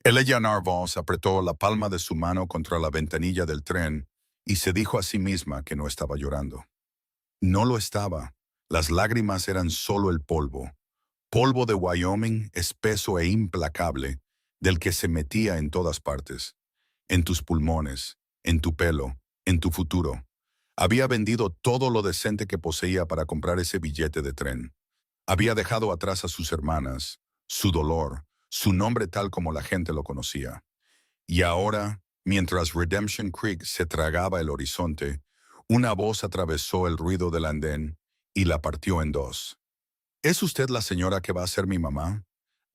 Eleanor Voss apretó la palma de su mano contra la ventanilla del tren y se dijo a sí misma que no estaba llorando. No lo estaba. Las lágrimas eran solo el polvo. Polvo de Wyoming, espeso e implacable, del que se metía en todas partes. En tus pulmones, en tu pelo, en tu futuro. Había vendido todo lo decente que poseía para comprar ese billete de tren. Había dejado atrás a sus hermanas, su dolor, su nombre tal como la gente lo conocía. Y ahora, mientras Redemption Creek se tragaba el horizonte, una voz atravesó el ruido del andén y la partió en dos. ¿Es usted la señora que va a ser mi mamá?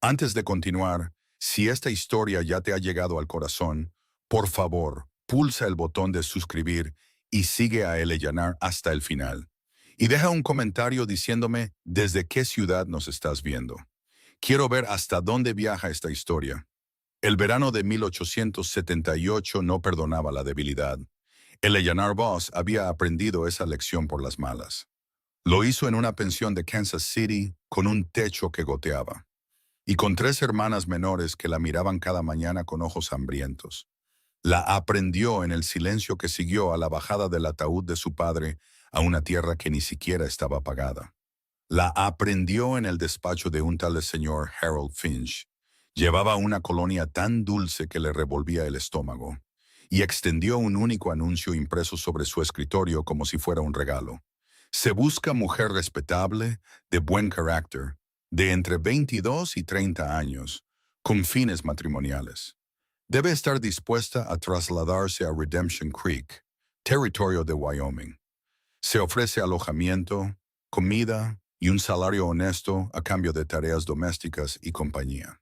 Antes de continuar, si esta historia ya te ha llegado al corazón, por favor, pulsa el botón de suscribir y sigue a Eleanor hasta el final. Y deja un comentario diciéndome desde qué ciudad nos estás viendo. Quiero ver hasta dónde viaja esta historia. El verano de 1878 no perdonaba la debilidad. Eleanor Voss había aprendido esa lección por las malas. Lo hizo en una pensión de Kansas City con un techo que goteaba, y con tres hermanas menores que la miraban cada mañana con ojos hambrientos. La aprendió en el silencio que siguió a la bajada del ataúd de su padre a una tierra que ni siquiera estaba pagada. La aprendió en el despacho de un tal señor Harold Finch. Llevaba una colonia tan dulce que le revolvía el estómago, y extendió un único anuncio impreso sobre su escritorio como si fuera un regalo. Se busca mujer respetable, de buen carácter, de entre 22 y 30 años, con fines matrimoniales. Debe estar dispuesta a trasladarse a Redemption Creek, territorio de Wyoming. Se ofrece alojamiento, comida y un salario honesto a cambio de tareas domésticas y compañía.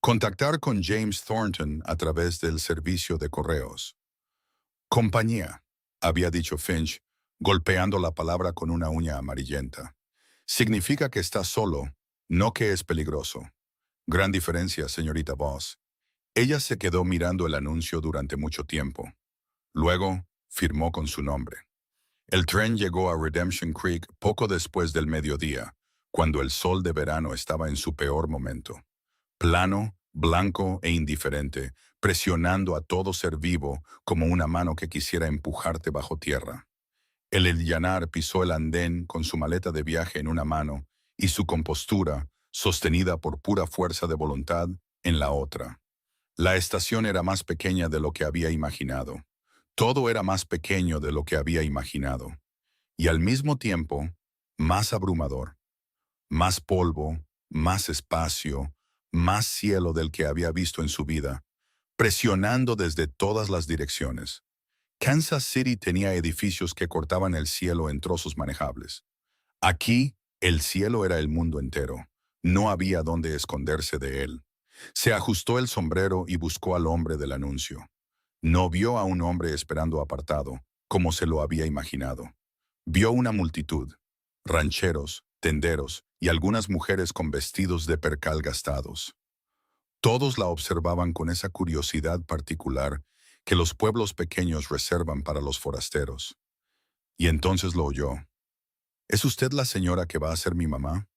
Contactar con James Thornton a través del servicio de correos. Compañía, había dicho Finch, golpeando la palabra con una uña amarillenta. Significa que está solo, no que es peligroso. Gran diferencia, señorita Voss. Ella se quedó mirando el anuncio durante mucho tiempo. Luego, firmó con su nombre. El tren llegó a Redemption Creek poco después del mediodía, cuando el sol de verano estaba en su peor momento. Plano, blanco e indiferente, presionando a todo ser vivo como una mano que quisiera empujarte bajo tierra. El Eleanor pisó el andén con su maleta de viaje en una mano y su compostura, sostenida por pura fuerza de voluntad, en la otra. La estación era más pequeña de lo que había imaginado. Todo era más pequeño de lo que había imaginado. Y al mismo tiempo, más abrumador. Más polvo, más espacio, más cielo del que había visto en su vida, presionando desde todas las direcciones. Kansas City tenía edificios que cortaban el cielo en trozos manejables. Aquí, el cielo era el mundo entero. No había dónde esconderse de él. Se ajustó el sombrero y buscó al hombre del anuncio. No vio a un hombre esperando apartado, como se lo había imaginado. Vio una multitud, rancheros, tenderos y algunas mujeres con vestidos de percal gastados. Todos la observaban con esa curiosidad particular que los pueblos pequeños reservan para los forasteros. Y entonces lo oyó. ¿Es usted la señora que va a ser mi mamá?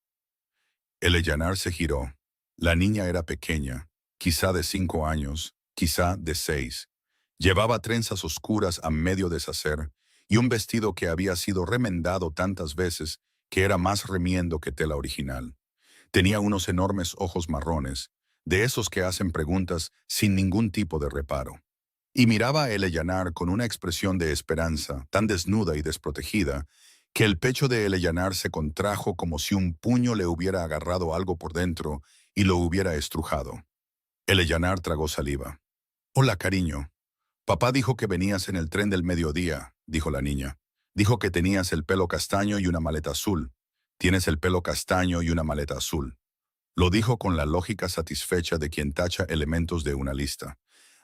Eleanor se giró. La niña era pequeña, quizá de 5 años, quizá de 6. Llevaba trenzas oscuras a medio deshacer y un vestido que había sido remendado tantas veces que era más remiendo que tela original. Tenía unos enormes ojos marrones, de esos que hacen preguntas sin ningún tipo de reparo. Y miraba a Eleanor con una expresión de esperanza, tan desnuda y desprotegida, que el pecho de Eleanor se contrajo como si un puño le hubiera agarrado algo por dentro y lo hubiera estrujado. Eleanor tragó saliva. «Hola, cariño. Papá dijo que venías en el tren del mediodía», dijo la niña. «Dijo que tenías el pelo castaño y una maleta azul. Tienes el pelo castaño y una maleta azul». Lo dijo con la lógica satisfecha de quien tacha elementos de una lista.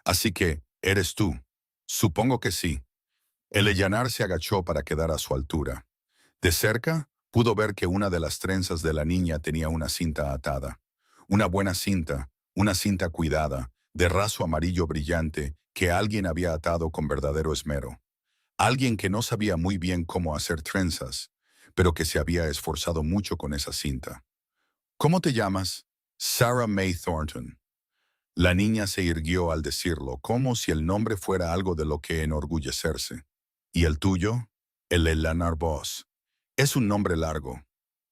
«Así que, ¿eres tú?» «Supongo que sí». Eleanor se agachó para quedar a su altura. De cerca, pudo ver que una de las trenzas de la niña tenía una cinta atada. Una buena cinta, una cinta cuidada, de raso amarillo brillante, que alguien había atado con verdadero esmero. Alguien que no sabía muy bien cómo hacer trenzas, pero que se había esforzado mucho con esa cinta. «¿Cómo te llamas?» «Sarah May Thornton». La niña se irguió al decirlo, como si el nombre fuera algo de lo que enorgullecerse. ¿Y el tuyo? El Eleanor Voss. Es un nombre largo.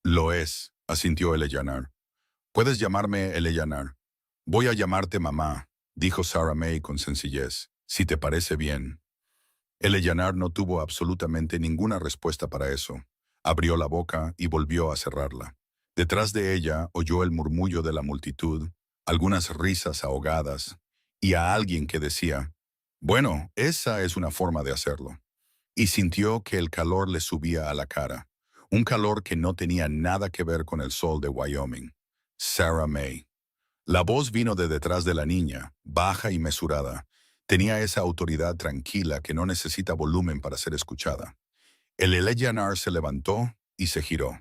Lo es, asintió Eleanor. Puedes llamarme Eleanor. Voy a llamarte mamá, dijo Sarah May con sencillez, si te parece bien. Eleanor no tuvo absolutamente ninguna respuesta para eso. Abrió la boca y volvió a cerrarla. Detrás de ella oyó el murmullo de la multitud, algunas risas ahogadas, y a alguien que decía, «Bueno, esa es una forma de hacerlo». Y sintió que el calor le subía a la cara, un calor que no tenía nada que ver con el sol de Wyoming. Sarah May. La voz vino de detrás de la niña, baja y mesurada. Tenía esa autoridad tranquila que no necesita volumen para ser escuchada. El Eleanor se levantó y se giró.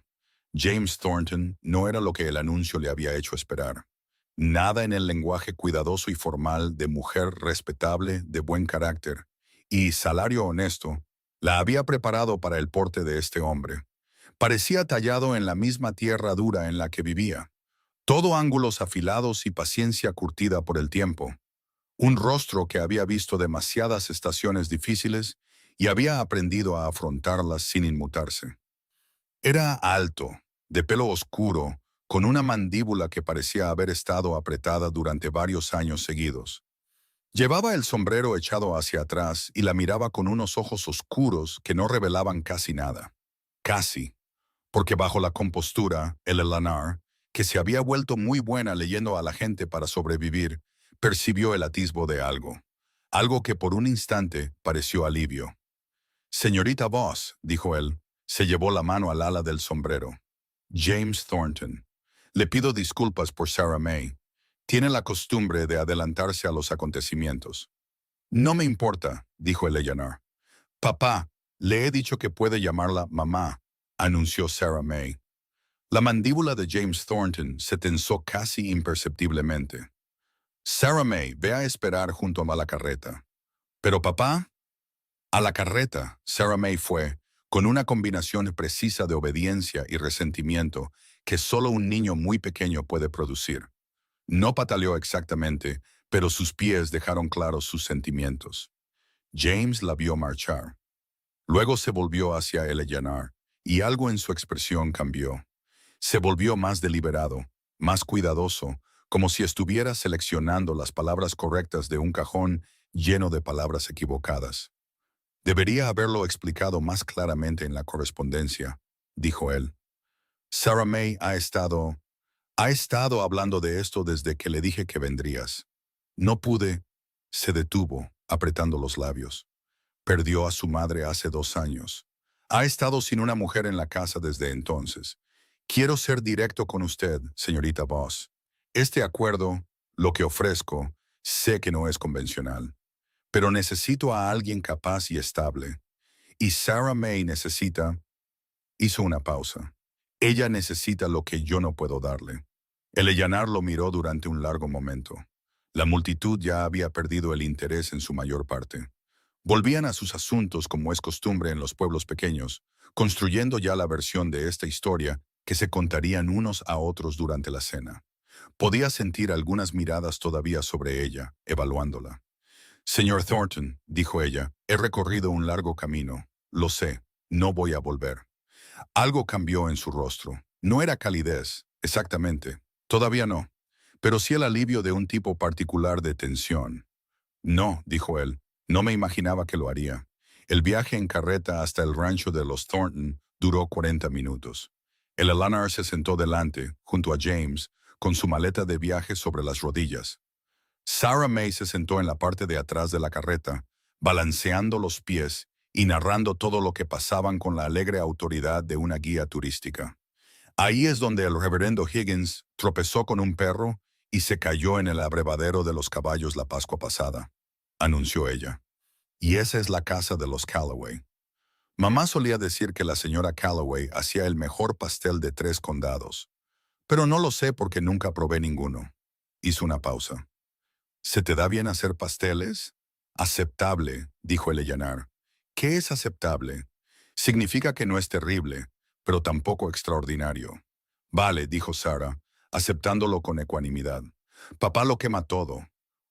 James Thornton no era lo que el anuncio le había hecho esperar. Nada en el lenguaje cuidadoso y formal de mujer respetable, de buen carácter y salario honesto la había preparado para el porte de este hombre. Parecía tallado en la misma tierra dura en la que vivía. Todo ángulos afilados y paciencia curtida por el tiempo. Un rostro que había visto demasiadas estaciones difíciles y había aprendido a afrontarlas sin inmutarse. Era alto, de pelo oscuro, con una mandíbula que parecía haber estado apretada durante varios años seguidos. Llevaba el sombrero echado hacia atrás y la miraba con unos ojos oscuros que no revelaban casi nada. Casi, porque bajo la compostura, el Eleanor, que se había vuelto muy buena leyendo a la gente para sobrevivir, percibió el atisbo de algo. Algo que por un instante pareció alivio. «Señorita Voss», dijo él, se llevó la mano al ala del sombrero. «James Thornton. Le pido disculpas por Sarah May. Tiene la costumbre de adelantarse a los acontecimientos». «No me importa», dijo Eleanor. «Papá, le he dicho que puede llamarla mamá», anunció Sarah May. La mandíbula de James Thornton se tensó casi imperceptiblemente. «Sarah May, ve a esperar junto a la carreta». «¿Pero papá?» A la carreta, Sarah May fue, con una combinación precisa de obediencia y resentimiento que solo un niño muy pequeño puede producir. No pataleó exactamente, pero sus pies dejaron claros sus sentimientos. James la vio marchar. Luego se volvió hacia Eleanor, y algo en su expresión cambió. Se volvió más deliberado, más cuidadoso, como si estuviera seleccionando las palabras correctas de un cajón lleno de palabras equivocadas. «Debería haberlo explicado más claramente en la correspondencia», dijo él. «Sarah May ha estado hablando de esto desde que le dije que vendrías. No pude». Se detuvo, apretando los labios. Perdió a su madre hace 2 años. Ha estado sin una mujer en la casa desde entonces. Quiero ser directo con usted, señorita Voss. Este acuerdo, lo que ofrezco, sé que no es convencional. Pero necesito a alguien capaz y estable. Y Sarah May necesita... Hizo una pausa. Ella necesita lo que yo no puedo darle. Eleanor lo miró durante un largo momento. La multitud ya había perdido el interés en su mayor parte. Volvían a sus asuntos como es costumbre en los pueblos pequeños, construyendo ya la versión de esta historia que se contarían unos a otros durante la cena. Podía sentir algunas miradas todavía sobre ella, evaluándola. «Señor Thornton», dijo ella, «he recorrido un largo camino. Lo sé, no voy a volver». Algo cambió en su rostro. No era calidez, exactamente. Todavía no. Pero sí el alivio de un tipo particular de tensión. «No», dijo él, «no me imaginaba que lo haría». El viaje en carreta hasta el rancho de los Thornton duró 40 minutos. El Eleanor se sentó delante, junto a James, con su maleta de viaje sobre las rodillas. Sarah May se sentó en la parte de atrás de la carreta, balanceando los pies y narrando todo lo que pasaban con la alegre autoridad de una guía turística. Ahí es donde el reverendo Higgins tropezó con un perro y se cayó en el abrevadero de los caballos la Pascua pasada, anunció ella. Y esa es la casa de los Calloway. Mamá solía decir que la señora Calloway hacía el mejor pastel de 3 condados, pero no lo sé porque nunca probé ninguno. Hizo una pausa. ¿Se te da bien hacer pasteles? Aceptable, dijo Eleanor. ¿Qué es aceptable? Significa que no es terrible, pero tampoco extraordinario. Vale, dijo Sarah, aceptándolo con ecuanimidad. Papá lo quema todo.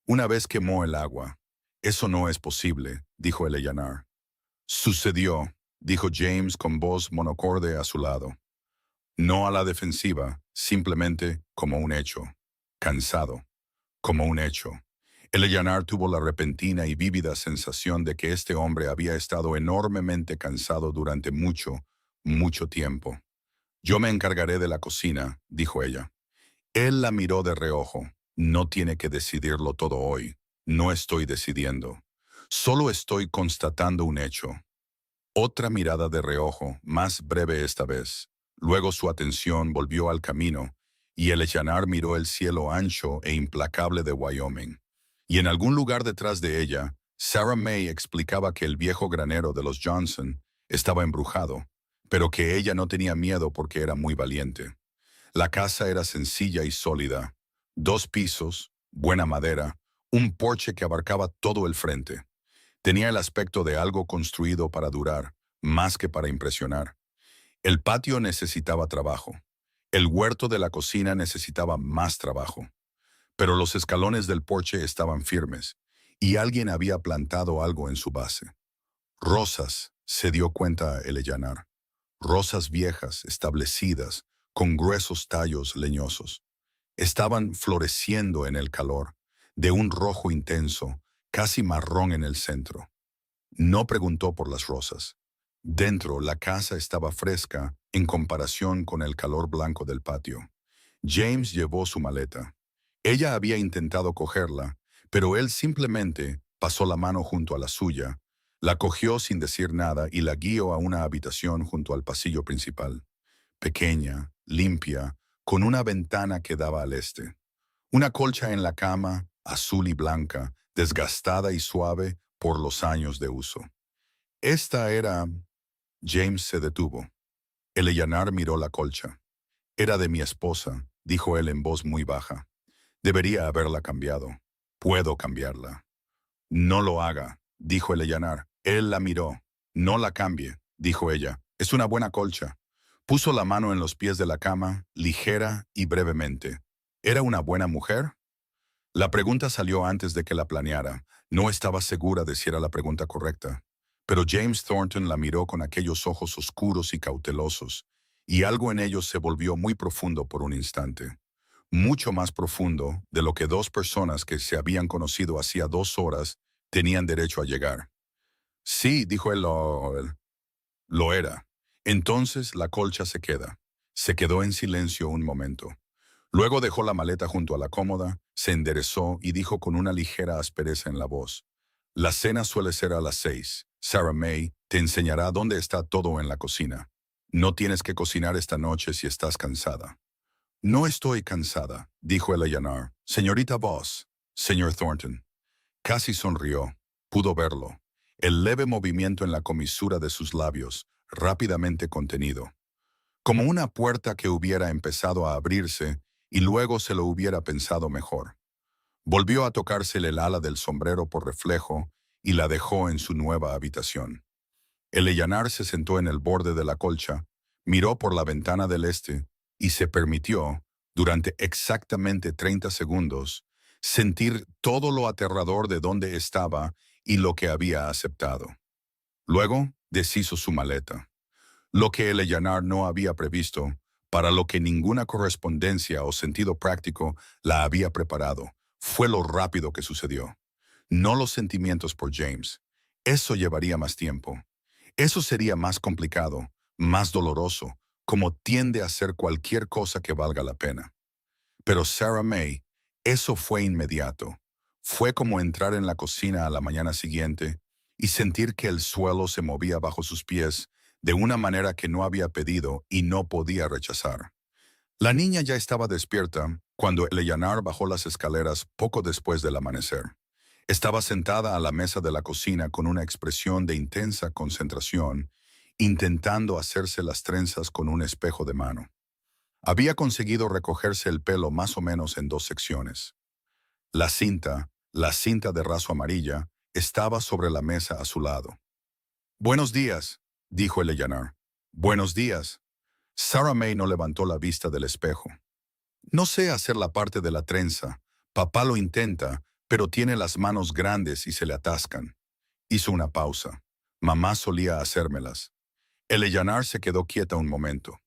Una vez quemó el agua. Eso no es posible, dijo Eleanor. Sucedió, dijo James con voz monocorde a su lado. No a la defensiva, simplemente como un hecho. Cansado, como un hecho. Eleanor tuvo la repentina y vívida sensación de que este hombre había estado enormemente cansado durante mucho, mucho tiempo. Yo me encargaré de la cocina, dijo ella. Él la miró de reojo. No tiene que decidirlo todo hoy. No estoy decidiendo. Solo estoy constatando un hecho. Otra mirada de reojo, más breve esta vez. Luego su atención volvió al camino, y el Eleanor miró el cielo ancho e implacable de Wyoming. Y en algún lugar detrás de ella, Sarah May explicaba que el viejo granero de los Johnson estaba embrujado, pero que ella no tenía miedo porque era muy valiente. La casa era sencilla y sólida. 2 pisos, buena madera, un porche que abarcaba todo el frente. Tenía el aspecto de algo construido para durar, más que para impresionar. El patio necesitaba trabajo. El huerto de la cocina necesitaba más trabajo. Pero los escalones del porche estaban firmes, y alguien había plantado algo en su base. Rosas, se dio cuenta Eleanor. Rosas viejas, establecidas, con gruesos tallos leñosos. Estaban floreciendo en el calor, de un rojo intenso, casi marrón en el centro. No preguntó por las rosas. Dentro, la casa estaba fresca en comparación con el calor blanco del patio. James llevó su maleta. Ella había intentado cogerla, pero él simplemente pasó la mano junto a la suya, la cogió sin decir nada y la guió a una habitación junto al pasillo principal. Pequeña, limpia, con una ventana que daba al este. Una colcha en la cama, azul y blanca, desgastada y suave por los años de uso. Esta era... James se detuvo. Eleanor miró la colcha. Era de mi esposa, dijo él en voz muy baja. Debería haberla cambiado. Puedo cambiarla. No lo haga, dijo Eleanor. Él la miró. No la cambie, dijo ella. Es una buena colcha. Puso la mano en los pies de la cama, ligera y brevemente. ¿Era una buena mujer? La pregunta salió antes de que la planeara. No estaba segura de si era la pregunta correcta. Pero James Thornton la miró con aquellos ojos oscuros y cautelosos, y algo en ellos se volvió muy profundo por un instante. Mucho más profundo de lo que 2 personas que se habían conocido hacía 2 horas tenían derecho a llegar. Sí, dijo él, lo era. Entonces la colcha se queda. Se quedó en silencio un momento. Luego dejó la maleta junto a la cómoda, se enderezó y dijo con una ligera aspereza en la voz: La cena suele ser a las 6. Sarah May te enseñará dónde está todo en la cocina. No tienes que cocinar esta noche si estás cansada. No estoy cansada, dijo Eleanor. Señorita Voss, señor Thornton. Casi sonrió. Pudo verlo. El leve movimiento en la comisura de sus labios, rápidamente contenido. Como una puerta que hubiera empezado a abrirse y luego se lo hubiera pensado mejor. Volvió a tocarse el ala del sombrero por reflejo y la dejó en su nueva habitación. Eleanor se sentó en el borde de la colcha, miró por la ventana del este y se permitió, durante exactamente 30 segundos, sentir todo lo aterrador de dónde estaba y lo que había aceptado. Luego deshizo su maleta. Lo que Eleanor no había previsto, para lo que ninguna correspondencia o sentido práctico la había preparado, fue lo rápido que sucedió. No los sentimientos por James. Eso llevaría más tiempo. Eso sería más complicado, más doloroso, como tiende a ser cualquier cosa que valga la pena. Pero Sarah May, eso fue inmediato. Fue como entrar en la cocina a la mañana siguiente y sentir que el suelo se movía bajo sus pies de una manera que no había pedido y no podía rechazar. La niña ya estaba despierta cuando Eleanor bajó las escaleras poco después del amanecer. Estaba sentada a la mesa de la cocina con una expresión de intensa concentración, intentando hacerse las trenzas con un espejo de mano. Había conseguido recogerse el pelo más o menos en 2 secciones. La cinta de raso amarilla, estaba sobre la mesa a su lado. «Buenos días», dijo Eleanor. «Buenos días». Sarah May no levantó la vista del espejo. «No sé hacer la parte de la trenza. Papá lo intenta, pero tiene las manos grandes y se le atascan. Hizo una pausa. Mamá solía hacérmelas. Eleanor se quedó quieta un momento.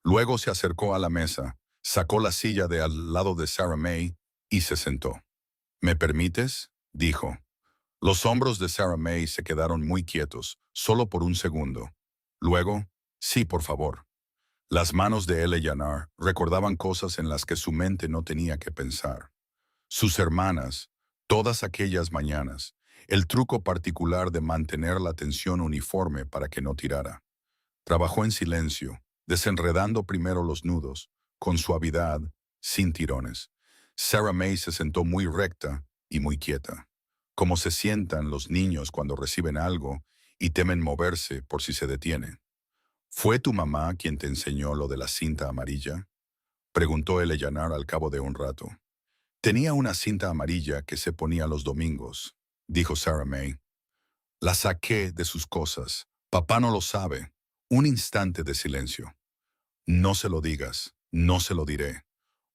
Luego se acercó a la mesa, sacó la silla de al lado de Sarah May y se sentó. ¿Me permites?, dijo. Los hombros de Sarah May se quedaron muy quietos, solo por un segundo. Luego, sí, por favor. Las manos de Eleanor recordaban cosas en las que su mente no tenía que pensar. Sus hermanas, todas aquellas mañanas, el truco particular de mantener la tensión uniforme para que no tirara. Trabajó en silencio, desenredando primero los nudos, con suavidad, sin tirones. Sarah May se sentó muy recta y muy quieta, como se sientan los niños cuando reciben algo y temen moverse por si se detiene. ¿Fue tu mamá quien te enseñó lo de la cinta amarilla?, preguntó Eleanor al cabo de un rato. Tenía una cinta amarilla que se ponía los domingos, dijo Sarah May. La saqué de sus cosas. Papá no lo sabe. Un instante de silencio. No se lo digas, no se lo diré.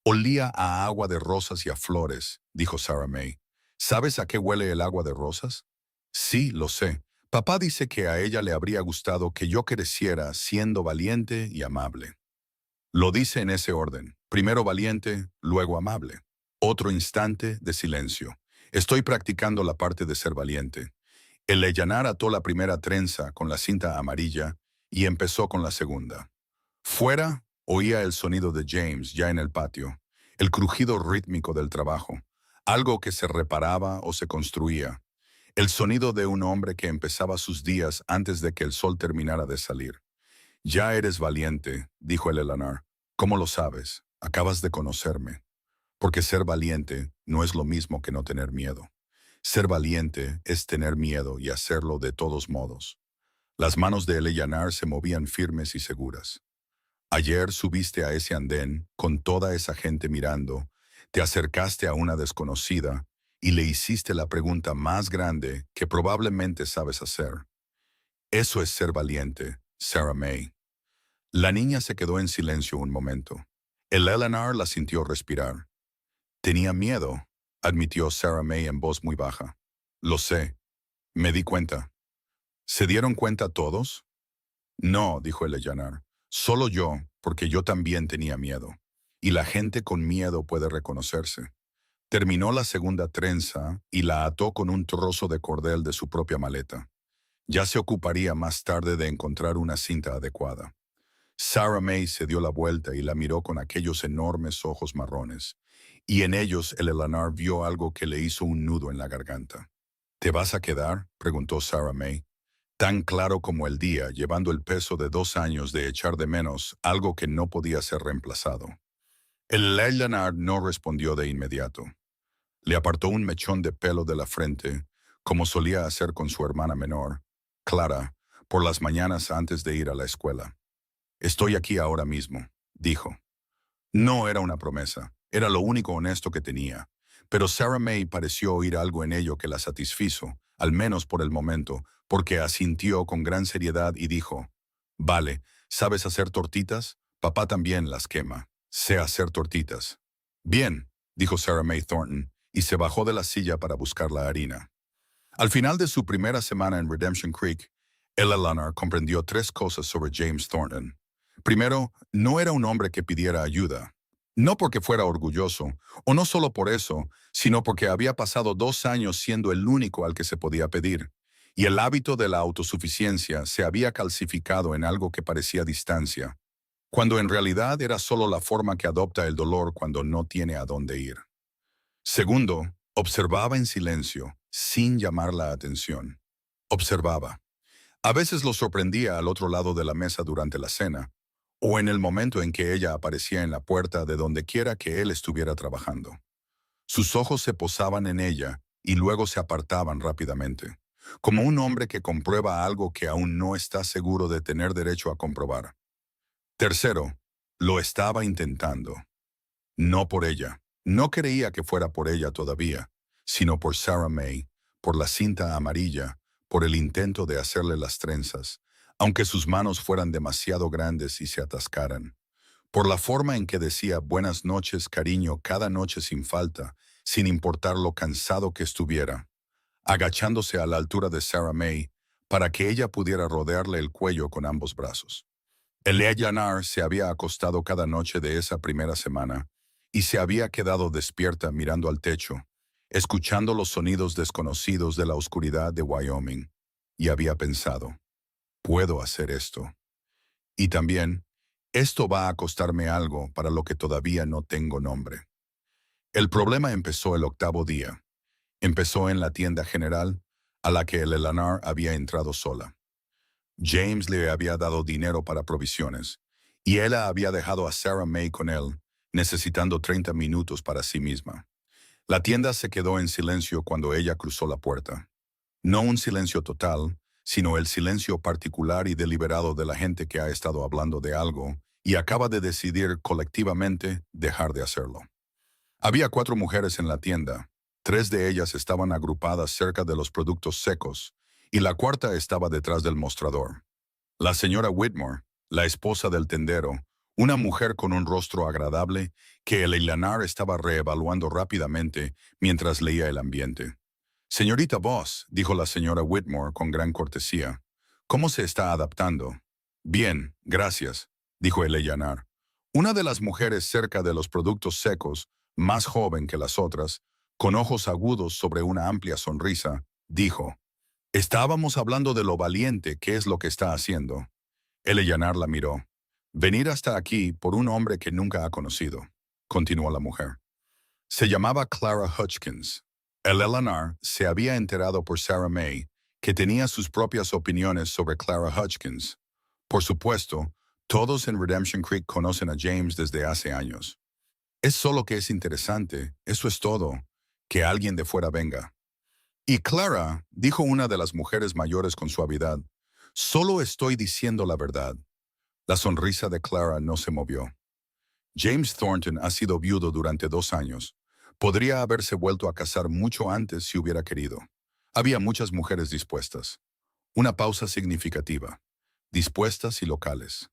Olía a agua de rosas y a flores, dijo Sarah May. ¿Sabes a qué huele el agua de rosas? Sí, lo sé. Papá dice que a ella le habría gustado que yo creciera siendo valiente y amable. Lo dice en ese orden. Primero valiente, luego amable. Otro instante de silencio. Estoy practicando la parte de ser valiente. Eleanor ató la primera trenza con la cinta amarilla y empezó con la segunda. Fuera, oía el sonido de James ya en el patio, el crujido rítmico del trabajo, algo que se reparaba o se construía, el sonido de un hombre que empezaba sus días antes de que el sol terminara de salir. Ya eres valiente, dijo Eleanor. ¿Cómo lo sabes? Acabas de conocerme. Porque ser valiente no es lo mismo que no tener miedo. Ser valiente es tener miedo y hacerlo de todos modos. Las manos de Eleanor se movían firmes y seguras. Ayer subiste a ese andén con toda esa gente mirando, te acercaste a una desconocida y le hiciste la pregunta más grande que probablemente sabes hacer. Eso es ser valiente, Sarah May. La niña se quedó en silencio un momento. Eleanor la sintió respirar. Tenía miedo, admitió Sarah May en voz muy baja. Lo sé. Me di cuenta. ¿Se dieron cuenta todos? No, dijo Eleanor. Solo yo, porque yo también tenía miedo. Y la gente con miedo puede reconocerse. Terminó la segunda trenza y la ató con un trozo de cordel de su propia maleta. Ya se ocuparía más tarde de encontrar una cinta adecuada. Sarah May se dio la vuelta y la miró con aquellos enormes ojos marrones, y en ellos Eleanor vio algo que le hizo un nudo en la garganta. ¿Te vas a quedar?, preguntó Sarah May, tan claro como el día, llevando el peso de 2 años de echar de menos algo que no podía ser reemplazado. Eleanor no respondió de inmediato. Le apartó un mechón de pelo de la frente, como solía hacer con su hermana menor, Clara, por las mañanas antes de ir a la escuela. Estoy aquí ahora mismo, dijo. No era una promesa, era lo único honesto que tenía, pero Sarah May pareció oír algo en ello que la satisfizo, al menos por el momento, porque asintió con gran seriedad y dijo, «Vale, ¿sabes hacer tortitas? Papá también las quema. Sé hacer tortitas». «Bien», dijo Sarah May Thornton, y se bajó de la silla para buscar la harina. Al final de su primera semana en Redemption Creek, Eleanor comprendió 3 cosas sobre James Thornton. Primero, no era un hombre que pidiera ayuda. No porque fuera orgulloso, o no solo por eso, sino porque había pasado 2 años siendo el único al que se podía pedir, y el hábito de la autosuficiencia se había calcificado en algo que parecía distancia, cuando en realidad era solo la forma que adopta el dolor cuando no tiene a dónde ir. Segundo, observaba en silencio, sin llamar la atención. Observaba. A veces lo sorprendía al otro lado de la mesa durante la cena, o en el momento en que ella aparecía en la puerta de donde quiera que él estuviera trabajando. Sus ojos se posaban en ella y luego se apartaban rápidamente, como un hombre que comprueba algo que aún no está seguro de tener derecho a comprobar. Tercero, lo estaba intentando. No por ella. No creía que fuera por ella todavía, sino por Sarah May, por la cinta amarilla, por el intento de hacerle las trenzas, aunque sus manos fueran demasiado grandes y se atascaran, por la forma en que decía buenas noches, cariño, cada noche sin falta, sin importar lo cansado que estuviera, agachándose a la altura de Sarah May para que ella pudiera rodearle el cuello con ambos brazos. Eleanor se había acostado cada noche de esa primera semana y se había quedado despierta mirando al techo, escuchando los sonidos desconocidos de la oscuridad de Wyoming, y había pensado, puedo hacer esto. Y también, esto va a costarme algo para lo que todavía no tengo nombre. El problema empezó el octavo día. Empezó en la tienda general, a la que Eleanor había entrado sola. James le había dado dinero para provisiones, y ella había dejado a Sarah May con él, necesitando 30 minutos para sí misma. La tienda se quedó en silencio cuando ella cruzó la puerta. No un silencio total, sino el silencio particular y deliberado de la gente que ha estado hablando de algo y acaba de decidir colectivamente dejar de hacerlo. Había 4 mujeres en la tienda. 3 de ellas estaban agrupadas cerca de los productos secos, y la cuarta estaba detrás del mostrador. La señora Whitmore, la esposa del tendero, una mujer con un rostro agradable que Eleanor estaba reevaluando rápidamente mientras leía el ambiente. Señorita Voss, dijo la señora Whitmore con gran cortesía, ¿cómo se está adaptando? Bien, gracias, dijo Eleanor. Una de las mujeres cerca de los productos secos, más joven que las otras, con ojos agudos sobre una amplia sonrisa, dijo, estábamos hablando de lo valiente que es lo que está haciendo. Eleanor la miró. Venir hasta aquí por un hombre que nunca ha conocido, continuó la mujer. Se llamaba Clara Hutchins. Eleanor se había enterado por Sarah May que tenía sus propias opiniones sobre Clara Hutchins. Por supuesto, todos en Redemption Creek conocen a James desde hace años. Es solo que es interesante, eso es todo, que alguien de fuera venga. Y Clara, dijo una de las mujeres mayores con suavidad, solo estoy diciendo la verdad. La sonrisa de Clara no se movió. James Thornton ha sido viudo durante 2 años. Podría haberse vuelto a casar mucho antes si hubiera querido. Había muchas mujeres dispuestas. Una pausa significativa. Dispuestas y locales.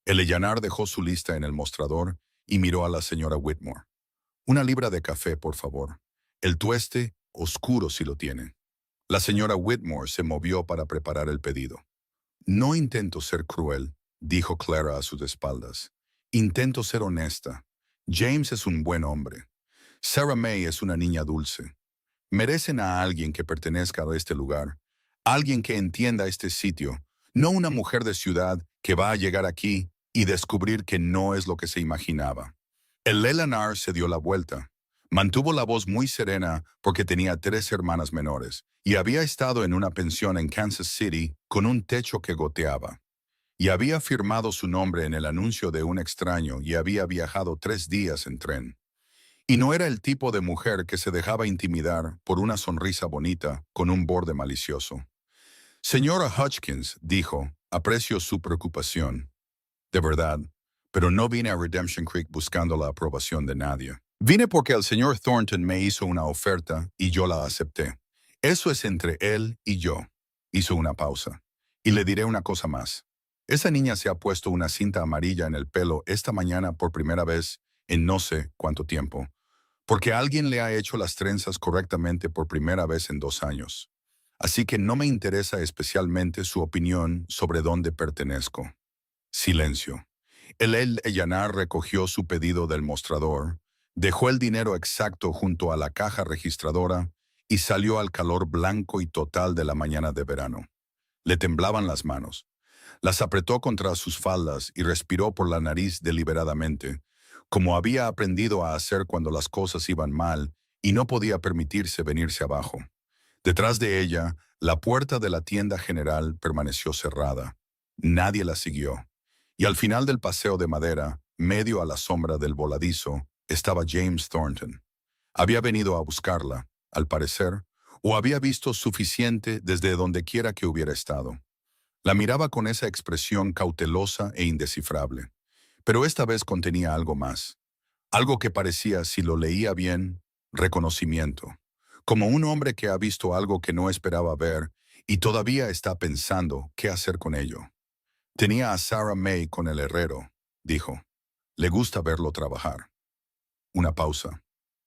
Eleanor dejó su lista en el mostrador y miró a la señora Whitmore. 1 libra de café, por favor. El tueste, oscuro si lo tiene. La señora Whitmore se movió para preparar el pedido. No intento ser cruel, dijo Clara a sus espaldas. Intento ser honesta. James es un buen hombre. Sarah May es una niña dulce. Merecen a alguien que pertenezca a este lugar, alguien que entienda este sitio, no una mujer de ciudad que va a llegar aquí y descubrir que no es lo que se imaginaba. Eleanor se dio la vuelta. Mantuvo la voz muy serena porque tenía 3 hermanas menores y había estado en una pensión en Kansas City con un techo que goteaba. Y había firmado su nombre en el anuncio de un extraño y había viajado 3 días en tren. Y no era el tipo de mujer que se dejaba intimidar por una sonrisa bonita con un borde malicioso. Señora Hutchins, dijo, aprecio su preocupación. De verdad, pero no vine a Redemption Creek buscando la aprobación de nadie. Vine porque el señor Thornton me hizo una oferta y yo la acepté. Eso es entre él y yo. Hizo una pausa. Y le diré una cosa más. Esa niña se ha puesto una cinta amarilla en el pelo esta mañana por primera vez en no sé cuánto tiempo, porque alguien le ha hecho las trenzas correctamente por primera vez en 2 años. Así que no me interesa especialmente su opinión sobre dónde pertenezco. Silencio. Eleanor recogió su pedido del mostrador, dejó el dinero exacto junto a la caja registradora y salió al calor blanco y total de la mañana de verano. Le temblaban las manos. Las apretó contra sus faldas y respiró por la nariz deliberadamente, como había aprendido a hacer cuando las cosas iban mal y no podía permitirse venirse abajo. Detrás de ella, la puerta de la tienda general permaneció cerrada. Nadie la siguió. Y al final del paseo de madera, medio a la sombra del voladizo, estaba James Thornton. Había venido a buscarla, al parecer, o había visto suficiente desde donde quiera que hubiera estado. La miraba con esa expresión cautelosa e indescifrable. Pero esta vez contenía algo más. Algo que parecía, si lo leía bien, reconocimiento. Como un hombre que ha visto algo que no esperaba ver y todavía está pensando qué hacer con ello. Tenía a Sarah May con el herrero, dijo. Le gusta verlo trabajar. Una pausa.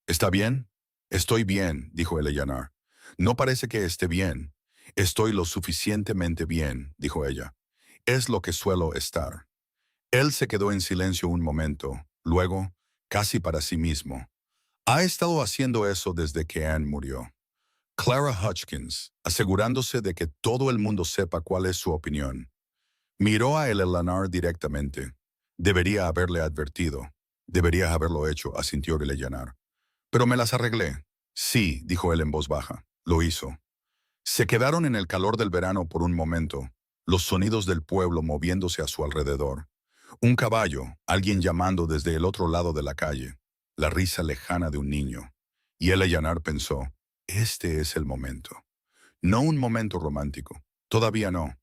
¿Está bien? Estoy bien, dijo Eleanor. No parece que esté bien. Estoy lo suficientemente bien, dijo ella. Es lo que suelo estar. Él se quedó en silencio un momento, luego, casi para sí mismo. Ha estado haciendo eso desde que Anne murió. Clara Hutchins, asegurándose de que todo el mundo sepa cuál es su opinión. Miró a Eleanor directamente. Debería haberle advertido. Debería haberlo hecho, asintió Eleanor. Pero me las arreglé. Sí, dijo él en voz baja. Lo hizo. Se quedaron en el calor del verano por un momento, los sonidos del pueblo moviéndose a su alrededor. Un caballo, alguien llamando desde el otro lado de la calle, la risa lejana de un niño. Y Eleanor pensó, este es el momento. No un momento romántico, todavía no,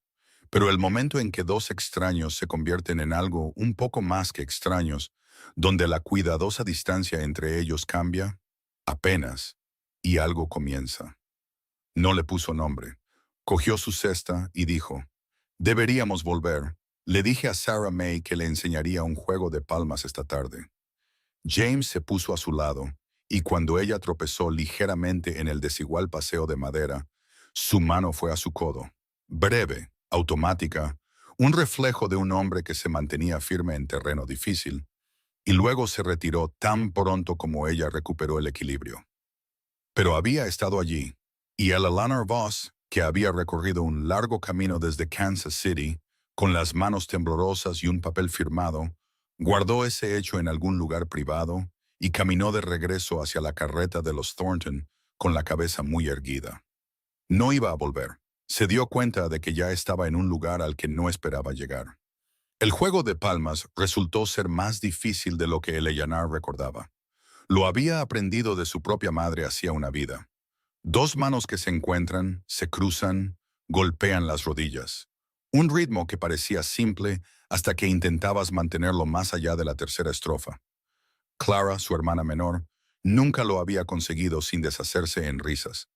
pero el momento en que dos extraños se convierten en algo un poco más que extraños, donde la cuidadosa distancia entre ellos cambia, apenas, y algo comienza. No le puso nombre. Cogió su cesta y dijo, deberíamos volver. Le dije a Sarah May que le enseñaría un juego de palmas esta tarde. James se puso a su lado, y cuando ella tropezó ligeramente en el desigual paseo de madera, su mano fue a su codo. Breve, automática, un reflejo de un hombre que se mantenía firme en terreno difícil, y luego se retiró tan pronto como ella recuperó el equilibrio. Pero había estado allí, y Eleanor Voss, que había recorrido un largo camino desde Kansas City, con las manos temblorosas y un papel firmado, guardó ese hecho en algún lugar privado y caminó de regreso hacia la carreta de los Thornton con la cabeza muy erguida. No iba a volver. Se dio cuenta de que ya estaba en un lugar al que no esperaba llegar. El juego de palmas resultó ser más difícil de lo que Eleanor recordaba. Lo había aprendido de su propia madre hacía una vida. Dos manos que se encuentran, se cruzan, golpean las rodillas. Un ritmo que parecía simple hasta que intentabas mantenerlo más allá de la tercera estrofa. Clara, su hermana menor, nunca lo había conseguido sin deshacerse en risas.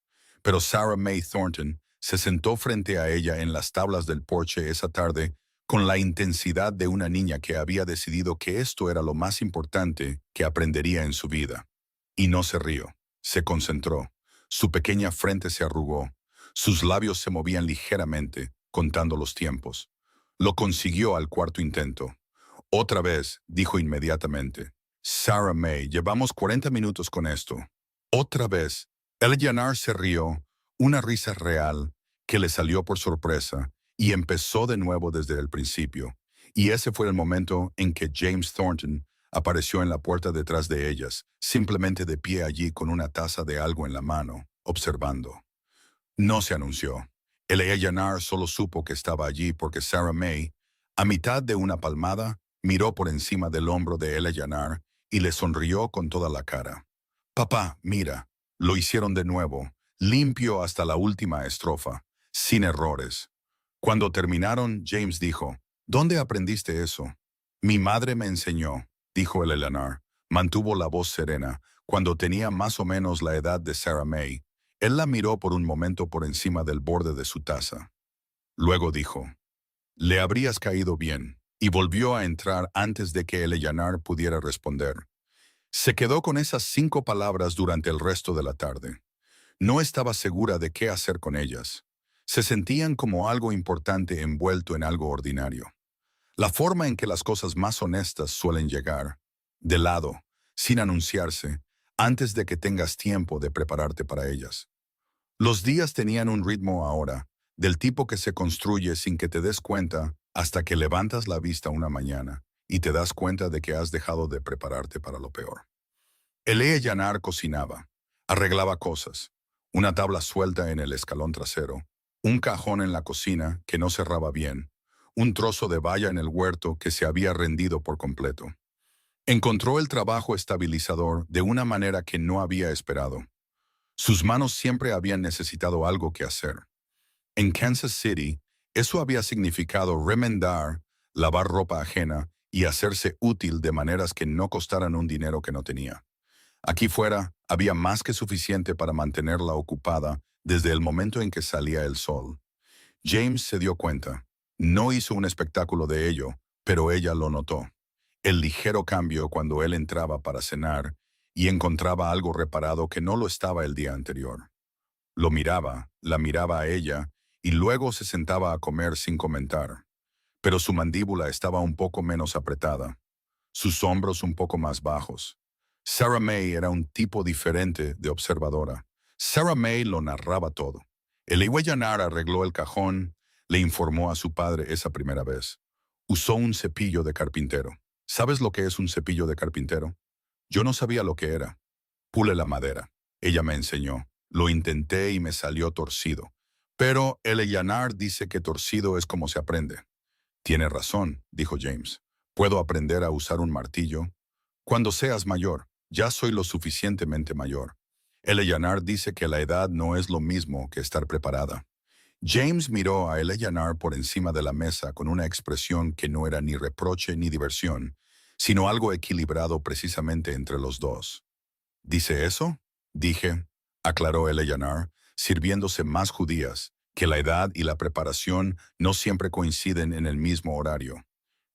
Pero Sarah May Thornton se sentó frente a ella en las tablas del porche esa tarde con la intensidad de una niña que había decidido que esto era lo más importante que aprendería en su vida. Y no se rió, se concentró. Su pequeña frente se arrugó. Sus labios se movían ligeramente, contando los tiempos. Lo consiguió al cuarto intento. Otra vez, dijo inmediatamente. Sarah May, llevamos 40 minutos con esto. Otra vez, Eleanor se rió, una risa real, que le salió por sorpresa, y empezó de nuevo desde el principio. Y ese fue el momento en que James Thornton apareció en la puerta detrás de ellas, simplemente de pie allí con una taza de algo en la mano, observando. No se anunció. Eleanor solo supo que estaba allí porque Sarah May, a mitad de una palmada, miró por encima del hombro de Eleanor y le sonrió con toda la cara. Papá, mira, lo hicieron de nuevo, limpio hasta la última estrofa, sin errores. Cuando terminaron, James dijo, ¿dónde aprendiste eso? Mi madre me enseñó, dijo Eleanor. Mantuvo la voz serena. Cuando tenía más o menos la edad de Sarah May, él la miró por un momento por encima del borde de su taza. Luego dijo, le habrías caído bien, y volvió a entrar antes de que Eleanor pudiera responder. Se quedó con esas 5 palabras durante el resto de la tarde. No estaba segura de qué hacer con ellas. Se sentían como algo importante envuelto en algo ordinario. La forma en que las cosas más honestas suelen llegar, de lado, sin anunciarse, antes de que tengas tiempo de prepararte para ellas. Los días tenían un ritmo ahora, del tipo que se construye sin que te des cuenta hasta que levantas la vista una mañana y te das cuenta de que has dejado de prepararte para lo peor. Eleanor cocinaba, arreglaba cosas, una tabla suelta en el escalón trasero, un cajón en la cocina que no cerraba bien, un trozo de valla en el huerto que se había rendido por completo. Encontró el trabajo estabilizador de una manera que no había esperado. Sus manos siempre habían necesitado algo que hacer. En Kansas City, eso había significado remendar, lavar ropa ajena y hacerse útil de maneras que no costaran un dinero que no tenía. Aquí fuera, había más que suficiente para mantenerla ocupada desde el momento en que salía el sol. James se dio cuenta. No hizo un espectáculo de ello, pero ella lo notó. El ligero cambio cuando él entraba para cenar y encontraba algo reparado que no lo estaba el día anterior. Lo miraba, la miraba a ella, y luego se sentaba a comer sin comentar. Pero su mandíbula estaba un poco menos apretada, sus hombros un poco más bajos. Sarah May era un tipo diferente de observadora. Sarah May lo narraba todo. El Iweyanar arregló el cajón, le informó a su padre esa primera vez. Usó un cepillo de carpintero. ¿Sabes lo que es un cepillo de carpintero? Yo no sabía lo que era. Pule la madera. Ella me enseñó. Lo intenté y me salió torcido. Pero el Iweyanar dice que torcido es como se aprende. Tiene razón, dijo James. ¿Puedo aprender a usar un martillo? Cuando seas mayor, ya soy lo suficientemente mayor. Eleyanar dice que la edad no es lo mismo que estar preparada. James miró a Eleyanar por encima de la mesa con una expresión que no era ni reproche ni diversión, sino algo equilibrado precisamente entre los dos. ¿Dice eso? Dije, aclaró Eleyanar, sirviéndose más judías, que la edad y la preparación no siempre coinciden en el mismo horario.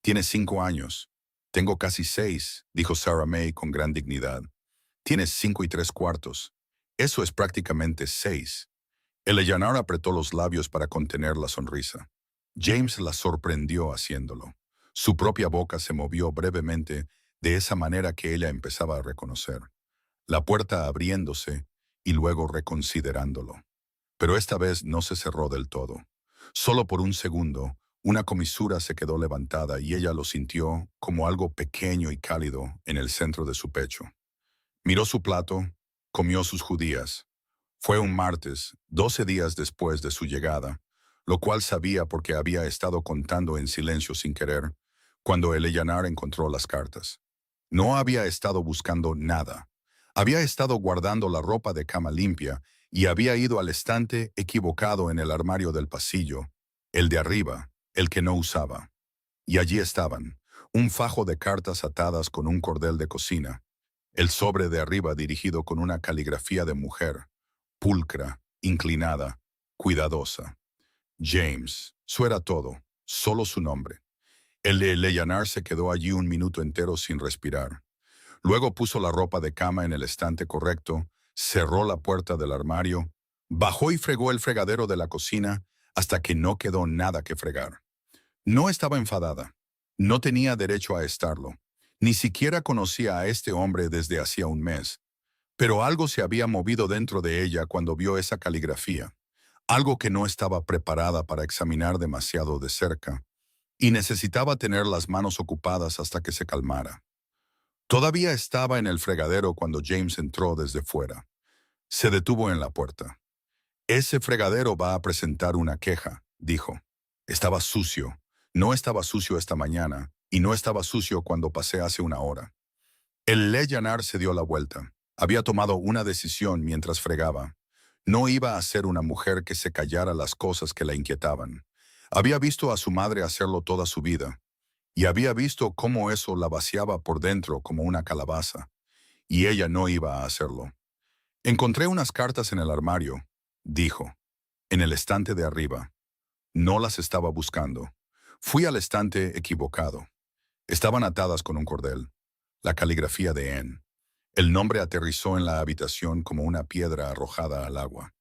Tienes 5 años. Tengo casi 6, dijo Sarah May con gran dignidad. Tienes 5 3/4. Eso es prácticamente 6. Eleanor apretó los labios para contener la sonrisa. James la sorprendió haciéndolo. Su propia boca se movió brevemente de esa manera que ella empezaba a reconocer. La puerta abriéndose y luego reconsiderándolo. Pero esta vez no se cerró del todo. Solo por un segundo, una comisura se quedó levantada y ella lo sintió como algo pequeño y cálido en el centro de su pecho. Miró su plato, comió sus judías. Fue un martes, 12 días después de su llegada, lo cual sabía porque había estado contando en silencio sin querer, cuando Eleyanar encontró las cartas. No había estado buscando nada. Había estado guardando la ropa de cama limpia y había ido al estante equivocado en el armario del pasillo, el de arriba, el que no usaba. Y allí estaban, un fajo de cartas atadas con un cordel de cocina, el sobre de arriba dirigido con una caligrafía de mujer, pulcra, inclinada, cuidadosa. James, eso era todo, solo su nombre. El de Eleyanar se quedó allí un minuto entero sin respirar. Luego puso la ropa de cama en el estante correcto, cerró la puerta del armario, bajó y fregó el fregadero de la cocina hasta que no quedó nada que fregar. No estaba enfadada. No tenía derecho a estarlo. Ni siquiera conocía a este hombre desde hacía un mes. Pero algo se había movido dentro de ella cuando vio esa caligrafía. Algo que no estaba preparada para examinar demasiado de cerca. Y necesitaba tener las manos ocupadas hasta que se calmara. Todavía estaba en el fregadero cuando James entró desde fuera. Se detuvo en la puerta. Ese fregadero va a presentar una queja, dijo. Estaba sucio. No estaba sucio esta mañana, y no estaba sucio cuando pasé hace una hora. El Leyanar se dio la vuelta. Había tomado una decisión mientras fregaba. No iba a ser una mujer que se callara las cosas que la inquietaban. Había visto a su madre hacerlo toda su vida, y había visto cómo eso la vaciaba por dentro como una calabaza, y ella no iba a hacerlo. Encontré unas cartas en el armario, dijo, en el estante de arriba. No las estaba buscando. Fui al estante equivocado. Estaban atadas con un cordel. La caligrafía de Anne. El nombre aterrizó en la habitación como una piedra arrojada al agua.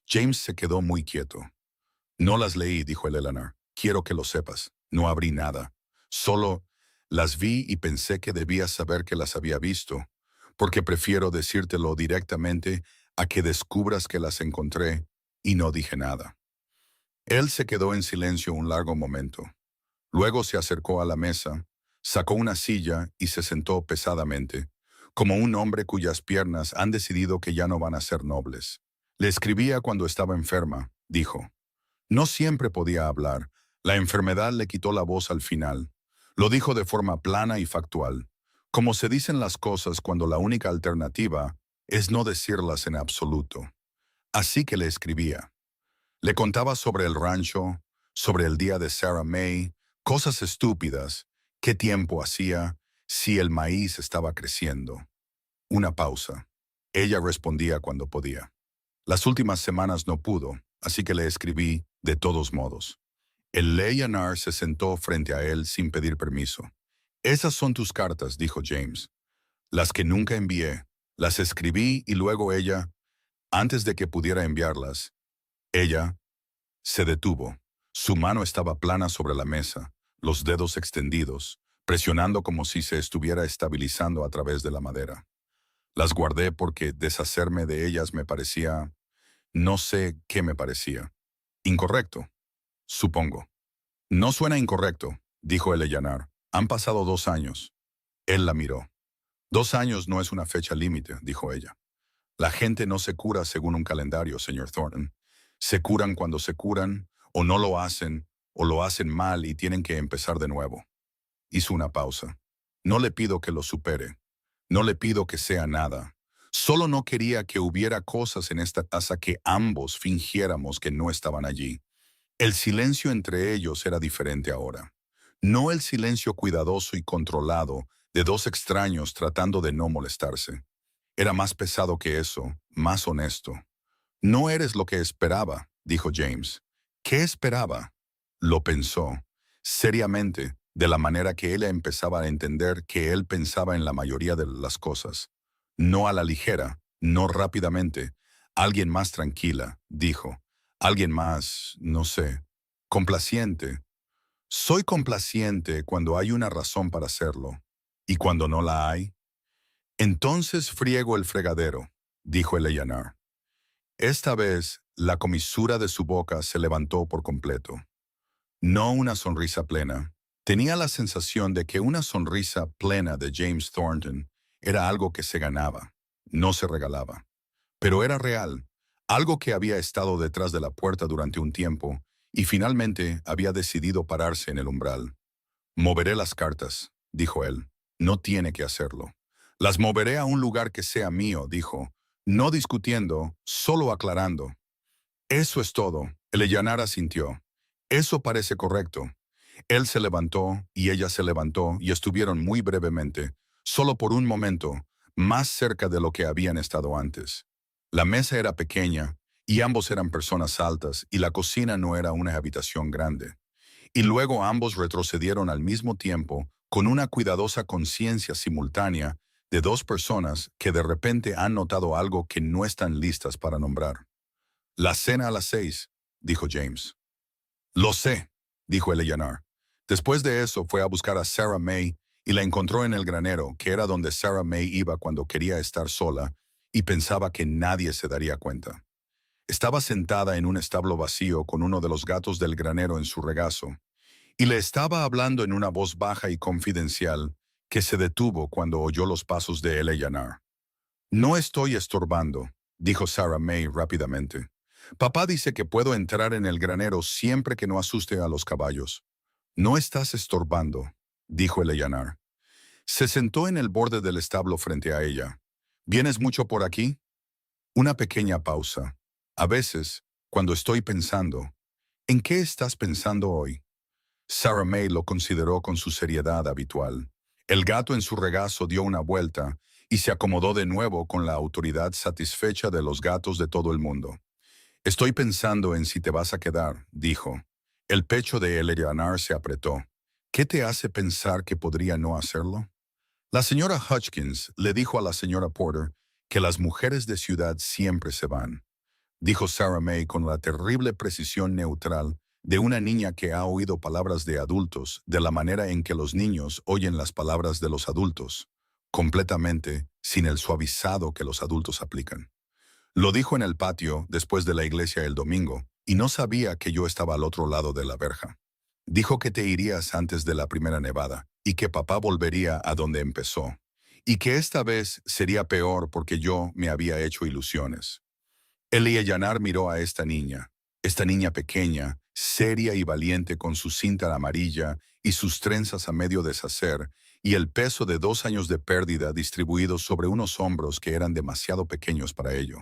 James se quedó muy quieto. No las leí, dijo Eleanor. Quiero que lo sepas. No abrí nada. Solo las vi y pensé que debías saber que las había visto, porque prefiero decírtelo directamente a que descubras que las encontré y no dije nada. Él se quedó en silencio un largo momento. Luego se acercó a la mesa, sacó una silla y se sentó pesadamente, como un hombre cuyas piernas han decidido que ya no van a ser nobles. Le escribía cuando estaba enferma, dijo. No siempre podía hablar. La enfermedad le quitó la voz al final. Lo dijo de forma plana y factual, como se dicen las cosas cuando la única alternativa es no decirlas en absoluto. Así que le escribía. Le contaba sobre el rancho, sobre el día de Sarah May, cosas estúpidas, qué tiempo hacía, si el maíz estaba creciendo. Una pausa. Ella respondía cuando podía. Las últimas semanas no pudo, así que le escribí de todos modos. El Leyanar se sentó frente a él sin pedir permiso. Esas son tus cartas, dijo James. Las que nunca envié. Las escribí y luego ella, antes de que pudiera enviarlas, ella se detuvo. Su mano estaba plana sobre la mesa, los dedos extendidos, presionando como si se estuviera estabilizando a través de la madera. Las guardé porque deshacerme de ellas me parecía, no sé qué me parecía. Incorrecto, supongo. No suena incorrecto, dijo Eleanor. Han pasado 2 años. Él la miró. 2 años no es una fecha límite, dijo ella. La gente no se cura según un calendario, señor Thornton. Se curan cuando se curan, o lo hacen mal y tienen que empezar de nuevo. Hizo una pausa. No le pido que lo supere. No le pido que sea nada. Solo no quería que hubiera cosas en esta casa que ambos fingiéramos que no estaban allí. El silencio entre ellos era diferente ahora. No el silencio cuidadoso y controlado de dos extraños tratando de no molestarse. Era más pesado que eso, más honesto. No eres lo que esperaba, dijo James. ¿Qué esperaba? Lo pensó, seriamente, de la manera que ella empezaba a entender que él pensaba en la mayoría de las cosas. No a la ligera, no rápidamente. Alguien más tranquila, dijo. Alguien más, no sé, complaciente. Soy complaciente cuando hay una razón para hacerlo. ¿Y cuando no la hay? Entonces friego el fregadero, dijo Eleanor. Esta vez, la comisura de su boca se levantó por completo. No una sonrisa plena. Tenía la sensación de que una sonrisa plena de James Thornton era algo que se ganaba, no se regalaba. Pero era real, algo que había estado detrás de la puerta durante un tiempo y finalmente había decidido pararse en el umbral. Moveré las cartas, dijo él. No tiene que hacerlo. Las moveré a un lugar que sea mío, dijo, no discutiendo, solo aclarando. Eso es todo. Eleanor asintió. Eso parece correcto. Él se levantó y ella se levantó y estuvieron muy brevemente, solo por un momento, más cerca de lo que habían estado antes. La mesa era pequeña y ambos eran personas altas y la cocina no era una habitación grande. Y luego ambos retrocedieron al mismo tiempo con una cuidadosa conciencia simultánea de dos personas que de repente han notado algo que no están listas para nombrar. La cena a las 6, dijo James. Lo sé, dijo Eleanor. Después de eso fue a buscar a Sarah May y la encontró en el granero, que era donde Sarah May iba cuando quería estar sola y pensaba que nadie se daría cuenta. Estaba sentada en un establo vacío con uno de los gatos del granero en su regazo, y le estaba hablando en una voz baja y confidencial que se detuvo cuando oyó los pasos de Eleanor. No estoy estorbando, dijo Sarah May rápidamente. Papá dice que puedo entrar en el granero siempre que no asuste a los caballos. No estás estorbando, dijo Eleanor. Se sentó en el borde del establo frente a ella. ¿Vienes mucho por aquí? Una pequeña pausa. A veces, cuando estoy pensando, ¿en qué estás pensando hoy? Sarah May lo consideró con su seriedad habitual. El gato en su regazo dio una vuelta y se acomodó de nuevo con la autoridad satisfecha de los gatos de todo el mundo. Estoy pensando en si te vas a quedar, dijo. El pecho de Eleanor se apretó. ¿Qué te hace pensar que podría no hacerlo? La señora Hutchins le dijo a la señora Porter que las mujeres de ciudad siempre se van. Dijo Sarah May con la terrible precisión neutral de una niña que ha oído palabras de adultos de la manera en que los niños oyen las palabras de los adultos, completamente sin el suavizado que los adultos aplican. Lo dijo en el patio después de la iglesia el domingo, y no sabía que yo estaba al otro lado de la verja. Dijo que te irías antes de la primera nevada, y que papá volvería a donde empezó, y que esta vez sería peor porque yo me había hecho ilusiones. Eleanor miró a esta niña pequeña, seria y valiente con su cinta amarilla y sus trenzas a medio deshacer, y el peso de 2 años de pérdida distribuidos sobre unos hombros que eran demasiado pequeños para ello.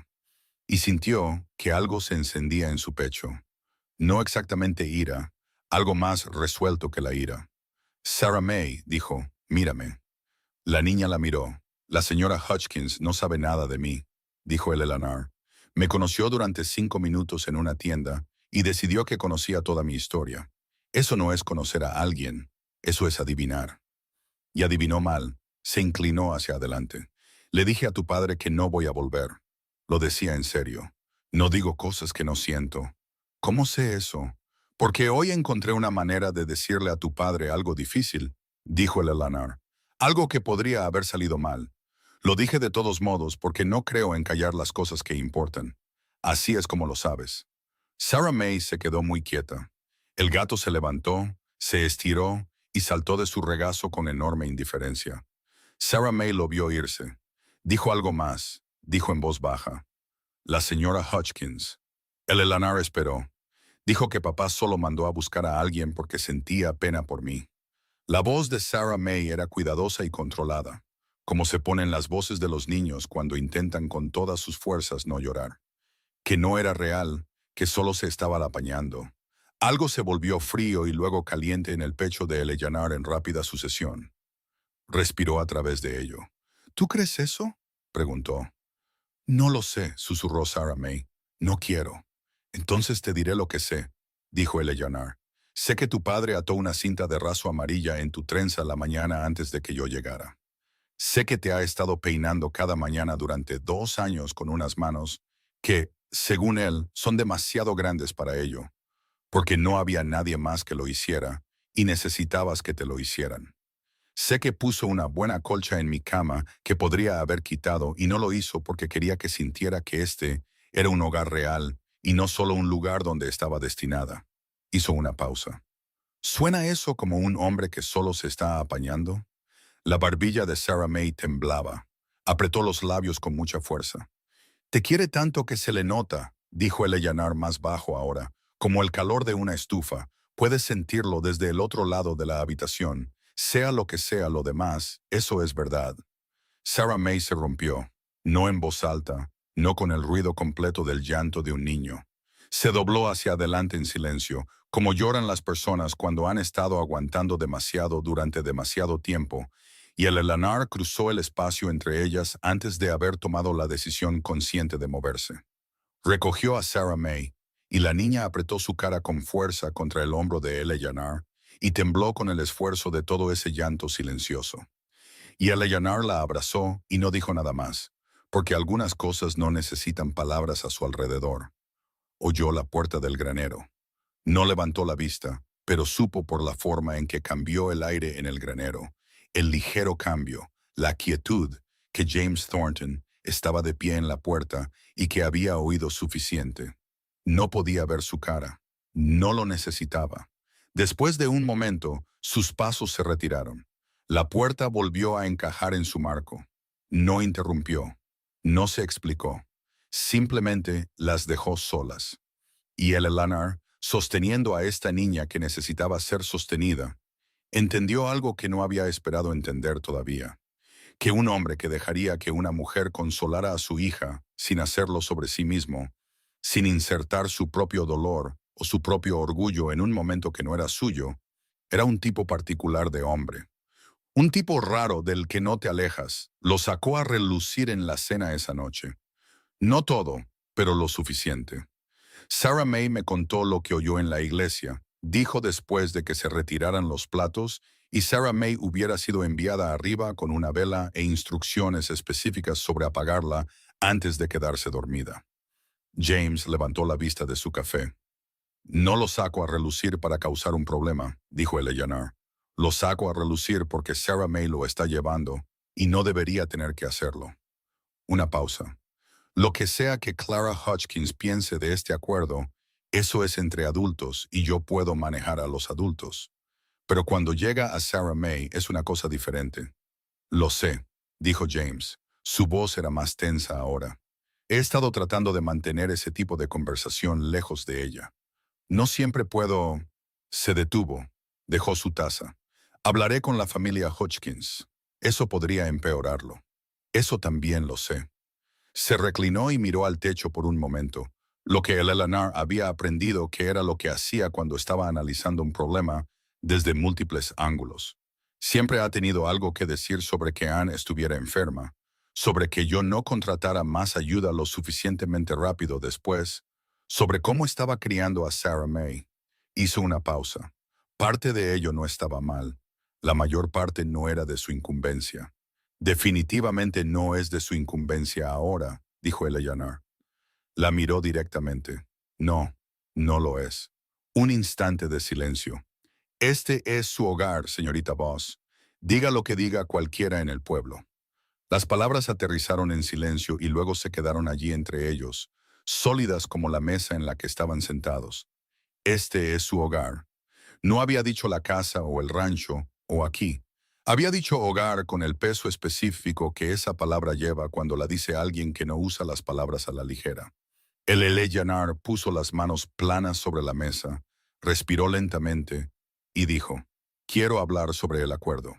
Y sintió que algo se encendía en su pecho. No exactamente ira, algo más resuelto que la ira. Sarah May dijo, mírame. La niña la miró. La señora Hutchins no sabe nada de mí, dijo Eleanor. Me conoció durante 5 minutos en una tienda y decidió que conocía toda mi historia. Eso no es conocer a alguien, eso es adivinar. Y adivinó mal, se inclinó hacia adelante. Le dije a tu padre que no voy a volver. Lo decía en serio. No digo cosas que no siento. ¿Cómo sé eso? Porque hoy encontré una manera de decirle a tu padre algo difícil, dijo el Elanar. Algo que podría haber salido mal. Lo dije de todos modos porque no creo en callar las cosas que importan. Así es como lo sabes. Sarah May se quedó muy quieta. El gato se levantó, se estiró y saltó de su regazo con enorme indiferencia. Sarah May lo vio irse. Dijo algo más. Dijo en voz baja. La señora Hodgkins. El Elanar esperó. Dijo que papá solo mandó a buscar a alguien porque sentía pena por mí. La voz de Sarah May era cuidadosa y controlada, como se ponen las voces de los niños cuando intentan con todas sus fuerzas no llorar. Que no era real, que solo se estaba apañando. Algo se volvió frío y luego caliente en el pecho de Eleanor en rápida sucesión. Respiró a través de ello. ¿Tú crees eso? Preguntó. No lo sé, susurró Sarah May. No quiero. Entonces te diré lo que sé, dijo Eleanor. Sé que tu padre ató una cinta de raso amarilla en tu trenza la mañana antes de que yo llegara. Sé que te ha estado peinando cada mañana durante 2 años con unas manos que, según él, son demasiado grandes para ello, porque no había nadie más que lo hiciera y necesitabas que te lo hicieran. Sé que puso una buena colcha en mi cama que podría haber quitado y no lo hizo porque quería que sintiera que este era un hogar real y no solo un lugar donde estaba destinada. Hizo una pausa. ¿Suena eso como un hombre que solo se está apañando? La barbilla de Sarah May temblaba. Apretó los labios con mucha fuerza. Te quiere tanto que se le nota, dijo Eleanor más bajo ahora, como el calor de una estufa. Puedes sentirlo desde el otro lado de la habitación. Sea lo que sea lo demás, eso es verdad. Sarah May se rompió, no en voz alta, no con el ruido completo del llanto de un niño. Se dobló hacia adelante en silencio, como lloran las personas cuando han estado aguantando demasiado durante demasiado tiempo, y el Elanar cruzó el espacio entre ellas antes de haber tomado la decisión consciente de moverse. Recogió a Sarah May, y la niña apretó su cara con fuerza contra el hombro de Eleanor y tembló con el esfuerzo de todo ese llanto silencioso. Y Eleanor la abrazó y no dijo nada más, porque algunas cosas no necesitan palabras a su alrededor. Oyó la puerta del granero. No levantó la vista, pero supo por la forma en que cambió el aire en el granero, el ligero cambio, la quietud, que James Thornton estaba de pie en la puerta y que había oído suficiente. No podía ver su cara. No lo necesitaba. Después de un momento, sus pasos se retiraron. La puerta volvió a encajar en su marco. No interrumpió. No se explicó. Simplemente las dejó solas. Y el Elanar, sosteniendo a esta niña que necesitaba ser sostenida, entendió algo que no había esperado entender todavía, que un hombre que dejaría que una mujer consolara a su hija sin hacerlo sobre sí mismo, sin insertar su propio dolor o su propio orgullo en un momento que no era suyo, era un tipo particular de hombre. Un tipo raro del que no te alejas, lo sacó a relucir en la cena esa noche. No todo, pero lo suficiente. Sarah May me contó lo que oyó en la iglesia. Dijo después de que se retiraran los platos y Sarah May hubiera sido enviada arriba con una vela e instrucciones específicas sobre apagarla antes de quedarse dormida. James levantó la vista de su café. No lo saco a relucir para causar un problema, dijo Eleanor. Lo saco a relucir porque Sarah May lo está llevando y no debería tener que hacerlo. Una pausa. Lo que sea que Clara Hodgkins piense de este acuerdo, eso es entre adultos y yo puedo manejar a los adultos. Pero cuando llega a Sarah May es una cosa diferente. Lo sé, dijo James. Su voz era más tensa ahora. He estado tratando de mantener ese tipo de conversación lejos de ella. No siempre puedo... Se detuvo. Dejó su taza. Hablaré con la familia Hodgkins. Eso podría empeorarlo. Eso también lo sé. Se reclinó y miró al techo por un momento, lo que el Eleanor había aprendido que era lo que hacía cuando estaba analizando un problema desde múltiples ángulos. Siempre ha tenido algo que decir sobre que Anne estuviera enferma, sobre que yo no contratara más ayuda lo suficientemente rápido después, sobre cómo estaba criando a Sarah May. Hizo una pausa. Parte de ello no estaba mal. La mayor parte no era de su incumbencia. Definitivamente no es de su incumbencia ahora, dijo Eleanor. La miró directamente. No, no lo es. Un instante de silencio. Este es su hogar, señorita Voss. Diga lo que diga cualquiera en el pueblo. Las palabras aterrizaron en silencio y luego se quedaron allí entre ellos, sólidas como la mesa en la que estaban sentados. Este es su hogar. No había dicho la casa o el rancho o aquí. Había dicho hogar con el peso específico que esa palabra lleva cuando la dice alguien que no usa las palabras a la ligera. El Eleyanar puso las manos planas sobre la mesa, respiró lentamente y dijo, quiero hablar sobre el acuerdo.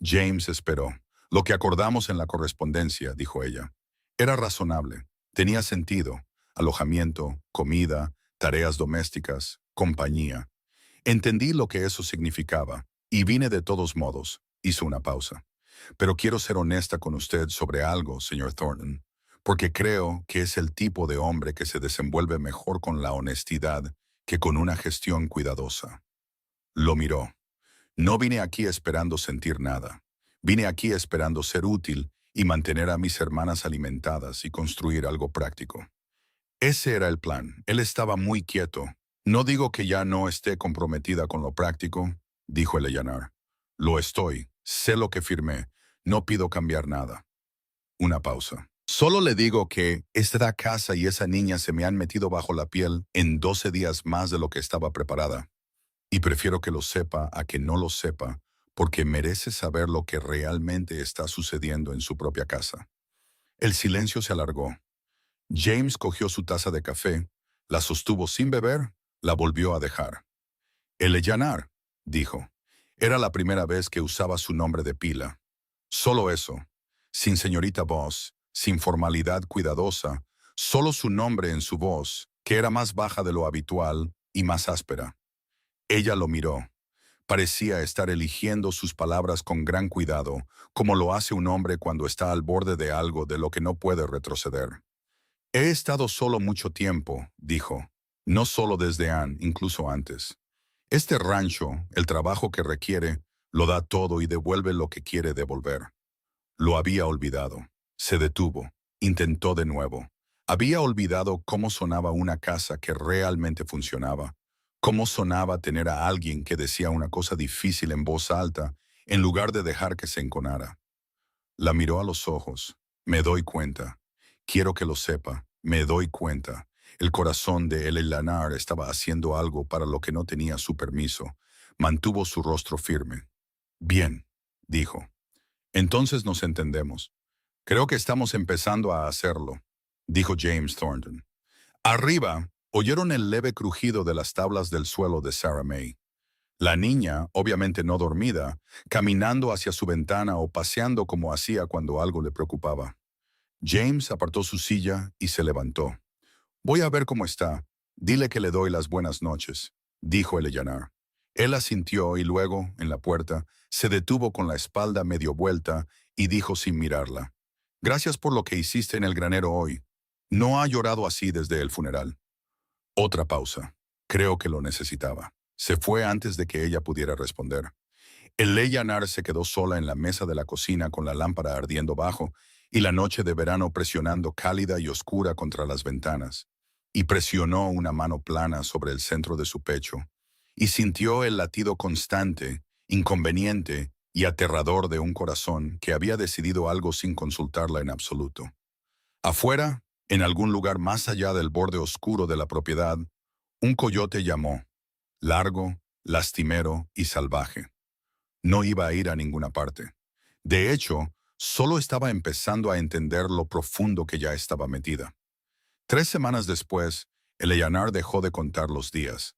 James esperó. Lo que acordamos en la correspondencia, dijo ella, era razonable, tenía sentido, alojamiento, comida, tareas domésticas, compañía. Entendí lo que eso significaba, y vine de todos modos. Hizo una pausa. Pero quiero ser honesta con usted sobre algo, señor Thornton, porque creo que es el tipo de hombre que se desenvuelve mejor con la honestidad que con una gestión cuidadosa. Lo miró. No vine aquí esperando sentir nada. Vine aquí esperando ser útil y mantener a mis hermanas alimentadas y construir algo práctico. Ese era el plan. Él estaba muy quieto. No digo que ya no esté comprometida con lo práctico, dijo Eleanor. Lo estoy. Sé lo que firmé. No pido cambiar nada. Una pausa. Solo le digo que esta casa y esa niña se me han metido bajo la piel en 12 días más de lo que estaba preparada. Y prefiero que lo sepa a que no lo sepa, porque merece saber lo que realmente está sucediendo en su propia casa. El silencio se alargó. James cogió su taza de café, la sostuvo sin beber, la volvió a dejar. Eleanor, dijo. Era la primera vez que usaba su nombre de pila. Solo eso, sin señorita Voss, sin formalidad cuidadosa, solo su nombre en su voz, que era más baja de lo habitual y más áspera. Ella lo miró. Parecía estar eligiendo sus palabras con gran cuidado, como lo hace un hombre cuando está al borde de algo de lo que no puede retroceder. He estado solo mucho tiempo, dijo. No solo desde Anne, incluso antes. Este rancho, el trabajo que requiere, lo da todo y devuelve lo que quiere devolver. Lo había olvidado. Se detuvo. Intentó de nuevo. Había olvidado cómo sonaba una casa que realmente funcionaba. Cómo sonaba tener a alguien que decía una cosa difícil en voz alta, en lugar de dejar que se enconara. La miró a los ojos. Me doy cuenta. Quiero que lo sepa. Me doy cuenta. El corazón de Eleanor estaba haciendo algo para lo que no tenía su permiso. Mantuvo su rostro firme. Bien, dijo. Entonces nos entendemos. Creo que estamos empezando a hacerlo, dijo James Thornton. Arriba, oyeron el leve crujido de las tablas del suelo de Sarah May. La niña, obviamente no dormida, caminando hacia su ventana o paseando como hacía cuando algo le preocupaba. James apartó su silla y se levantó. Voy a ver cómo está. Dile que le doy las buenas noches, dijo Eleanor. Él asintió y luego, en la puerta, se detuvo con la espalda medio vuelta y dijo sin mirarla. Gracias por lo que hiciste en el granero hoy. No ha llorado así desde el funeral. Otra pausa. Creo que lo necesitaba. Se fue antes de que ella pudiera responder. Eleanor se quedó sola en la mesa de la cocina con la lámpara ardiendo bajo y la noche de verano presionando cálida y oscura contra las ventanas. Y presionó una mano plana sobre el centro de su pecho y sintió el latido constante, inconveniente y aterrador de un corazón que había decidido algo sin consultarla en absoluto. Afuera, en algún lugar más allá del borde oscuro de la propiedad, un coyote llamó, largo, lastimero y salvaje. No iba a ir a ninguna parte. De hecho, solo estaba empezando a entender lo profundo que ya estaba metida. 3 semanas después, Eleanor dejó de contar los días.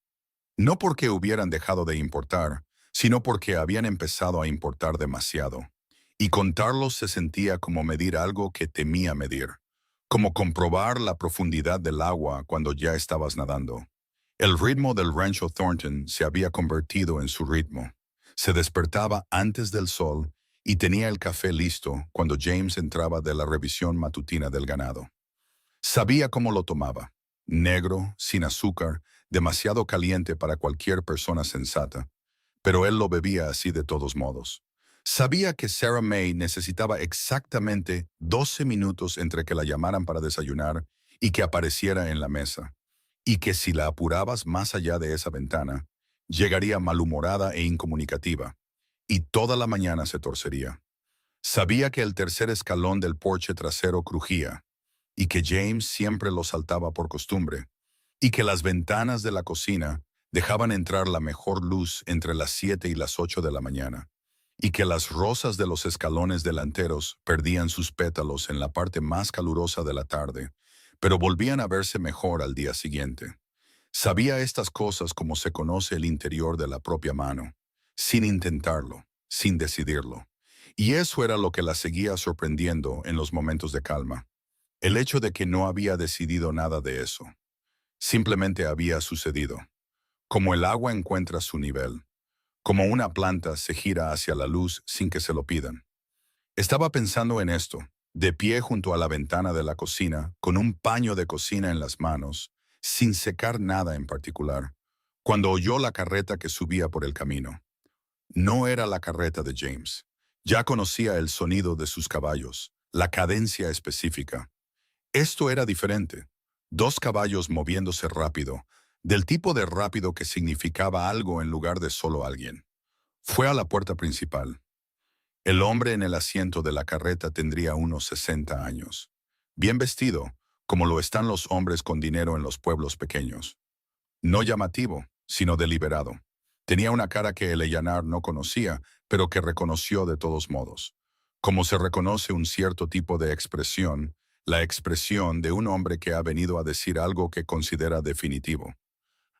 No porque hubieran dejado de importar, sino porque habían empezado a importar demasiado. Y contarlos se sentía como medir algo que temía medir, como comprobar la profundidad del agua cuando ya estabas nadando. El ritmo del rancho Thornton se había convertido en su ritmo. Se despertaba antes del sol y tenía el café listo cuando James entraba de la revisión matutina del ganado. Sabía cómo lo tomaba. Negro, sin azúcar, demasiado caliente para cualquier persona sensata. Pero él lo bebía así de todos modos. Sabía que Sarah May necesitaba exactamente 12 minutos entre que la llamaran para desayunar y que apareciera en la mesa, y que si la apurabas más allá de esa ventana, llegaría malhumorada e incomunicativa, y toda la mañana se torcería. Sabía que el tercer escalón del porche trasero crujía, y que James siempre lo saltaba por costumbre, y que las ventanas de la cocina dejaban entrar la mejor luz entre las 7 y las 8 de la mañana, y que las rosas de los escalones delanteros perdían sus pétalos en la parte más calurosa de la tarde, pero volvían a verse mejor al día siguiente. Sabía estas cosas como se conoce el interior de la propia mano, sin intentarlo, sin decidirlo. Y eso era lo que la seguía sorprendiendo en los momentos de calma. El hecho de que no había decidido nada de eso. Simplemente había sucedido. Como el agua encuentra su nivel. Como una planta se gira hacia la luz sin que se lo pidan. Estaba pensando en esto, de pie junto a la ventana de la cocina, con un paño de cocina en las manos, sin secar nada en particular, cuando oyó la carreta que subía por el camino. No era la carreta de James. Ya conocía el sonido de sus caballos, la cadencia específica. Esto era diferente. Dos caballos moviéndose rápido, del tipo de rápido que significaba algo en lugar de solo alguien. Fue a la puerta principal. El hombre en el asiento de la carreta tendría unos 60 años. Bien vestido, como lo están los hombres con dinero en los pueblos pequeños. No llamativo, sino deliberado. Tenía una cara que Eleanor no conocía, pero que reconoció de todos modos. Como se reconoce un cierto tipo de expresión, la expresión de un hombre que ha venido a decir algo que considera definitivo.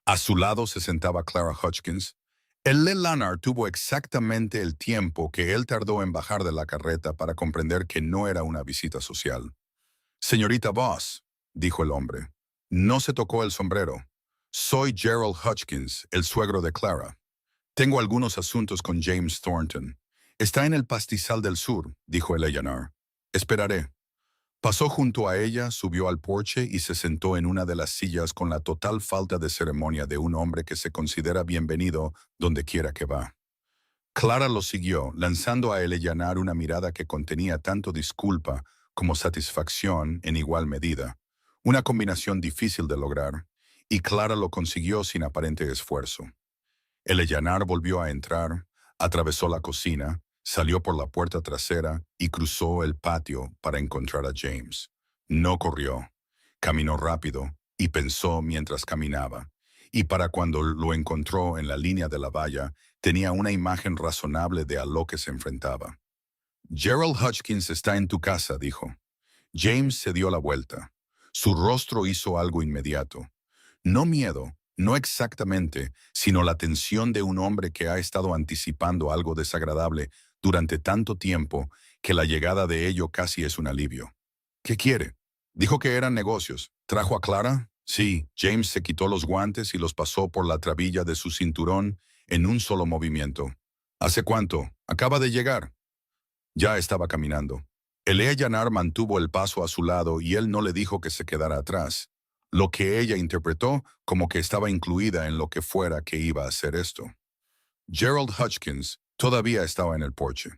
A su lado se sentaba Clara Hutchins. El Eleanor tuvo exactamente el tiempo que él tardó en bajar de la carreta para comprender que no era una visita social. Señorita Voss, dijo el hombre, no se tocó el sombrero. Soy Gerald Hutchins, el suegro de Clara. Tengo algunos asuntos con James Thornton. Está en el pastizal del sur, dijo Eleanor. Esperaré. Pasó junto a ella, subió al porche y se sentó en una de las sillas con la total falta de ceremonia de un hombre que se considera bienvenido donde quiera que va. Clara lo siguió, lanzando a Eleanor una mirada que contenía tanto disculpa como satisfacción en igual medida, una combinación difícil de lograr, y Clara lo consiguió sin aparente esfuerzo. Eleanor volvió a entrar, atravesó la cocina, salió por la puerta trasera y cruzó el patio para encontrar a James. No corrió. Caminó rápido y pensó mientras caminaba. Y para cuando lo encontró en la línea de la valla, tenía una imagen razonable de a lo que se enfrentaba. Gerald Hutchins está en tu casa, dijo. James se dio la vuelta. Su rostro hizo algo inmediato. No miedo, no exactamente, sino la tensión de un hombre que ha estado anticipando algo desagradable durante tanto tiempo que la llegada de ello casi es un alivio. ¿Qué quiere? Dijo que eran negocios. ¿Trajo a Clara? Sí, James se quitó los guantes y los pasó por la trabilla de su cinturón en un solo movimiento. ¿Hace cuánto? Acaba de llegar. Ya estaba caminando. Eleanor mantuvo el paso a su lado y él no le dijo que se quedara atrás, lo que ella interpretó como que estaba incluida en lo que fuera que iba a hacer esto. Gerald Hutchins todavía estaba en el porche.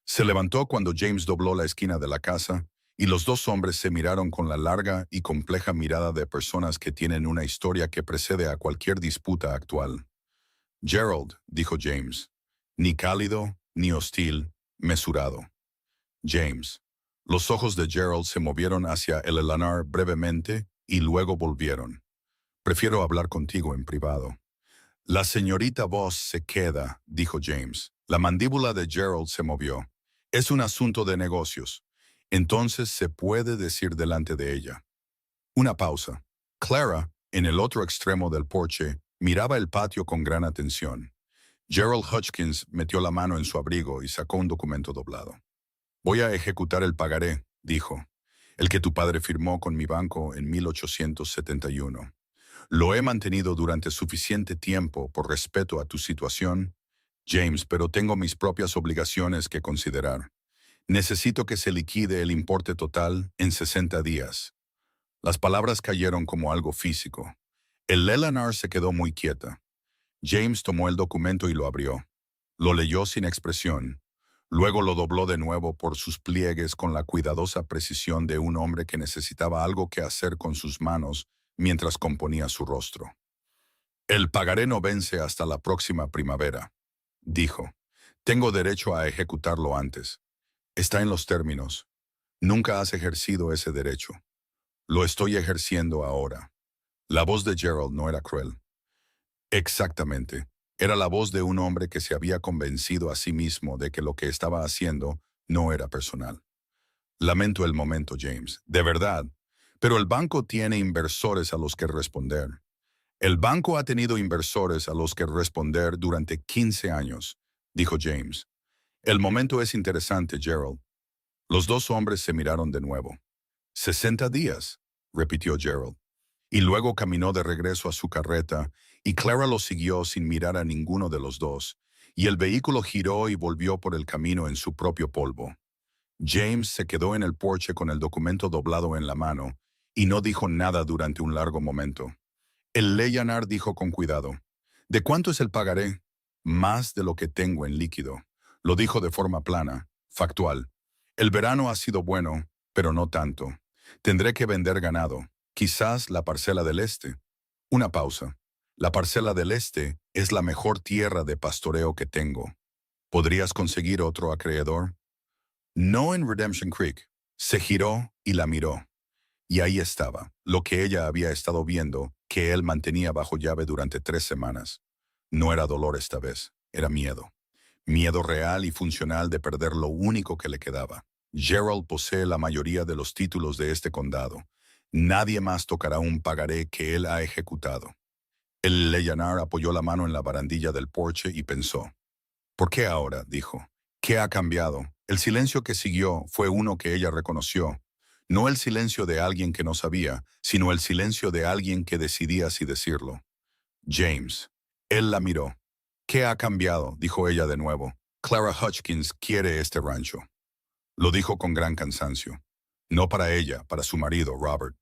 Se levantó cuando James dobló la esquina de la casa y los dos hombres se miraron con la larga y compleja mirada de personas que tienen una historia que precede a cualquier disputa actual. Gerald, dijo James, ni cálido, ni hostil, mesurado. James. Los ojos de Gerald se movieron hacia Eleanor brevemente y luego volvieron. Prefiero hablar contigo en privado. La señorita Voss se queda, dijo James. La mandíbula de Gerald se movió. Es un asunto de negocios. Entonces se puede decir delante de ella. Una pausa. Clara, en el otro extremo del porche, miraba el patio con gran atención. Gerald Hutchins metió la mano en su abrigo y sacó un documento doblado. Voy a ejecutar el pagaré, dijo, el que tu padre firmó con mi banco en 1871. Lo he mantenido durante suficiente tiempo por respeto a tu situación, James, pero tengo mis propias obligaciones que considerar. Necesito que se liquide el importe total en 60 días. Las palabras cayeron como algo físico. El Eleanor se quedó muy quieta. James tomó el documento y lo abrió. Lo leyó sin expresión. Luego lo dobló de nuevo por sus pliegues con la cuidadosa precisión de un hombre que necesitaba algo que hacer con sus manos mientras componía su rostro. El pagaré no vence hasta la próxima primavera, dijo. Tengo derecho a ejecutarlo antes. Está en los términos. Nunca has ejercido ese derecho. Lo estoy ejerciendo ahora. La voz de Gerald no era cruel. Exactamente. Era la voz de un hombre que se había convencido a sí mismo de que lo que estaba haciendo no era personal. Lamento el momento, James, de verdad. Pero el banco tiene inversores a los que responder. El banco ha tenido inversores a los que responder durante 15 años, dijo James. El momento es interesante, Gerald. Los dos hombres se miraron de nuevo. 60 días, repitió Gerald. Y luego caminó de regreso a su carreta, y Clara lo siguió sin mirar a ninguno de los dos, y el vehículo giró y volvió por el camino en su propio polvo. James se quedó en el porche con el documento doblado en la mano, y no dijo nada durante un largo momento. El Leyanar dijo con cuidado, ¿de cuánto es el pagaré? Más de lo que tengo en líquido. Lo dijo de forma plana, factual. El verano ha sido bueno, pero no tanto. Tendré que vender ganado, quizás la parcela del este. Una pausa. La parcela del este es la mejor tierra de pastoreo que tengo. ¿Podrías conseguir otro acreedor? No en Redemption Creek. Se giró y la miró. Y ahí estaba, lo que ella había estado viendo, que él mantenía bajo llave durante 3 semanas. No era dolor esta vez, era miedo. Miedo real y funcional de perder lo único que le quedaba. Gerald posee la mayoría de los títulos de este condado. Nadie más tocará un pagaré que él ha ejecutado. El Leyanar apoyó la mano en la barandilla del porche y pensó. ¿Por qué ahora?, dijo. ¿Qué ha cambiado? El silencio que siguió fue uno que ella reconoció. No el silencio de alguien que no sabía, sino el silencio de alguien que decidía si decirlo. James. Él la miró. ¿Qué ha cambiado?, dijo ella de nuevo. Clara Hutchins quiere este rancho. Lo dijo con gran cansancio. No para ella, para su marido, Robert.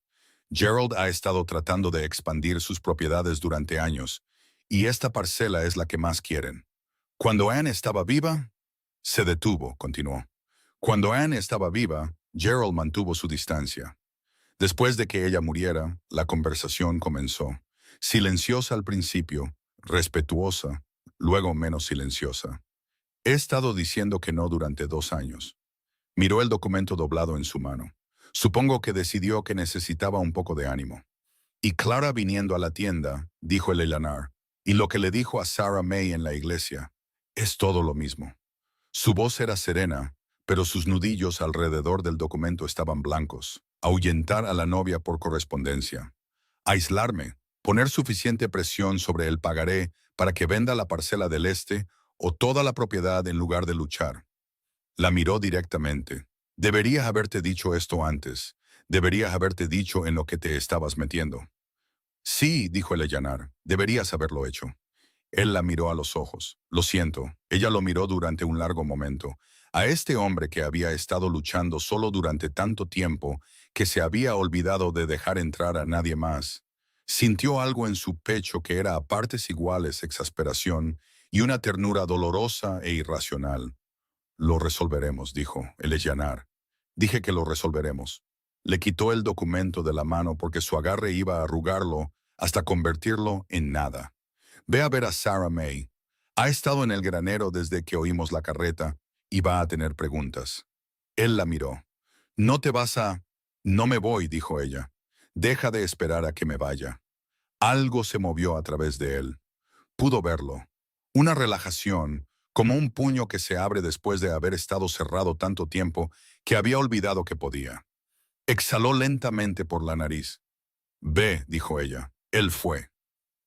Gerald ha estado tratando de expandir sus propiedades durante años, y esta parcela es la que más quieren. Cuando Anne estaba viva, se detuvo, continuó. Cuando Anne estaba viva, Gerald mantuvo su distancia. Después de que ella muriera, la conversación comenzó. Silenciosa al principio, respetuosa, luego menos silenciosa. He estado diciendo que no durante 2 años. Miró el documento doblado en su mano. Supongo que decidió que necesitaba un poco de ánimo. Y Clara viniendo a la tienda, dijo el Eleanor, y lo que le dijo a Sarah May en la iglesia, es todo lo mismo. Su voz era serena, pero sus nudillos alrededor del documento estaban blancos. Ahuyentar a la novia por correspondencia. Aislarme, poner suficiente presión sobre el pagaré para que venda la parcela del este o toda la propiedad en lugar de luchar. La miró directamente. Deberías haberte dicho esto antes. Deberías haberte dicho en lo que te estabas metiendo. Sí, dijo el Ellanar, deberías haberlo hecho. Él la miró a los ojos. Lo siento. Ella lo miró durante un largo momento. A este hombre que había estado luchando solo durante tanto tiempo que se había olvidado de dejar entrar a nadie más. Sintió algo en su pecho que era a partes iguales exasperación y una ternura dolorosa e irracional. Lo resolveremos, dijo el Ellanar. Dije que lo resolveremos. Le quitó el documento de la mano porque su agarre iba a arrugarlo hasta convertirlo en nada. Ve a ver a Sarah May. Ha estado en el granero desde que oímos la carreta y va a tener preguntas. Él la miró. No te vas a... No me voy, dijo ella. Deja de esperar a que me vaya. Algo se movió a través de él. Pudo verlo. Una relajación, como un puño que se abre después de haber estado cerrado tanto tiempo que había olvidado que podía. Exhaló lentamente por la nariz. Ve, dijo ella. Él fue.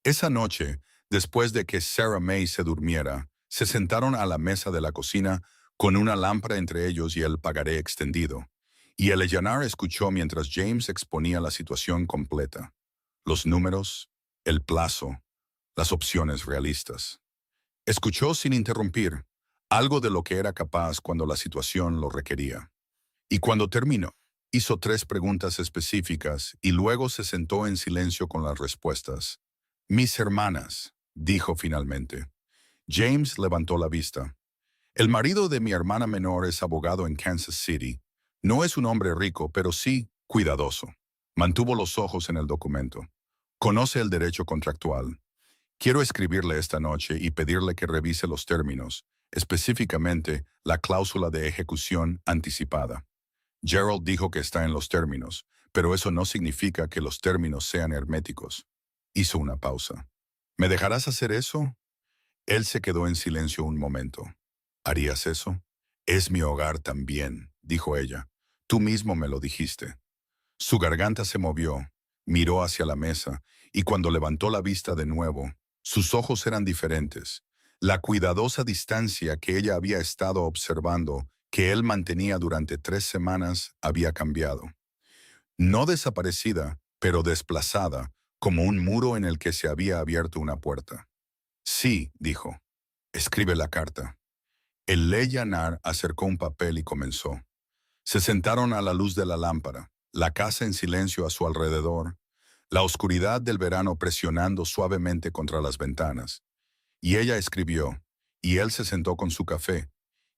Esa noche, después de que Sarah May se durmiera, se sentaron a la mesa de la cocina con una lámpara entre ellos y el pagaré extendido. Y el Ellanar escuchó mientras James exponía la situación completa. Los números, el plazo, las opciones realistas. Escuchó sin interrumpir, algo de lo que era capaz cuando la situación lo requería. Y cuando terminó, hizo 3 preguntas específicas y luego se sentó en silencio con las respuestas. Mis hermanas, dijo finalmente. James levantó la vista. El marido de mi hermana menor es abogado en Kansas City. No es un hombre rico, pero sí cuidadoso. Mantuvo los ojos en el documento. Conoce el derecho contractual. Quiero escribirle esta noche y pedirle que revise los términos, específicamente la cláusula de ejecución anticipada. Gerald dijo que está en los términos, pero eso no significa que los términos sean herméticos. Hizo una pausa. ¿Me dejarás hacer eso? Él se quedó en silencio un momento. ¿Harías eso? Es mi hogar también, dijo ella. Tú mismo me lo dijiste. Su garganta se movió, miró hacia la mesa, y cuando levantó la vista de nuevo, sus ojos eran diferentes. La cuidadosa distancia que ella había estado observando, que él mantenía durante 3 semanas, había cambiado. No desaparecida, pero desplazada, como un muro en el que se había abierto una puerta. Sí, dijo. Escribe la carta. El Leyanar acercó un papel y comenzó. Se sentaron a la luz de la lámpara, la casa en silencio a su alrededor, la oscuridad del verano presionando suavemente contra las ventanas. Y ella escribió, y él se sentó con su café,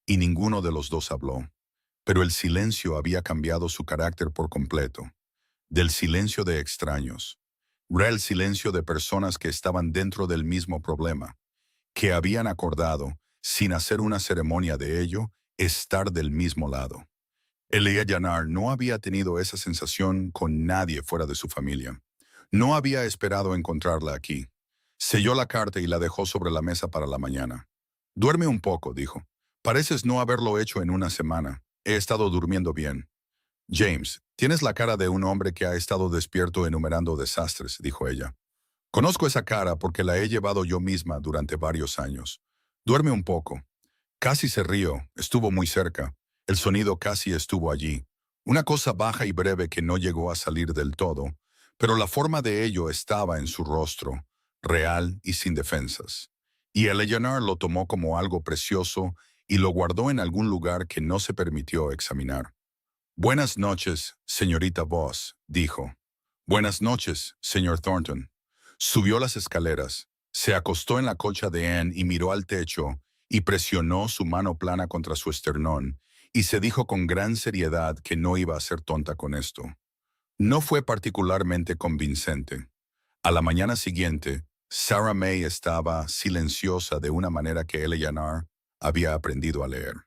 y ninguno de los dos habló. Pero el silencio había cambiado su carácter por completo. Del silencio de extraños. Era el silencio de personas que estaban dentro del mismo problema, que habían acordado, sin hacer una ceremonia de ello, estar del mismo lado. Eleazar no había tenido esa sensación con nadie fuera de su familia. No había esperado encontrarla aquí. Selló la carta y la dejó sobre la mesa para la mañana. Duerme un poco, dijo. Pareces no haberlo hecho en una semana. He estado durmiendo bien. James, tienes la cara de un hombre que ha estado despierto enumerando desastres, dijo ella. Conozco esa cara porque la he llevado yo misma durante varios años. Duerme un poco. Casi se rió, estuvo muy cerca. El sonido casi estuvo allí. Una cosa baja y breve que no llegó a salir del todo, pero la forma de ello estaba en su rostro, real y sin defensas. Y Eleanor lo tomó como algo precioso y lo guardó en algún lugar que no se permitió examinar. Buenas noches, señorita Voss, dijo. Buenas noches, señor Thornton. Subió las escaleras, se acostó en la colcha de Anne y miró al techo, y presionó su mano plana contra su esternón, y se dijo con gran seriedad que no iba a ser tonta con esto. No fue particularmente convincente. A la mañana siguiente, Sarah May estaba silenciosa de una manera que Eleanor había aprendido a leer.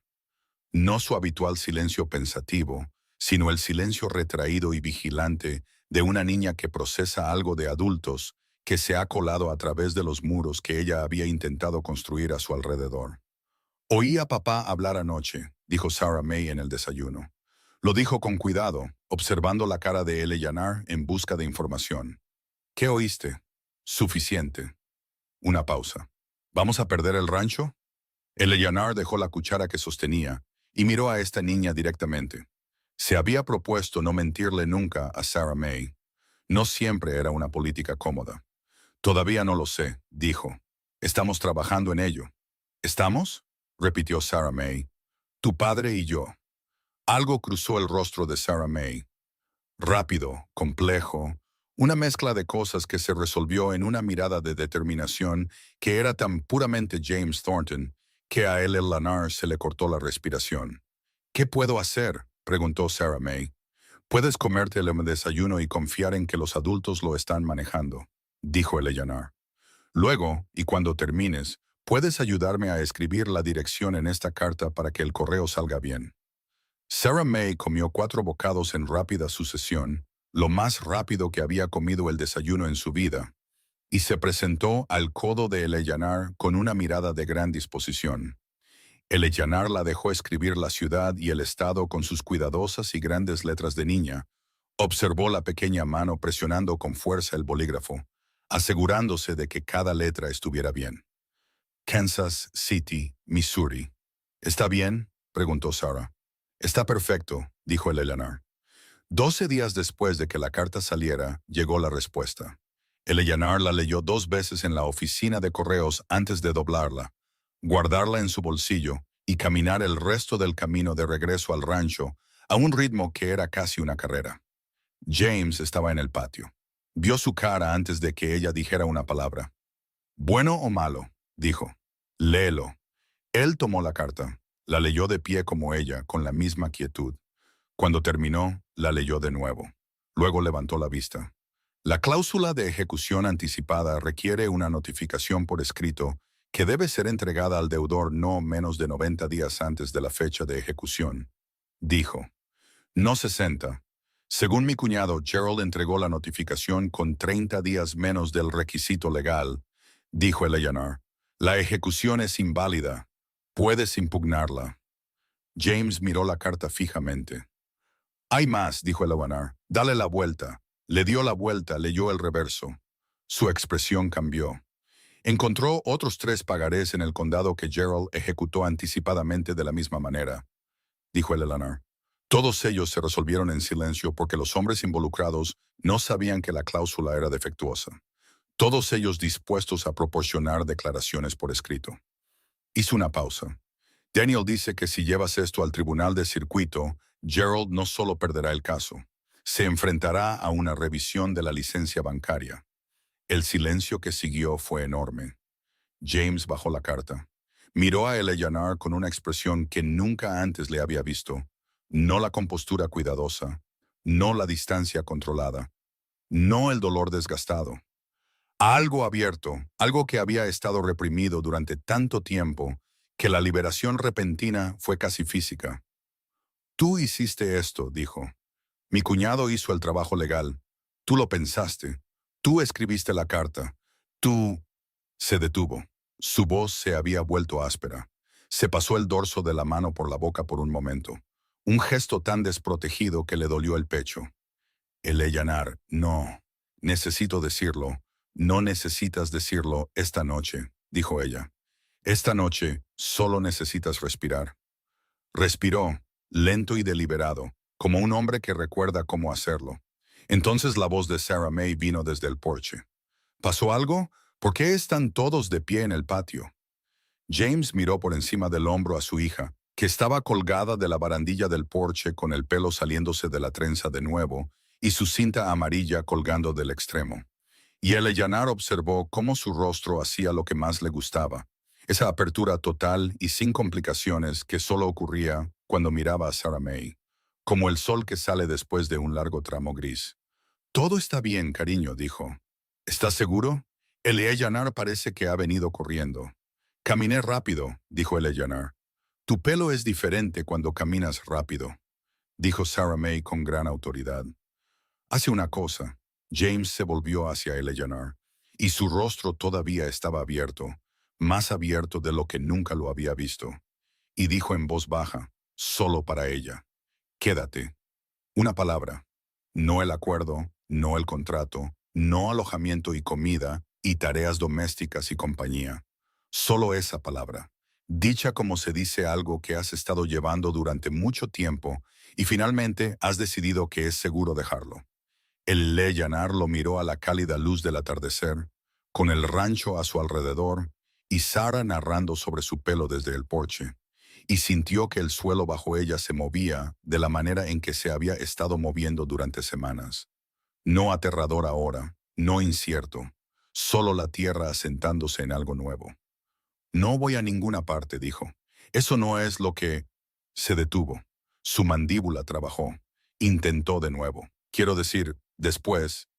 No su habitual silencio pensativo, sino el silencio retraído y vigilante de una niña que procesa algo de adultos que se ha colado a través de los muros que ella había intentado construir a su alrededor. Oí a papá hablar anoche, dijo Sarah May en el desayuno. Lo dijo con cuidado, observando la cara de Eleanor en busca de información. ¿Qué oíste? Suficiente. Una pausa. ¿Vamos a perder el rancho? Eleanor dejó la cuchara que sostenía y miró a esta niña directamente. Se había propuesto no mentirle nunca a Sarah May. No siempre era una política cómoda. Todavía no lo sé, dijo. Estamos trabajando en ello. ¿Estamos? Repitió Sarah May. Tu padre y yo. Algo cruzó el rostro de Sarah May. Rápido, complejo, una mezcla de cosas que se resolvió en una mirada de determinación que era tan puramente James Thornton que a Eleanor se le cortó la respiración. ¿Qué puedo hacer?, preguntó Sarah May. Puedes comerte el desayuno y confiar en que los adultos lo están manejando, dijo Eleanor. Luego, y cuando termines, puedes ayudarme a escribir la dirección en esta carta para que el correo salga bien. Sarah May comió 4 bocados en rápida sucesión, lo más rápido que había comido el desayuno en su vida, y se presentó al codo de Eleanor con una mirada de gran disposición. Eleanor la dejó escribir la ciudad y el estado con sus cuidadosas y grandes letras de niña. Observó la pequeña mano presionando con fuerza el bolígrafo, asegurándose de que cada letra estuviera bien. Kansas City, Missouri. ¿Está bien?, preguntó Sarah. Está perfecto, dijo Eleanor. 12 días después de que la carta saliera, llegó la respuesta. Eleanor la leyó 2 veces en la oficina de correos antes de doblarla, guardarla en su bolsillo y caminar el resto del camino de regreso al rancho a un ritmo que era casi una carrera. James estaba en el patio. Vio su cara antes de que ella dijera una palabra. «¿Bueno o malo?», dijo. «Léelo». Él tomó la carta, la leyó de pie como ella, con la misma quietud. Cuando terminó, la leyó de nuevo. Luego levantó la vista. La cláusula de ejecución anticipada requiere una notificación por escrito que debe ser entregada al deudor no menos de 90 días antes de la fecha de ejecución. Dijo. No 60. Según mi cuñado, Gerald entregó la notificación con 30 días menos del requisito legal. Dijo Eleanor. La ejecución es inválida. Puedes impugnarla. James miró la carta fijamente. Hay más, dijo Eleanor. Dale la vuelta. Le dio la vuelta, leyó el reverso. Su expresión cambió. Encontró otros 3 pagarés en el condado que Gerald ejecutó anticipadamente de la misma manera, dijo Eleanor. Todos ellos se resolvieron en silencio porque los hombres involucrados no sabían que la cláusula era defectuosa. Todos ellos dispuestos a proporcionar declaraciones por escrito. Hizo una pausa. Daniel dice que si llevas esto al tribunal de circuito, Gerald no solo perderá el caso, se enfrentará a una revisión de la licencia bancaria. El silencio que siguió fue enorme. James bajó la carta. Miró a Eleanor con una expresión que nunca antes le había visto. No la compostura cuidadosa, no la distancia controlada, no el dolor desgastado. Algo abierto, algo que había estado reprimido durante tanto tiempo que la liberación repentina fue casi física. Tú hiciste esto, dijo. Mi cuñado hizo el trabajo legal. Tú lo pensaste. Tú escribiste la carta. Tú... Se detuvo. Su voz se había vuelto áspera. Se pasó el dorso de la mano por la boca por un momento. Un gesto tan desprotegido que le dolió el pecho. Eleanor, no. Necesito decirlo. No necesitas decirlo esta noche, dijo ella. Esta noche solo necesitas respirar. Respiró, lento y deliberado, como un hombre que recuerda cómo hacerlo. Entonces la voz de Sarah May vino desde el porche. ¿Pasó algo? ¿Por qué están todos de pie en el patio? James miró por encima del hombro a su hija, que estaba colgada de la barandilla del porche con el pelo saliéndose de la trenza de nuevo y su cinta amarilla colgando del extremo. Y Eleanor observó cómo su rostro hacía lo que más le gustaba, esa apertura total y sin complicaciones que solo ocurría cuando miraba a Sarah May, como el sol que sale después de un largo tramo gris. Todo está bien, cariño, dijo. ¿Estás seguro? Eleanor parece que ha venido corriendo. Caminé rápido, dijo Eleanor. Tu pelo es diferente cuando caminas rápido, dijo Sarah May con gran autoridad. Hace una cosa. James se volvió hacia Eleanor, y su rostro todavía estaba abierto, más abierto de lo que nunca lo había visto, y dijo en voz baja, solo para ella, quédate. Una palabra. No el acuerdo, no el contrato, no alojamiento y comida, y tareas domésticas y compañía. Solo esa palabra, dicha como se dice algo que has estado llevando durante mucho tiempo y finalmente has decidido que es seguro dejarlo. Eleanor lo miró a la cálida luz del atardecer, con el rancho a su alrededor y Sarah narrando sobre su pelo desde el porche, y sintió que el suelo bajo ella se movía de la manera en que se había estado moviendo durante semanas. No aterrador ahora, no incierto, solo la tierra asentándose en algo nuevo. No voy a ninguna parte, dijo. Eso no es lo que... Se detuvo. Su mandíbula trabajó. Intentó de nuevo. Quiero decir, después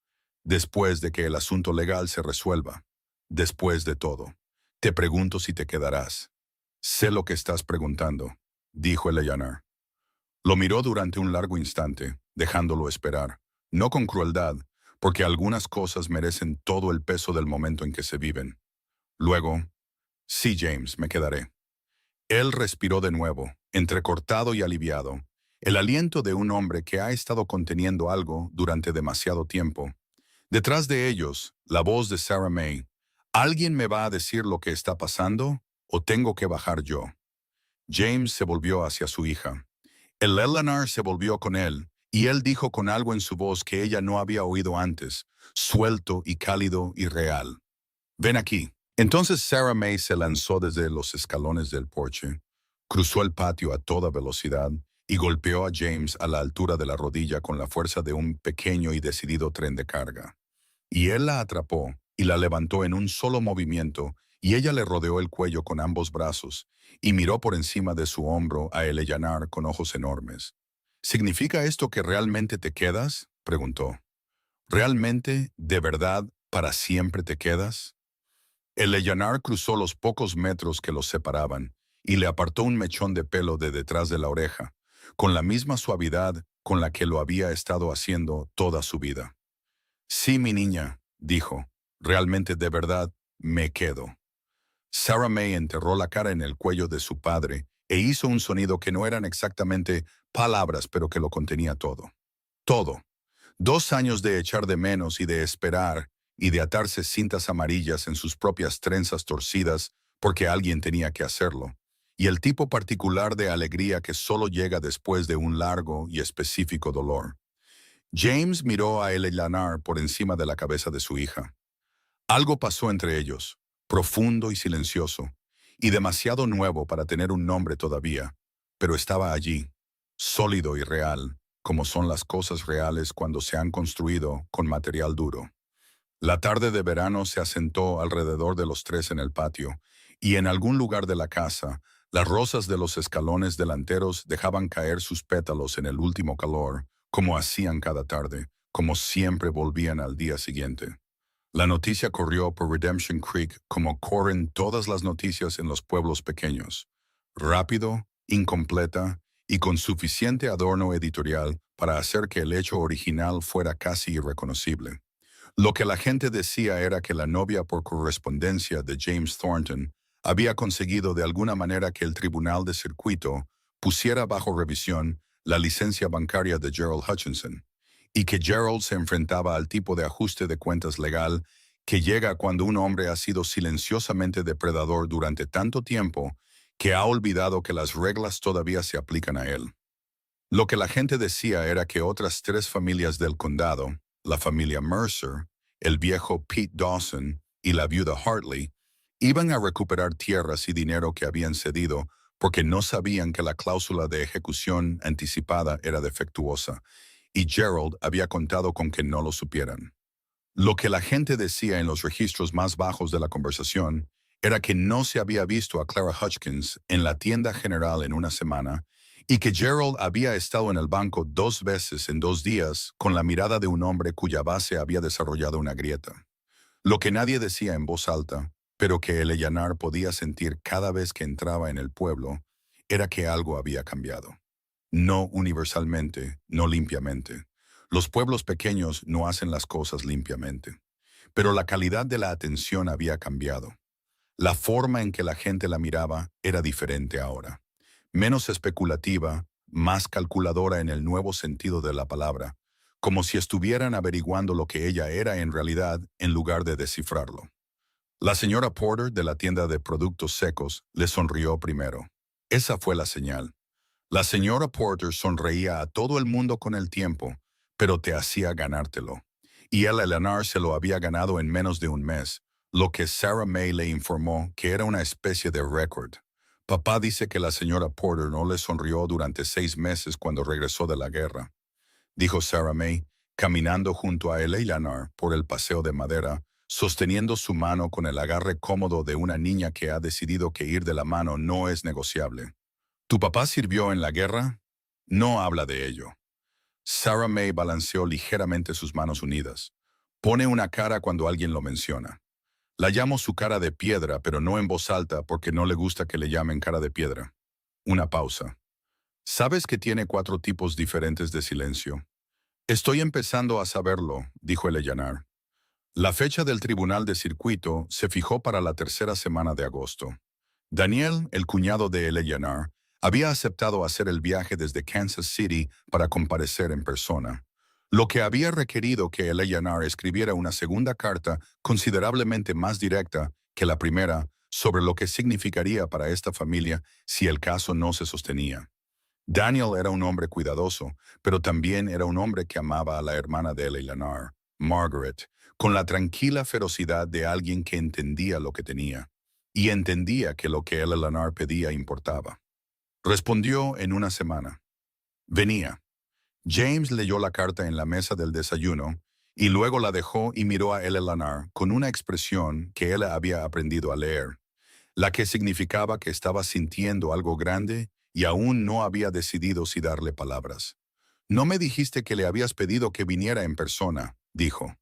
de que el asunto legal se resuelva. Después de todo. Te pregunto si te quedarás. Sé lo que estás preguntando, dijo Eleanor. Lo miró durante un largo instante, dejándolo esperar. No con crueldad, porque algunas cosas merecen todo el peso del momento en que se viven. Luego, sí, James, me quedaré. Él respiró de nuevo, entrecortado y aliviado, el aliento de un hombre que ha estado conteniendo algo durante demasiado tiempo. Detrás de ellos, la voz de Sarah May. ¿Alguien me va a decir lo que está pasando o tengo que bajar yo? James se volvió hacia su hija. Eleanor se volvió con él, y él dijo con algo en su voz que ella no había oído antes, suelto y cálido y real. Ven aquí. Entonces Sarah May se lanzó desde los escalones del porche, cruzó el patio a toda velocidad y golpeó a James a la altura de la rodilla con la fuerza de un pequeño y decidido tren de carga. Y él la atrapó y la levantó en un solo movimiento y ella le rodeó el cuello con ambos brazos y miró por encima de su hombro a Eleanor con ojos enormes. ¿Significa esto que realmente te quedas?, preguntó. ¿Realmente, de verdad, para siempre te quedas? Eleanor cruzó los pocos metros que los separaban y le apartó un mechón de pelo de detrás de la oreja, con la misma suavidad con la que lo había estado haciendo toda su vida. Sí, mi niña, dijo, realmente de verdad me quedo. Sarah May enterró la cara en el cuello de su padre e hizo un sonido que no eran exactamente palabras, pero que lo contenía todo. Todo. 2 años de echar de menos y de esperar y de atarse cintas amarillas en sus propias trenzas torcidas porque alguien tenía que hacerlo. Y el tipo particular de alegría que solo llega después de un largo y específico dolor. James miró a Eleanor por encima de la cabeza de su hija. Algo pasó entre ellos, profundo y silencioso, y demasiado nuevo para tener un nombre todavía, pero estaba allí, sólido y real, como son las cosas reales cuando se han construido con material duro. La tarde de verano se asentó alrededor de los tres en el patio, y en algún lugar de la casa, las rosas de los escalones delanteros dejaban caer sus pétalos en el último calor, como hacían cada tarde, como siempre volvían al día siguiente. La noticia corrió por Redemption Creek como corren todas las noticias en los pueblos pequeños. Rápido, incompleta y con suficiente adorno editorial para hacer que el hecho original fuera casi irreconocible. Lo que la gente decía era que la novia por correspondencia de James Thornton había conseguido de alguna manera que el tribunal de circuito pusiera bajo revisión la licencia bancaria de Gerald Hutchinson, y que Gerald se enfrentaba al tipo de ajuste de cuentas legal que llega cuando un hombre ha sido silenciosamente depredador durante tanto tiempo que ha olvidado que las reglas todavía se aplican a él. Lo que la gente decía era que otras 3 familias del condado, la familia Mercer, el viejo Pete Dawson y la viuda Hartley, iban a recuperar tierras y dinero que habían cedido porque no sabían que la cláusula de ejecución anticipada era defectuosa, y Gerald había contado con que no lo supieran. Lo que la gente decía en los registros más bajos de la conversación era que no se había visto a Clara Hutchins en la tienda general en una semana y que Gerald había estado en el banco 2 veces en 2 días con la mirada de un hombre cuya base había desarrollado una grieta. Lo que nadie decía en voz alta, pero que Eleanor podía sentir cada vez que entraba en el pueblo, era que algo había cambiado. No universalmente, no limpiamente. Los pueblos pequeños no hacen las cosas limpiamente. Pero la calidad de la atención había cambiado. La forma en que la gente la miraba era diferente ahora. Menos especulativa, más calculadora en el nuevo sentido de la palabra, como si estuvieran averiguando lo que ella era en realidad en lugar de descifrarlo. La señora Porter de la tienda de productos secos le sonrió primero. Esa fue la señal. La señora Porter sonreía a todo el mundo con el tiempo, pero te hacía ganártelo. Y Eleanor se lo había ganado en menos de un mes, lo que Sarah May le informó que era una especie de récord. Papá dice que la señora Porter no le sonrió durante 6 meses cuando regresó de la guerra, dijo Sarah May, caminando junto a Eleanor por el paseo de madera, sosteniendo su mano con el agarre cómodo de una niña que ha decidido que ir de la mano no es negociable. ¿Tu papá sirvió en la guerra? No habla de ello. Sarah May balanceó ligeramente sus manos unidas. Pone una cara cuando alguien lo menciona. La llamo su cara de piedra, pero no en voz alta porque no le gusta que le llamen cara de piedra. Una pausa. ¿Sabes que tiene 4 tipos diferentes de silencio? Estoy empezando a saberlo, dijo Eleanor. La fecha del tribunal de circuito se fijó para la 3ª semana de agosto. Daniel, el cuñado de Eleanor, había aceptado hacer el viaje desde Kansas City para comparecer en persona, lo que había requerido que Eleanor escribiera una segunda carta considerablemente más directa que la primera sobre lo que significaría para esta familia si el caso no se sostenía. Daniel era un hombre cuidadoso, pero también era un hombre que amaba a la hermana de Eleanor, Margaret, con la tranquila ferocidad de alguien que entendía lo que tenía, y entendía que lo que Eleanor pedía importaba. Respondió en una semana. Venía. James leyó la carta en la mesa del desayuno Y luego la dejó y miró a Eleanor con una expresión que él había aprendido a leer, la que significaba que estaba sintiendo algo grande y aún no había decidido si darle palabras. «No me dijiste que le habías pedido que viniera en persona», dijo.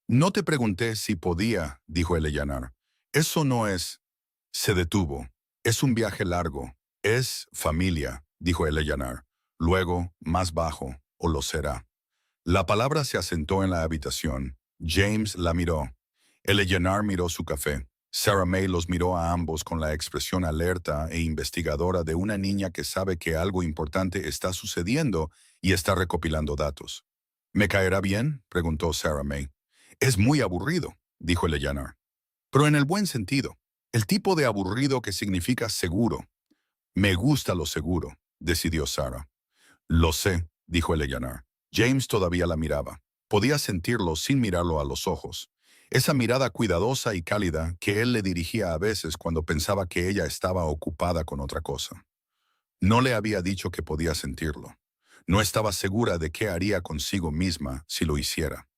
«No te pregunté si podía», dijo Eleanor. «Eso no es...» Se detuvo. «Es un viaje largo. Es familia», dijo Eleanor. Luego, más bajo, «o lo será». La palabra se asentó en la habitación. James la miró. Eleanor miró su café. Sarah May los miró a ambos con la expresión alerta e investigadora de una niña que sabe que algo importante está sucediendo y está recopilando datos. «¿Me caerá bien?», preguntó Sarah May. «Es muy aburrido», dijo Eleanor. «Pero en el buen sentido. El tipo de aburrido que significa seguro». «Me gusta lo seguro», decidió Sarah. «Lo sé», dijo Eleanor. James todavía la miraba. Podía sentirlo sin mirarlo a los ojos. Esa mirada cuidadosa y cálida que él le dirigía a veces cuando pensaba que ella estaba ocupada con otra cosa. No le había dicho que podía sentirlo. No estaba segura de qué haría consigo misma si lo hiciera.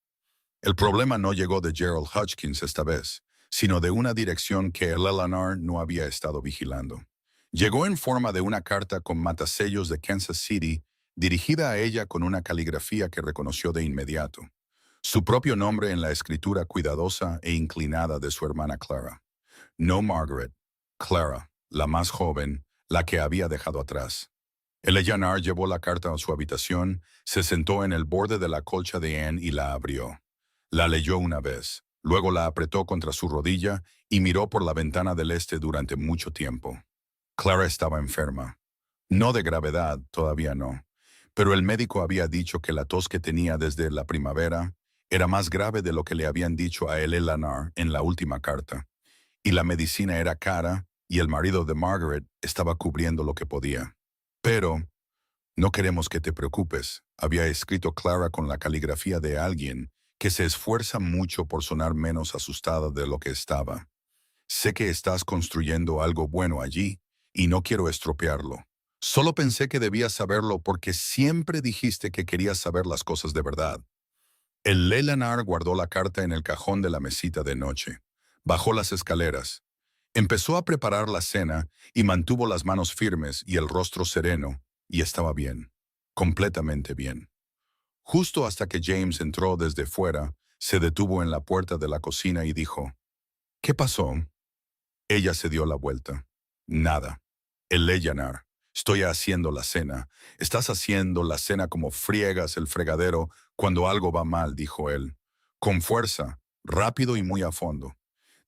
El problema no llegó de Gerald Hutchins esta vez, sino de una dirección que Eleanor no había estado vigilando. Llegó en forma de una carta con matasellos de Kansas City, dirigida a ella con una caligrafía que reconoció de inmediato. Su propio nombre en la escritura cuidadosa e inclinada de su hermana Clara. No Margaret, Clara, la más joven, la que había dejado atrás. Eleanor llevó la carta a su habitación, se sentó en el borde de la colcha de Anne y la abrió. La leyó una vez, luego la apretó contra su rodilla y miró por la ventana del este durante mucho tiempo. Clara estaba enferma. No de gravedad, todavía no. Pero el médico había dicho que la tos que tenía desde la primavera era más grave de lo que le habían dicho a Eleanor en la última carta. Y la medicina era cara y el marido de Margaret estaba cubriendo lo que podía. Pero, «No queremos que te preocupes», había escrito Clara con la caligrafía de alguien que se esfuerza mucho por sonar menos asustada de lo que estaba. «Sé que estás construyendo algo bueno allí y no quiero estropearlo. Solo pensé que debías saberlo porque siempre dijiste que querías saber las cosas de verdad». El Eleanor guardó la carta en el cajón de la mesita de noche. Bajó las escaleras. Empezó a preparar la cena y mantuvo las manos firmes y el rostro sereno, y estaba bien, completamente bien. Justo hasta que James entró desde fuera, se detuvo en la puerta de la cocina y dijo, «¿Qué pasó?». Ella se dio la vuelta. «Nada. Eleanor, estoy haciendo la cena. Estás haciendo la cena como friegas el fregadero cuando algo va mal», dijo él. Con fuerza, rápido y muy a fondo.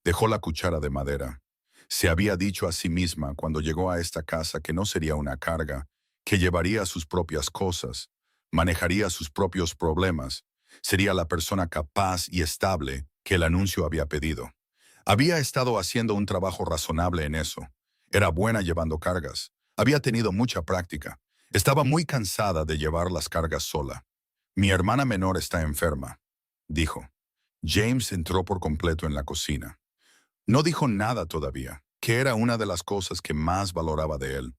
Dejó la cuchara de madera. Se había dicho a sí misma cuando llegó a esta casa que no sería una carga, que llevaría sus propias cosas, manejaría sus propios problemas, sería la persona capaz y estable que el anuncio había pedido. Había estado haciendo un trabajo razonable en eso. Era buena llevando cargas. Había tenido mucha práctica. Estaba muy cansada de llevar las cargas sola. «Mi hermana menor está enferma», dijo. James entró por completo en la cocina. No dijo nada todavía, que era una de las cosas que más valoraba de él.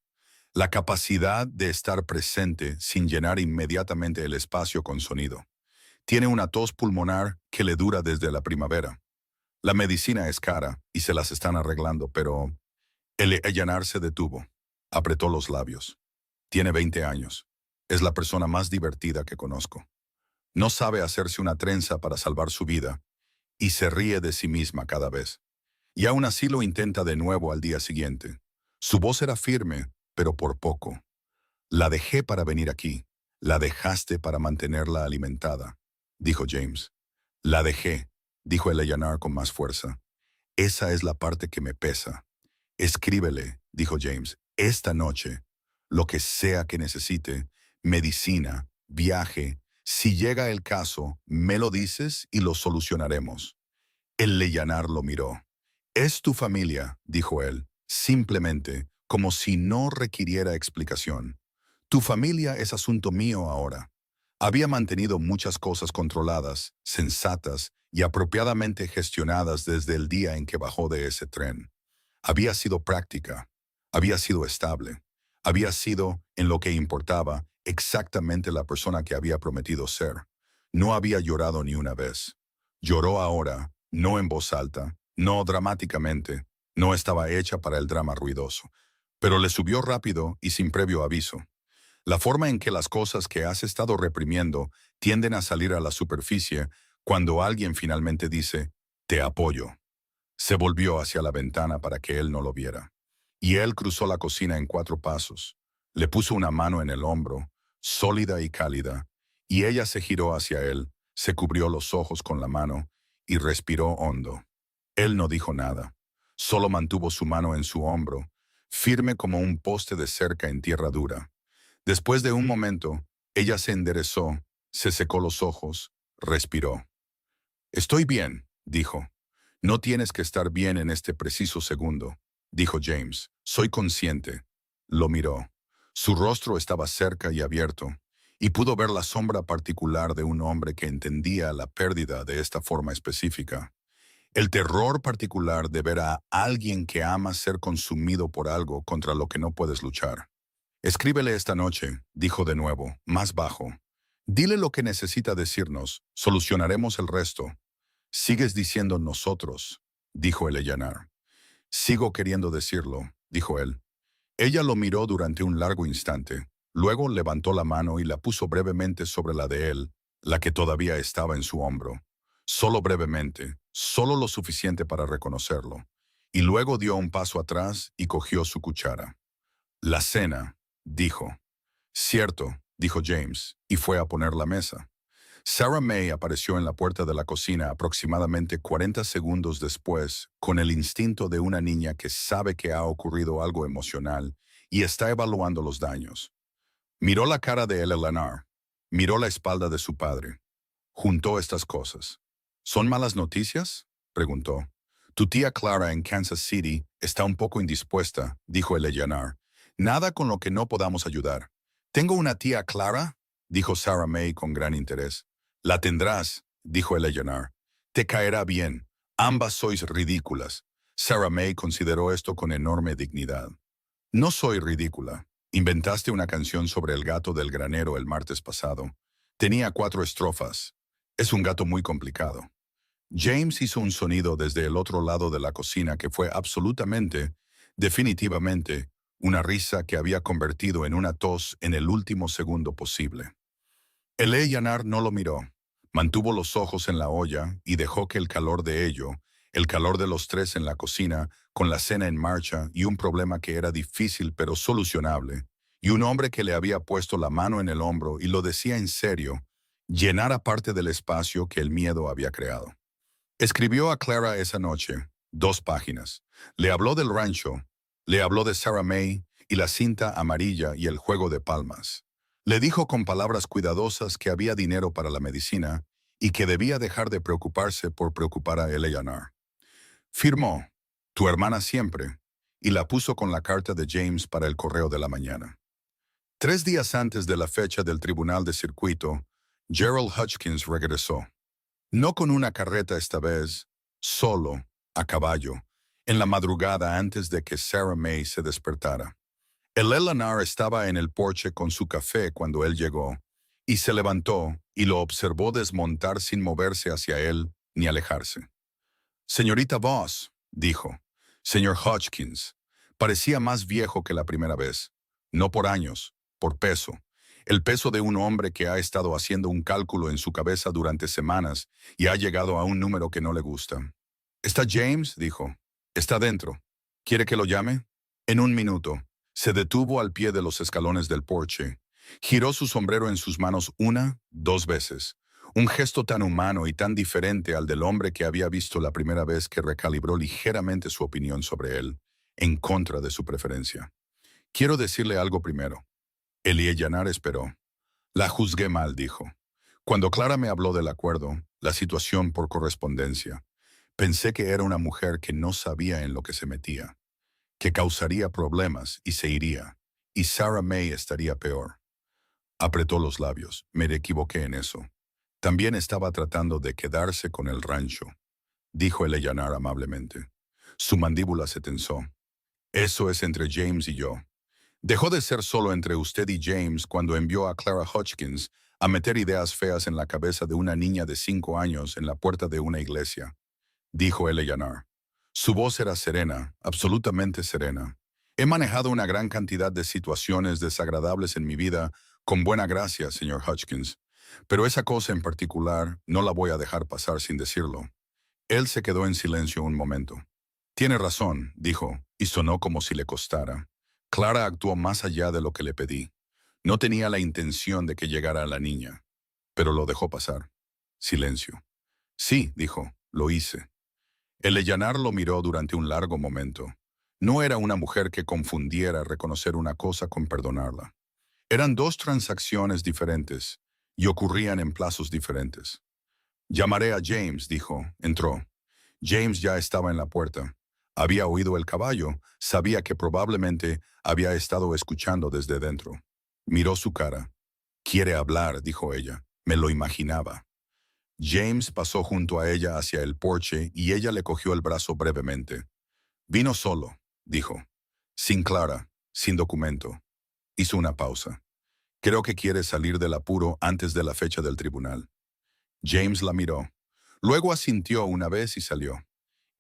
La capacidad de estar presente sin llenar inmediatamente el espacio con sonido. Tiene una tos pulmonar que le dura desde la primavera. La medicina es cara y se las están arreglando, pero... Eleanor se detuvo. Apretó los labios. Tiene 20 años. Es la persona más divertida que conozco. No sabe hacerse una trenza para salvar su vida y se ríe de sí misma cada vez. Y aún así lo intenta de nuevo al día siguiente. Su voz era firme, pero por poco. «La dejé para venir aquí. La dejaste para mantenerla alimentada», dijo James. «La dejé», dijo Eleanor con más fuerza. «Esa es la parte que me pesa». «Escríbele», dijo James, «esta noche. Lo que sea que necesite, medicina, viaje. Si llega el caso, me lo dices y lo solucionaremos». Eleanor lo miró. «Es tu familia», dijo él, simplemente, como si no requiriera explicación. «Tu familia es asunto mío ahora». Había mantenido muchas cosas controladas, sensatas y apropiadamente gestionadas desde el día en que bajó de ese tren. Había sido práctica, había sido estable, había sido, en lo que importaba, exactamente la persona que había prometido ser. No había llorado ni una vez. Lloró ahora, no en voz alta, no dramáticamente, no estaba hecha para el drama ruidoso, pero le subió rápido y sin previo aviso. La forma en que las cosas que has estado reprimiendo tienden a salir a la superficie cuando alguien finalmente dice, te apoyo. Se volvió hacia la ventana para que él no lo viera. Y él cruzó la cocina en 4 pasos. Le puso una mano en el hombro, sólida y cálida, y ella se giró hacia él, se cubrió los ojos con la mano y respiró hondo. Él no dijo nada, solo mantuvo su mano en su hombro, firme como un poste de cerca en tierra dura. Después de un momento, ella se enderezó, se secó los ojos, respiró. Estoy bien, dijo. No tienes que estar bien en este preciso segundo, dijo James. Soy consciente. Lo miró. Su rostro estaba cerca y abierto, y pudo ver la sombra particular de un hombre que entendía la pérdida de esta forma específica. El terror particular de ver a alguien que ama ser consumido por algo contra lo que no puedes luchar. Escríbele esta noche, dijo de nuevo, más bajo. Dile lo que necesita decirnos, solucionaremos el resto. Sigues diciendo nosotros, dijo Eleanor. Sigo queriendo decirlo, dijo él. Ella lo miró durante un largo instante, luego levantó la mano y la puso brevemente sobre la de él, la que todavía estaba en su hombro. Solo brevemente, solo lo suficiente para reconocerlo. Y luego dio un paso atrás y cogió su cuchara. La cena, dijo. Cierto, dijo James, y fue a poner la mesa. Sarah May apareció en la puerta de la cocina aproximadamente 40 segundos después, con el instinto de una niña que sabe que ha ocurrido algo emocional y está evaluando los daños. Miró la cara de Eleanor, miró la espalda de su padre. Juntó estas cosas. ¿Son malas noticias?, preguntó. Tu tía Clara en Kansas City está un poco indispuesta, dijo Eleanor. Nada con lo que no podamos ayudar. ¿Tengo una tía Clara?, dijo Sarah May con gran interés. La tendrás, dijo Eleanor. Te caerá bien. Ambas sois ridículas. Sarah May consideró esto con enorme dignidad. No soy ridícula. Inventaste una canción sobre el gato del granero el martes pasado. Tenía 4 estrofas. Es un gato muy complicado. James hizo un sonido desde el otro lado de la cocina que fue absolutamente, definitivamente, una risa que había convertido en una tos en el último segundo posible. Eleanor no lo miró. Mantuvo los ojos en la olla y dejó que el calor de ello, el calor de los 3 en la cocina, con la cena en marcha y un problema que era difícil pero solucionable, y un hombre que le había puesto la mano en el hombro y lo decía en serio, llenara parte del espacio que el miedo había creado. Escribió a Clara esa noche, 2 páginas. Le habló del rancho, le habló de Sarah May y la cinta amarilla y el juego de palmas. Le dijo con palabras cuidadosas que había dinero para la medicina y que debía dejar de preocuparse por preocupar a Eleanor. Firmó, tu hermana siempre, y la puso con la carta de James para el correo de la mañana. 3 días antes de la fecha del tribunal de circuito, Gerald Hutchins regresó. No con una carreta esta vez, solo, a caballo, en la madrugada antes de que Sarah May se despertara. Eleanor estaba en el porche con su café cuando él llegó, y se levantó y lo observó desmontar sin moverse hacia él ni alejarse. Señorita Voss, dijo. Señor Hutchins, parecía más viejo que la primera vez, no por años, por peso. El peso de un hombre que ha estado haciendo un cálculo en su cabeza durante semanas y ha llegado a un número que no le gusta. ¿Está James?, dijo. Está dentro. ¿Quiere que lo llame? En un minuto. Se detuvo al pie de los escalones del porche. Giró su sombrero en sus manos 1, 2 veces. Un gesto tan humano y tan diferente al del hombre que había visto la primera vez que recalibró ligeramente su opinión sobre él, en contra de su preferencia. Quiero decirle algo primero. Eleanor esperó. La juzgué mal, dijo. Cuando Clara me habló del acuerdo, la situación por correspondencia, pensé que era una mujer que no sabía en lo que se metía, que causaría problemas y se iría, y Sarah May estaría peor. Apretó los labios. Me equivoqué en eso. También estaba tratando de quedarse con el rancho, dijo Eleanor amablemente. Su mandíbula se tensó. Eso es entre James y yo. Dejó de ser solo entre usted y James cuando envió a Clara Hutchins a meter ideas feas en la cabeza de una niña de 5 años en la puerta de una iglesia, dijo Eleanor. Su voz era serena, absolutamente serena. He manejado una gran cantidad de situaciones desagradables en mi vida con buena gracia, señor Hutchins, pero esa cosa en particular no la voy a dejar pasar sin decirlo. Él se quedó en silencio un momento. Tiene razón, dijo, y sonó como si le costara. Clara actuó más allá de lo que le pedí. No tenía la intención de que llegara a la niña, pero lo dejó pasar. Silencio. Sí, dijo, lo hice. Eleanor lo miró durante un largo momento. No era una mujer que confundiera reconocer una cosa con perdonarla. Eran dos transacciones diferentes y ocurrían en plazos diferentes. Llamaré a James, dijo. Entró. James ya estaba en la puerta. Había oído el caballo, sabía que probablemente había estado escuchando desde dentro. Miró su cara. Quiere hablar, dijo ella. Me lo imaginaba. James pasó junto a ella hacia el porche y ella le cogió el brazo brevemente. Vino solo, dijo. Sin Clara, sin documento. Hizo una pausa. Creo que quiere salir del apuro antes de la fecha del tribunal. James la miró. Luego asintió una vez y salió.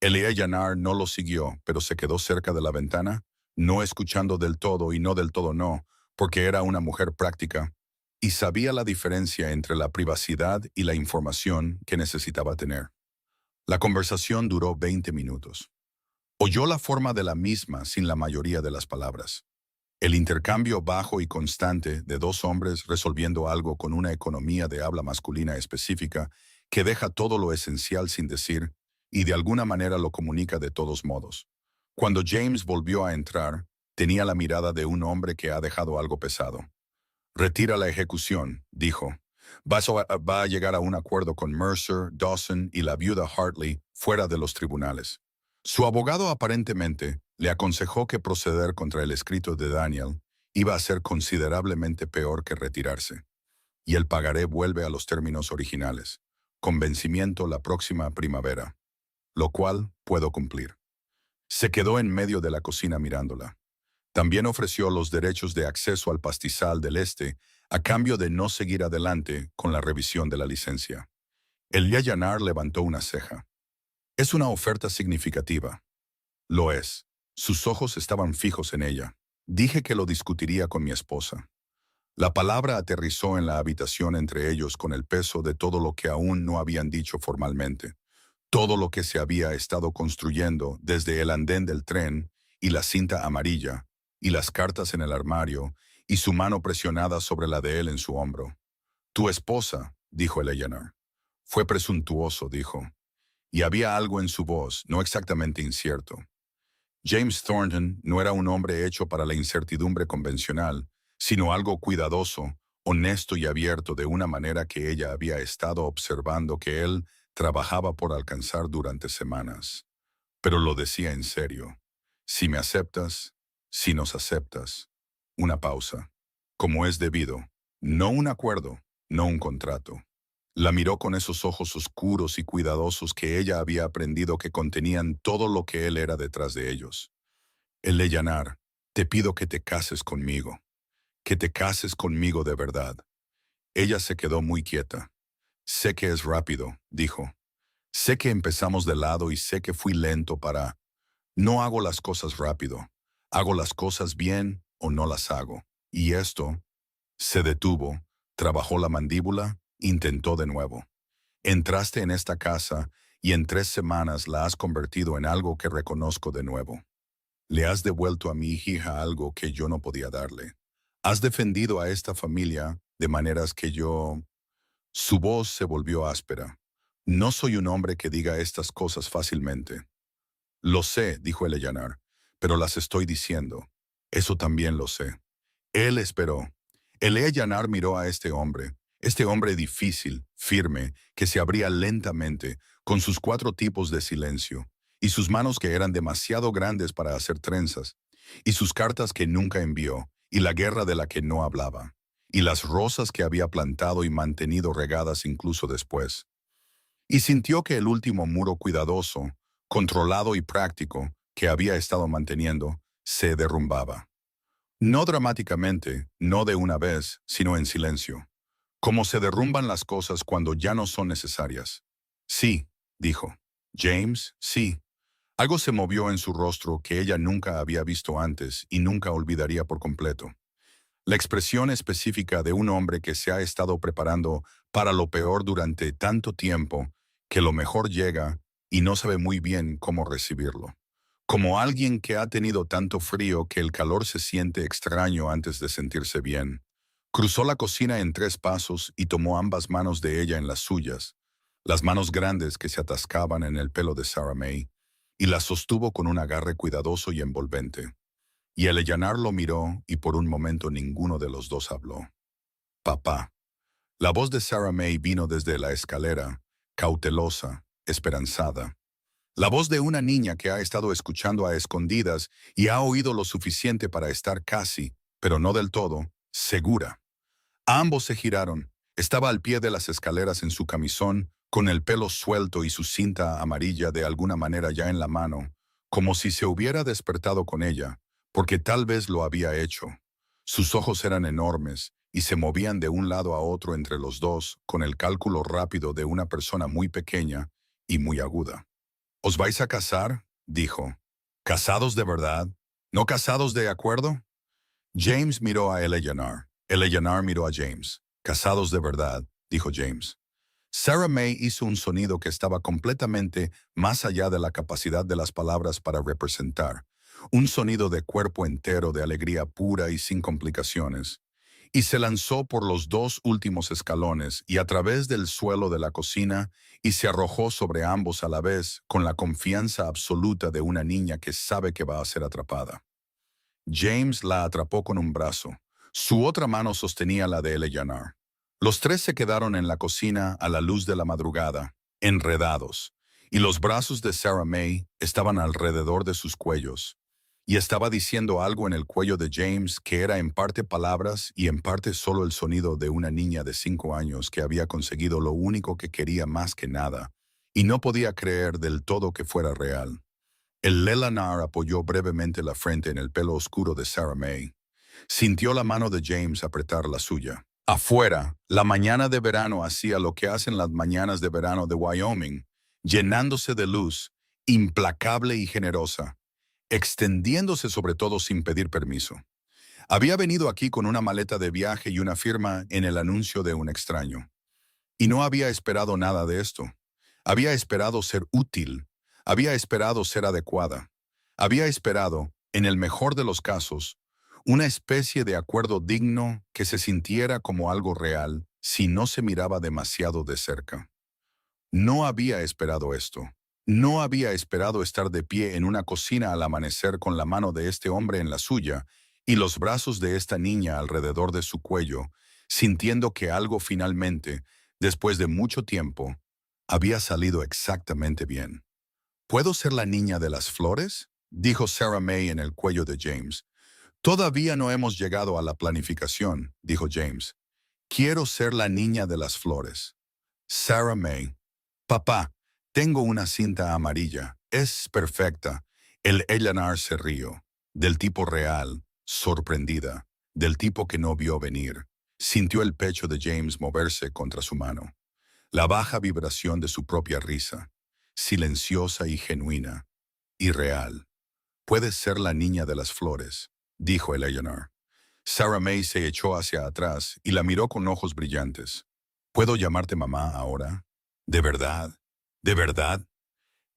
Eleanor no lo siguió, pero se quedó cerca de la ventana, no escuchando del todo y no del todo no, porque era una mujer práctica y sabía la diferencia entre la privacidad y la información que necesitaba tener. La conversación duró 20 minutos. Oyó la forma de la misma sin la mayoría de las palabras. El intercambio bajo y constante de dos hombres resolviendo algo con una economía de habla masculina específica que deja todo lo esencial sin decir y de alguna manera lo comunica de todos modos. Cuando James volvió a entrar, tenía la mirada de un hombre que ha dejado algo pesado. Retira la ejecución, dijo. Va a llegar a un acuerdo con Mercer, Dawson y la viuda Hartley fuera de los tribunales. Su abogado aparentemente le aconsejó que proceder contra el escrito de Daniel iba a ser considerablemente peor que retirarse, y el pagaré vuelve a los términos originales, con vencimiento la próxima primavera, lo cual puedo cumplir. Se quedó en medio de la cocina mirándola. También ofreció los derechos de acceso al pastizal del este a cambio de no seguir adelante con la revisión de la licencia. Eleanor levantó una ceja. Es una oferta significativa. Lo es. Sus ojos estaban fijos en ella. Dije que lo discutiría con mi esposa. La palabra aterrizó en la habitación entre ellos con el peso de todo lo que aún no habían dicho formalmente. Todo lo que se había estado construyendo desde el andén del tren y la cinta amarilla, y las cartas en el armario, y su mano presionada sobre la de él en su hombro. Tu esposa, dijo Eleanor. Fue presuntuoso, dijo. Y había algo en su voz, no exactamente incierto. James Thornton no era un hombre hecho para la incertidumbre convencional, sino algo cuidadoso, honesto y abierto de una manera que ella había estado observando que él trabajaba por alcanzar durante semanas. Pero lo decía en serio. Si me aceptas, si nos aceptas. Una pausa. Como es debido. No un acuerdo, no un contrato. La miró con esos ojos oscuros y cuidadosos que ella había aprendido que contenían todo lo que él era detrás de ellos. Eleanor, te pido que te cases conmigo. Que te cases conmigo de verdad. Ella se quedó muy quieta. Sé que es rápido, dijo. Sé que empezamos de lado y sé que fui lento para... No hago las cosas rápido. Hago las cosas bien o no las hago. Y esto... Se detuvo, trabajó la mandíbula, intentó de nuevo. Entraste en esta casa y en 3 semanas la has convertido en algo que reconozco de nuevo. Le has devuelto a mi hija algo que yo no podía darle. Has defendido a esta familia de maneras que yo... Su voz se volvió áspera. No soy un hombre que diga estas cosas fácilmente. Lo sé, dijo Eleanor, pero las estoy diciendo. Eso también lo sé. Él esperó. Eleanor miró a este hombre difícil, firme, que se abría lentamente, con sus 4 tipos de silencio, y sus manos que eran demasiado grandes para hacer trenzas, y sus cartas que nunca envió, y la guerra de la que no hablaba, y las rosas que había plantado y mantenido regadas incluso después. Y sintió que el último muro cuidadoso, controlado y práctico, que había estado manteniendo, se derrumbaba. No dramáticamente, no de una vez, sino en silencio. Cómo se derrumban las cosas cuando ya no son necesarias. Sí, dijo. James, sí. Algo se movió en su rostro que ella nunca había visto antes y nunca olvidaría por completo. La expresión específica de un hombre que se ha estado preparando para lo peor durante tanto tiempo que lo mejor llega y no sabe muy bien cómo recibirlo. Como alguien que ha tenido tanto frío que el calor se siente extraño antes de sentirse bien. Cruzó la cocina en 3 pasos y tomó ambas manos de ella en las suyas, las manos grandes que se atascaban en el pelo de Sarah May, y las sostuvo con un agarre cuidadoso y envolvente. Y Eleanor lo miró y por un momento ninguno de los dos habló. Papá. La voz de Sarah May vino desde la escalera, cautelosa, esperanzada. La voz de una niña que ha estado escuchando a escondidas y ha oído lo suficiente para estar casi, pero no del todo, segura. Ambos se giraron. Estaba al pie de las escaleras en su camisón, con el pelo suelto y su cinta amarilla de alguna manera ya en la mano, como si se hubiera despertado con ella, porque tal vez lo había hecho. Sus ojos eran enormes y se movían de un lado a otro entre los dos con el cálculo rápido de una persona muy pequeña y muy aguda. ¿Os vais a casar?, dijo. ¿Casados de verdad? ¿No casados de acuerdo? James miró a Eleanor. Eleanor miró a James. Casados de verdad, dijo James. Sarah May hizo un sonido que estaba completamente más allá de la capacidad de las palabras para representar. Un sonido de cuerpo entero, de alegría pura y sin complicaciones. Y se lanzó por los 2 últimos escalones y a través del suelo de la cocina y se arrojó sobre ambos a la vez con la confianza absoluta de una niña que sabe que va a ser atrapada. James la atrapó con un brazo. Su otra mano sostenía la de Eleanor. Los tres se quedaron en la cocina a la luz de la madrugada, enredados, y los brazos de Sarah May estaban alrededor de sus cuellos. Y estaba diciendo algo en el cuello de James que era en parte palabras y en parte solo el sonido de una niña de 5 años que había conseguido lo único que quería más que nada, y no podía creer del todo que fuera real. El Eleanor apoyó brevemente la frente en el pelo oscuro de Sarah May. Sintió la mano de James apretar la suya. Afuera, la mañana de verano hacía lo que hacen las mañanas de verano de Wyoming, llenándose de luz, implacable y generosa, extendiéndose sobre todo sin pedir permiso. Había venido aquí con una maleta de viaje y una firma en el anuncio de un extraño. Y no había esperado nada de esto. Había esperado ser útil. Había esperado ser adecuada. Había esperado, en el mejor de los casos, una especie de acuerdo digno que se sintiera como algo real si no se miraba demasiado de cerca. No había esperado esto. No había esperado estar de pie en una cocina al amanecer con la mano de este hombre en la suya y los brazos de esta niña alrededor de su cuello, sintiendo que algo finalmente, después de mucho tiempo, había salido exactamente bien. ¿Puedo ser la niña de las flores?, dijo Sarah May en el cuello de James. Todavía no hemos llegado a la planificación, dijo James. Quiero ser la niña de las flores. Sarah May. Papá, tengo una cinta amarilla. Es perfecta. El Eleanor se rió. Del tipo real, sorprendida. Del tipo que no vio venir. Sintió el pecho de James moverse contra su mano. La baja vibración de su propia risa. Silenciosa y genuina. Y real. Puedes ser la niña de las flores, dijo Eleanor. Sarah May se echó hacia atrás y la miró con ojos brillantes. ¿Puedo llamarte mamá ahora? ¿De verdad? ¿De verdad?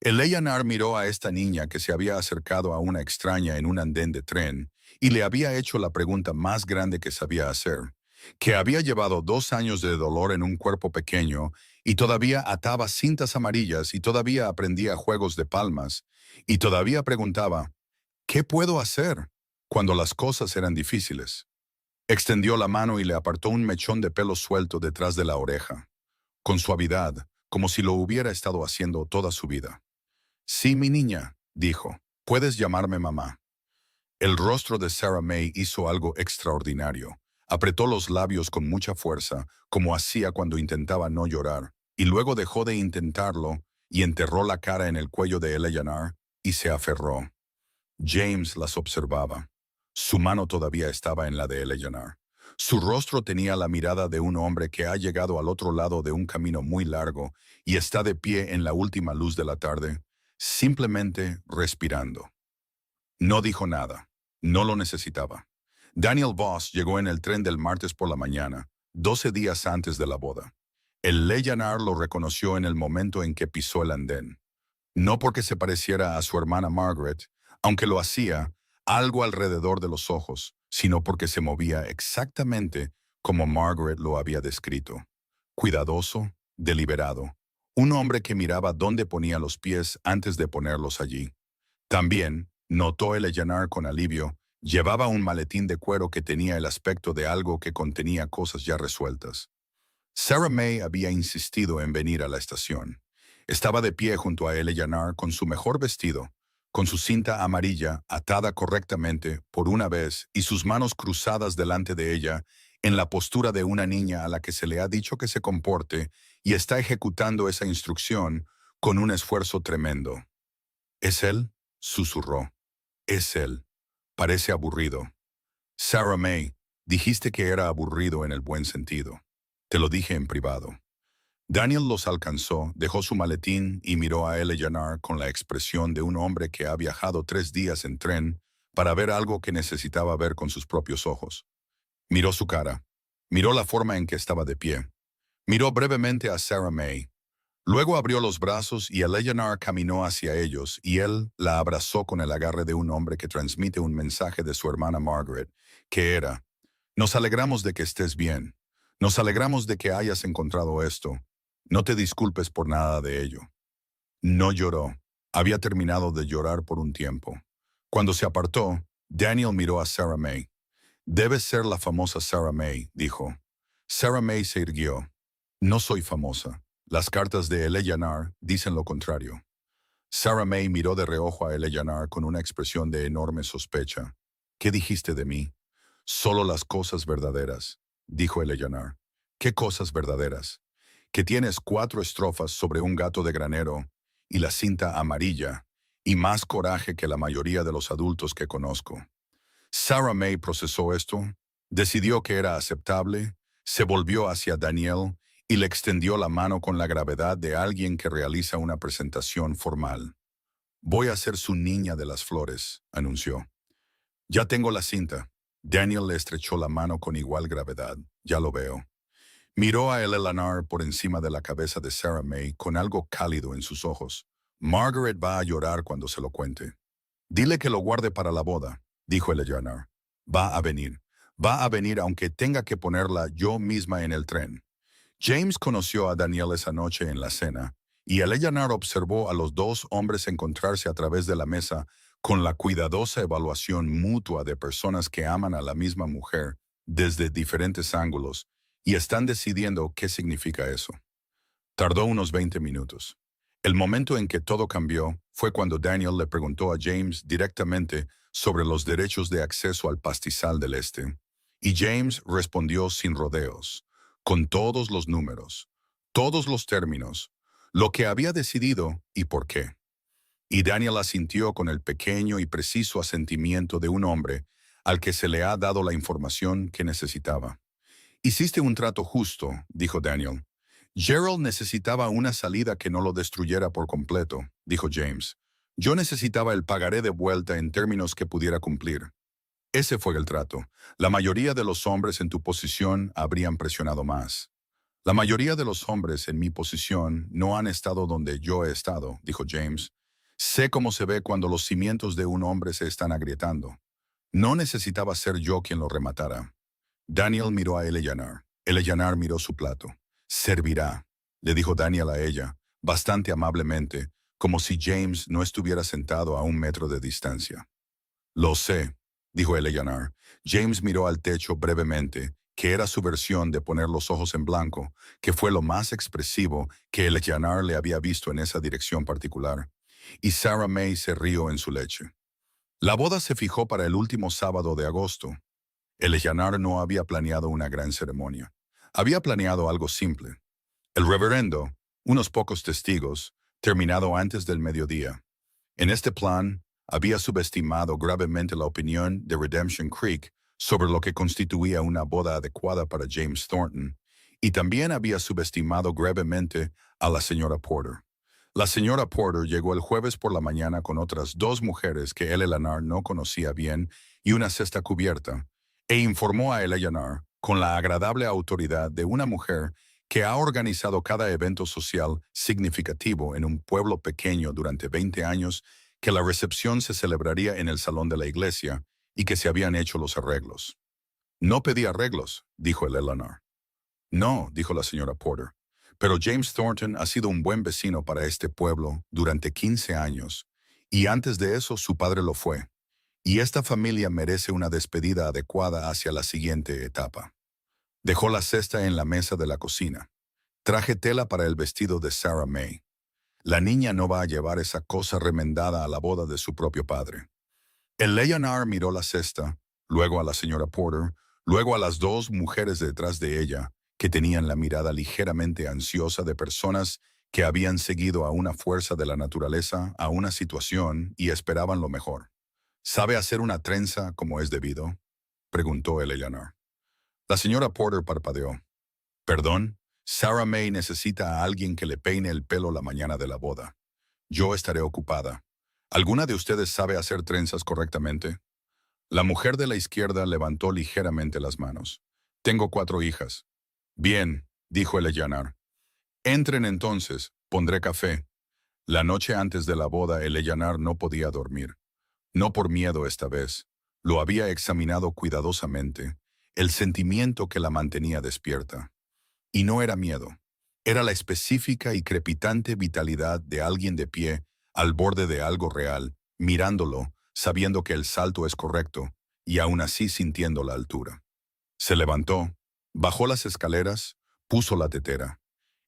Eleanor miró a esta niña que se había acercado a una extraña en un andén de tren y le había hecho la pregunta más grande que sabía hacer, que había llevado 2 años de dolor en un cuerpo pequeño y todavía ataba cintas amarillas y todavía aprendía juegos de palmas y todavía preguntaba, ¿qué puedo hacer?, cuando las cosas eran difíciles. Extendió la mano y le apartó un mechón de pelo suelto detrás de la oreja, con suavidad, como si lo hubiera estado haciendo toda su vida. Sí, mi niña, dijo, puedes llamarme mamá. El rostro de Sarah May hizo algo extraordinario. Apretó los labios con mucha fuerza, como hacía cuando intentaba no llorar, y luego dejó de intentarlo y enterró la cara en el cuello de Eleanor y se aferró. James las observaba. Su mano todavía estaba en la de Eleanor. Su rostro tenía la mirada de un hombre que ha llegado al otro lado de un camino muy largo y está de pie en la última luz de la tarde, simplemente respirando. No dijo nada. No lo necesitaba. Daniel Voss llegó en el tren del martes por la mañana, 12 días antes de la boda. El Leyanar lo reconoció en el momento en que pisó el andén. No porque se pareciera a su hermana Margaret, aunque lo hacía, algo alrededor de los ojos, sino porque se movía exactamente como Margaret lo había descrito. Cuidadoso, deliberado. Un hombre que miraba dónde ponía los pies antes de ponerlos allí. También, notó Eleanor con alivio, llevaba un maletín de cuero que tenía el aspecto de algo que contenía cosas ya resueltas. Sarah May había insistido en venir a la estación. Estaba de pie junto a Eleanor con su mejor vestido, con su cinta amarilla atada correctamente por una vez y sus manos cruzadas delante de ella, en la postura de una niña a la que se le ha dicho que se comporte y está ejecutando esa instrucción con un esfuerzo tremendo. ¿Es él?, susurró. Es él. Parece aburrido. Sarah May, dijiste que era aburrido en el buen sentido. Te lo dije en privado. Daniel los alcanzó, dejó su maletín y miró a Eleanor con la expresión de un hombre que ha viajado 3 días en tren para ver algo que necesitaba ver con sus propios ojos. Miró su cara. Miró la forma en que estaba de pie. Miró brevemente a Sarah May. Luego abrió los brazos y Eleanor caminó hacia ellos y él la abrazó con el agarre de un hombre que transmite un mensaje de su hermana Margaret, que era: «Nos alegramos de que estés bien. Nos alegramos de que hayas encontrado esto. No te disculpes por nada de ello». No lloró. Había terminado de llorar por un tiempo. Cuando se apartó, Daniel miró a Sarah May. «Debes ser la famosa Sarah May», dijo. Sarah May se irguió. «No soy famosa. Las cartas de Eleanor dicen lo contrario». Sarah May miró de reojo a Eleanor con una expresión de enorme sospecha. «¿Qué dijiste de mí?» «Solo las cosas verdaderas», dijo Eleanor. «¿Qué cosas verdaderas?» «Que tienes 4 estrofas sobre un gato de granero y la cinta amarilla, y más coraje que la mayoría de los adultos que conozco». Sarah May procesó esto, decidió que era aceptable, se volvió hacia Daniel y le extendió la mano con la gravedad de alguien que realiza una presentación formal. «Voy a ser su niña de las flores», anunció. «Ya tengo la cinta». Daniel le estrechó la mano con igual gravedad. «Ya lo veo». Miró a Eleanor por encima de la cabeza de Sarah May con algo cálido en sus ojos. «Margaret va a llorar cuando se lo cuente». «Dile que lo guarde para la boda», dijo Eleanor. Va a venir aunque tenga que ponerla yo misma en el tren». James conoció a Daniel esa noche en la cena, y Eleanor observó a los 2 hombres encontrarse a través de la mesa con la cuidadosa evaluación mutua de personas que aman a la misma mujer desde diferentes ángulos y están decidiendo qué significa eso. Tardó unos 20 minutos. El momento en que todo cambió fue cuando Daniel le preguntó a James directamente sobre los derechos de acceso al pastizal del este, y James respondió sin rodeos, con todos los números, todos los términos, lo que había decidido y por qué. Y Daniel asintió con el pequeño y preciso asentimiento de un hombre al que se le ha dado la información que necesitaba. «Hiciste un trato justo», dijo Daniel. «Gerald necesitaba una salida que no lo destruyera por completo», dijo James. «Yo necesitaba el pagaré de vuelta en términos que pudiera cumplir». Ese fue el trato. La mayoría de los hombres en tu posición habrían presionado más. «La mayoría de los hombres en mi posición no han estado donde yo he estado», dijo James. «Sé cómo se ve cuando los cimientos de un hombre se están agrietando. No necesitaba ser yo quien lo rematara». Daniel miró a Eleanor. Eleanor miró su plato. «Servirá», le dijo Daniel a ella, bastante amablemente, como si James no estuviera sentado a 1 metro de distancia. «Lo sé», dijo Eleanor. James miró al techo brevemente, que era su versión de poner los ojos en blanco, que fue lo más expresivo que Eleanor le había visto en esa dirección particular. Y Sarah May se rió en su leche. La boda se fijó para el último sábado de agosto. Eleanor no había planeado una gran ceremonia. Había planeado algo simple. El reverendo, unos pocos testigos, terminado antes del mediodía. En este plan, había subestimado gravemente la opinión de Redemption Creek sobre lo que constituía una boda adecuada para James Thornton, y también había subestimado gravemente a la señora Porter. La señora Porter llegó el jueves por la mañana con otras dos mujeres que Eleanor no conocía bien y una cesta cubierta, e informó a Eleanor, con la agradable autoridad de una mujer que ha organizado cada evento social significativo en un pueblo pequeño durante 20 años, que la recepción se celebraría en el salón de la iglesia y que se habían hecho los arreglos. No pedí arreglos, dijo Eleanor. No, dijo la señora Porter, pero James Thornton ha sido un buen vecino para este pueblo durante 15 años, y antes de eso su padre lo fue, y esta familia merece una despedida adecuada hacia la siguiente etapa. Dejó la cesta en la mesa de la cocina. Traje tela para el vestido de Sarah May. La niña no va a llevar esa cosa remendada a la boda de su propio padre. Eleanor miró la cesta, luego a la señora Porter, luego a las dos mujeres detrás de ella, que tenían la mirada ligeramente ansiosa de personas que habían seguido a una fuerza de la naturaleza a una situación y esperaban lo mejor. ¿Sabe hacer una trenza como es debido?, preguntó Eleanor. La señora Porter parpadeó. Perdón, Sarah May necesita a alguien que le peine el pelo la mañana de la boda. Yo estaré ocupada. ¿Alguna de ustedes sabe hacer trenzas correctamente? La mujer de la izquierda levantó ligeramente las manos. Tengo 4 hijas. Bien, dijo Eleanor. Entren entonces, pondré café. La noche antes de la boda, Eleanor no podía dormir. No por miedo esta vez. Lo había examinado cuidadosamente, el sentimiento que la mantenía despierta. Y no era miedo. Era la específica y crepitante vitalidad de alguien de pie, al borde de algo real, mirándolo, sabiendo que el salto es correcto, y aún así sintiendo la altura. Se levantó, bajó las escaleras, puso la tetera.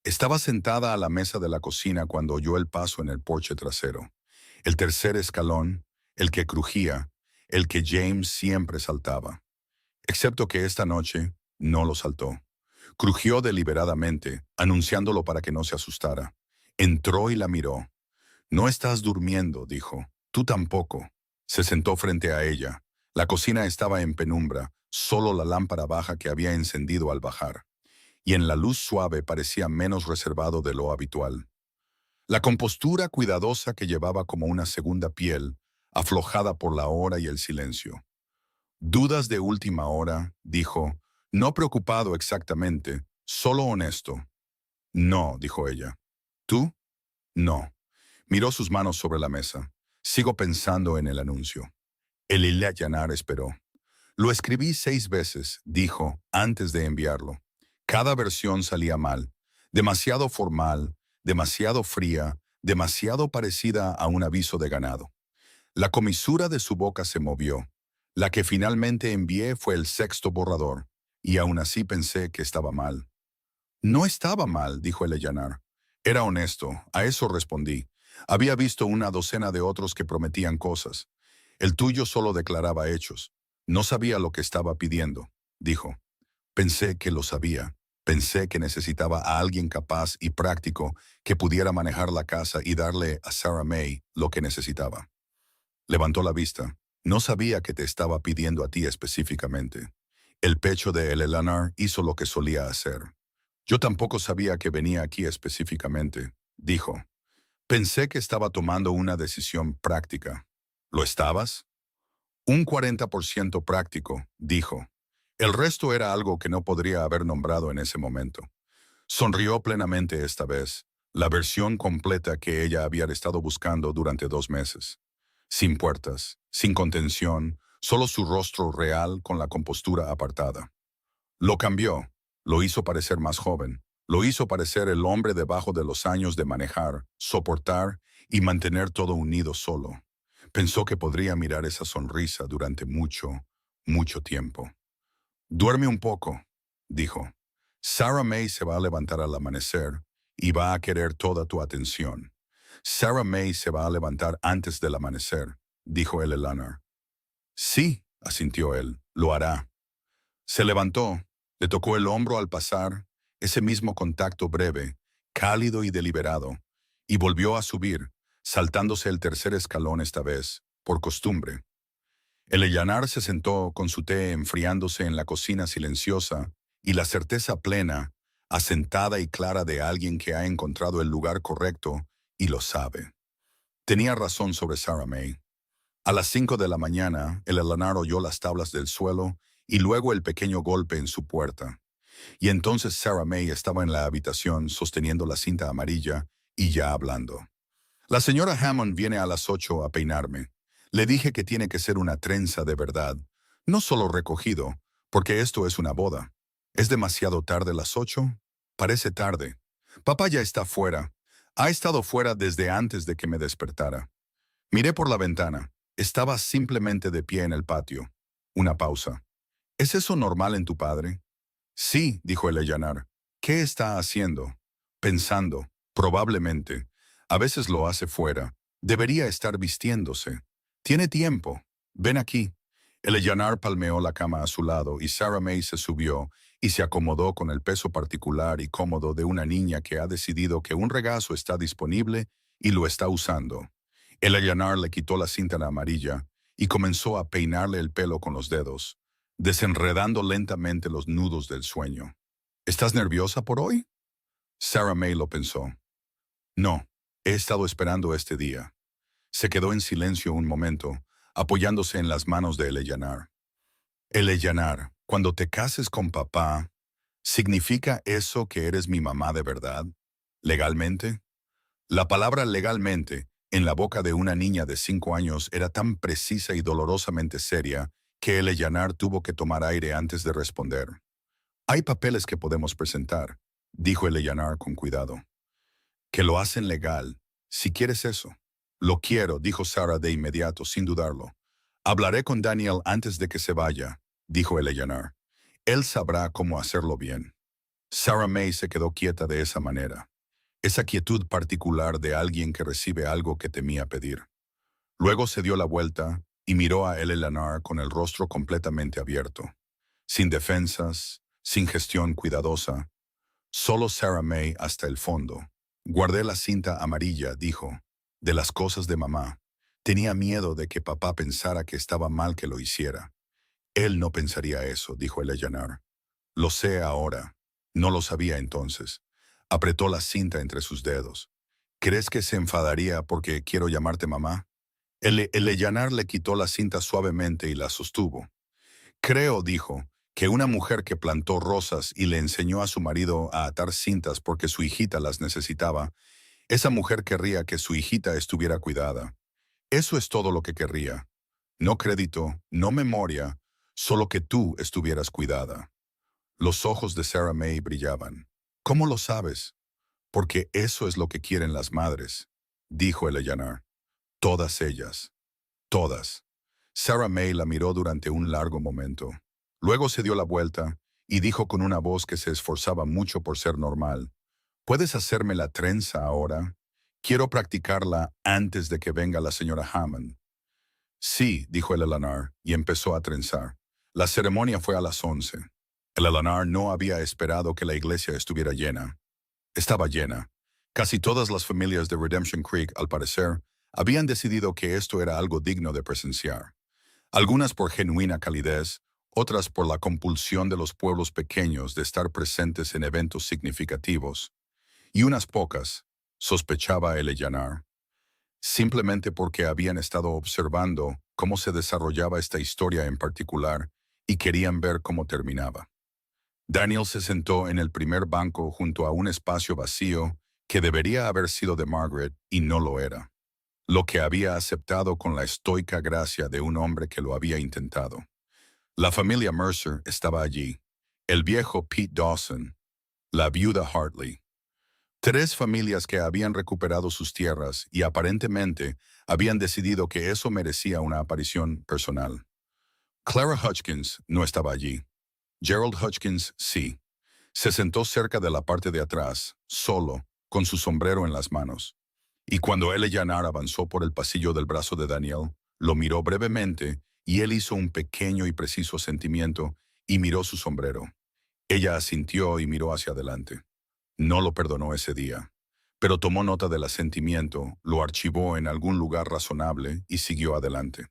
Estaba sentada a la mesa de la cocina cuando oyó el paso en el porche trasero. El tercer escalón, el que crujía, el que James siempre saltaba. Excepto que esta noche no lo saltó. Crujió deliberadamente, anunciándolo para que no se asustara. Entró y la miró. «No estás durmiendo», dijo. «Tú tampoco». Se sentó frente a ella. La cocina estaba en penumbra, solo la lámpara baja que había encendido al bajar, y en la luz suave parecía menos reservado de lo habitual. La compostura cuidadosa que llevaba como una segunda piel, aflojada por la hora y el silencio. «¿Dudas de última hora?», dijo, no preocupado exactamente, solo honesto. «No», dijo ella. «¿Tú?». «No». Miró sus manos sobre la mesa. «Sigo pensando en el anuncio». El Eleanor esperó. «Lo escribí 6 veces», dijo, antes de enviarlo. Cada versión salía mal. Demasiado formal, demasiado fría, demasiado parecida a un aviso de ganado. La comisura de su boca se movió. La que finalmente envié fue el 6º borrador, y aún así pensé que estaba mal. «No estaba mal», dijo Eleanor. «Era honesto, a eso respondí. Había visto una docena de otros que prometían cosas. El tuyo solo declaraba hechos. No sabía lo que estaba pidiendo», dijo. «Pensé que lo sabía. Pensé que necesitaba a alguien capaz y práctico que pudiera manejar la casa y darle a Sarah May lo que necesitaba». Levantó la vista. «No sabía que te estaba pidiendo a ti específicamente». El pecho de Eleanor hizo lo que solía hacer. «Yo tampoco sabía que venía aquí específicamente», dijo. «Pensé que estaba tomando una decisión práctica». «¿Lo estabas?». «Un 40% práctico», dijo. El resto era algo que no podría haber nombrado en ese momento. Sonrió plenamente esta vez, la versión completa que ella había estado buscando durante 2 meses. Sin puertas, sin contención, solo su rostro real con la compostura apartada. Lo cambió, lo hizo parecer más joven, lo hizo parecer el hombre debajo de los años de manejar, soportar y mantener todo unido solo. Pensó que podría mirar esa sonrisa durante mucho, mucho tiempo. «Duerme un poco», dijo. «Sarah May se va a levantar al amanecer y va a querer toda tu atención». «Sarah May se va a levantar antes del amanecer», dijo Eleanor. «Sí», asintió él, «lo hará». Se levantó, le tocó el hombro al pasar, ese mismo contacto breve, cálido y deliberado, y volvió a subir, saltándose el tercer escalón esta vez, por costumbre. Eleanor se sentó con su té enfriándose en la cocina silenciosa y la certeza plena, asentada y clara de alguien que ha encontrado el lugar correcto y lo sabe. Tenía razón sobre Sarah May. A las 5 de la mañana, Eleanor oyó las tablas del suelo y luego el pequeño golpe en su puerta. Y entonces Sarah May estaba en la habitación sosteniendo la cinta amarilla y ya hablando. La señora Hammond viene a las 8 a peinarme. Le dije que tiene que ser una trenza de verdad, no solo recogido, porque esto es una boda. ¿Es demasiado tarde las 8? Parece tarde. Papá ya está fuera. Ha estado fuera desde antes de que me despertara. Miré por la ventana. Estaba simplemente de pie en el patio. Una pausa. ¿Es eso normal en tu padre? Sí, dijo Eleanor. ¿Qué está haciendo? Pensando. Probablemente. A veces lo hace fuera. Debería estar vistiéndose. Tiene tiempo. Ven aquí. Eleanor palmeó la cama a su lado y Sarah May se subió y se acomodó con el peso particular y cómodo de una niña que ha decidido que un regazo está disponible y lo está usando. Eleanor le quitó la cinta amarilla y comenzó a peinarle el pelo con los dedos, desenredando lentamente los nudos del sueño. ¿Estás nerviosa por hoy? Sarah May lo pensó. No, he estado esperando este día. Se quedó en silencio un momento, apoyándose en las manos de Eleanor. Eleanor, cuando te cases con papá, ¿significa eso que eres mi mamá de verdad? ¿Legalmente? La palabra legalmente, en la boca de una niña de 5 años, era tan precisa y dolorosamente seria que Eleanor tuvo que tomar aire antes de responder. Hay papeles que podemos presentar, dijo Eleanor con cuidado. Que lo hacen legal, si quieres eso. Lo quiero, dijo Sarah de inmediato, sin dudarlo. Hablaré con Daniel antes de que se vaya, dijo Eleanor. Él sabrá cómo hacerlo bien. Sarah May se quedó quieta de esa manera. Esa quietud particular de alguien que recibe algo que temía pedir. Luego se dio la vuelta y miró a Eleanor con el rostro completamente abierto. Sin defensas, sin gestión cuidadosa. Solo Sarah May hasta el fondo. Guardé la cinta amarilla, dijo, de las cosas de mamá. Tenía miedo de que papá pensara que estaba mal que lo hiciera. Él no pensaría eso, dijo Eleanor. Lo sé ahora. No lo sabía entonces. Apretó la cinta entre sus dedos. ¿Crees que se enfadaría porque quiero llamarte mamá? Eleanor le quitó la cinta suavemente y la sostuvo. Creo, dijo, que una mujer que plantó rosas y le enseñó a su marido a atar cintas porque su hijita las necesitaba, esa mujer querría que su hijita estuviera cuidada. Eso es todo lo que querría. No crédito, no memoria, solo que tú estuvieras cuidada. Los ojos de Sarah May brillaban. ¿Cómo lo sabes? Porque eso es lo que quieren las madres, dijo Eleanor. Todas ellas. Todas. Sarah May la miró durante un largo momento. Luego se dio la vuelta y dijo con una voz que se esforzaba mucho por ser normal. ¿Puedes hacerme la trenza ahora? Quiero practicarla antes de que venga la señora Hammond. Sí, dijo Eleanor, y empezó a trenzar. La ceremonia fue a las 11. Eleanor no había esperado que la iglesia estuviera llena. Estaba llena. Casi todas las familias de Redemption Creek, al parecer, habían decidido que esto era algo digno de presenciar. Algunas por genuina calidez, otras por la compulsión de los pueblos pequeños de estar presentes en eventos significativos, y unas pocas, sospechaba Eleanor, simplemente porque habían estado observando cómo se desarrollaba esta historia en particular y querían ver cómo terminaba. Daniel se sentó en el primer banco junto a un espacio vacío que debería haber sido de Margaret y no lo era, lo que había aceptado con la estoica gracia de un hombre que lo había intentado. La familia Mercer estaba allí, el viejo Pete Dawson, la viuda Hartley. 3 familias que habían recuperado sus tierras y aparentemente habían decidido que eso merecía una aparición personal. Clara Hutchins no estaba allí. Gerald Hutchins sí. Se sentó cerca de la parte de atrás, solo, con su sombrero en las manos. Y cuando Eleanor avanzó por el pasillo del brazo de Daniel, lo miró brevemente y él hizo un pequeño y preciso asentimiento y miró su sombrero. Ella asintió y miró hacia adelante. No lo perdonó ese día, pero tomó nota del asentimiento, lo archivó en algún lugar razonable y siguió adelante.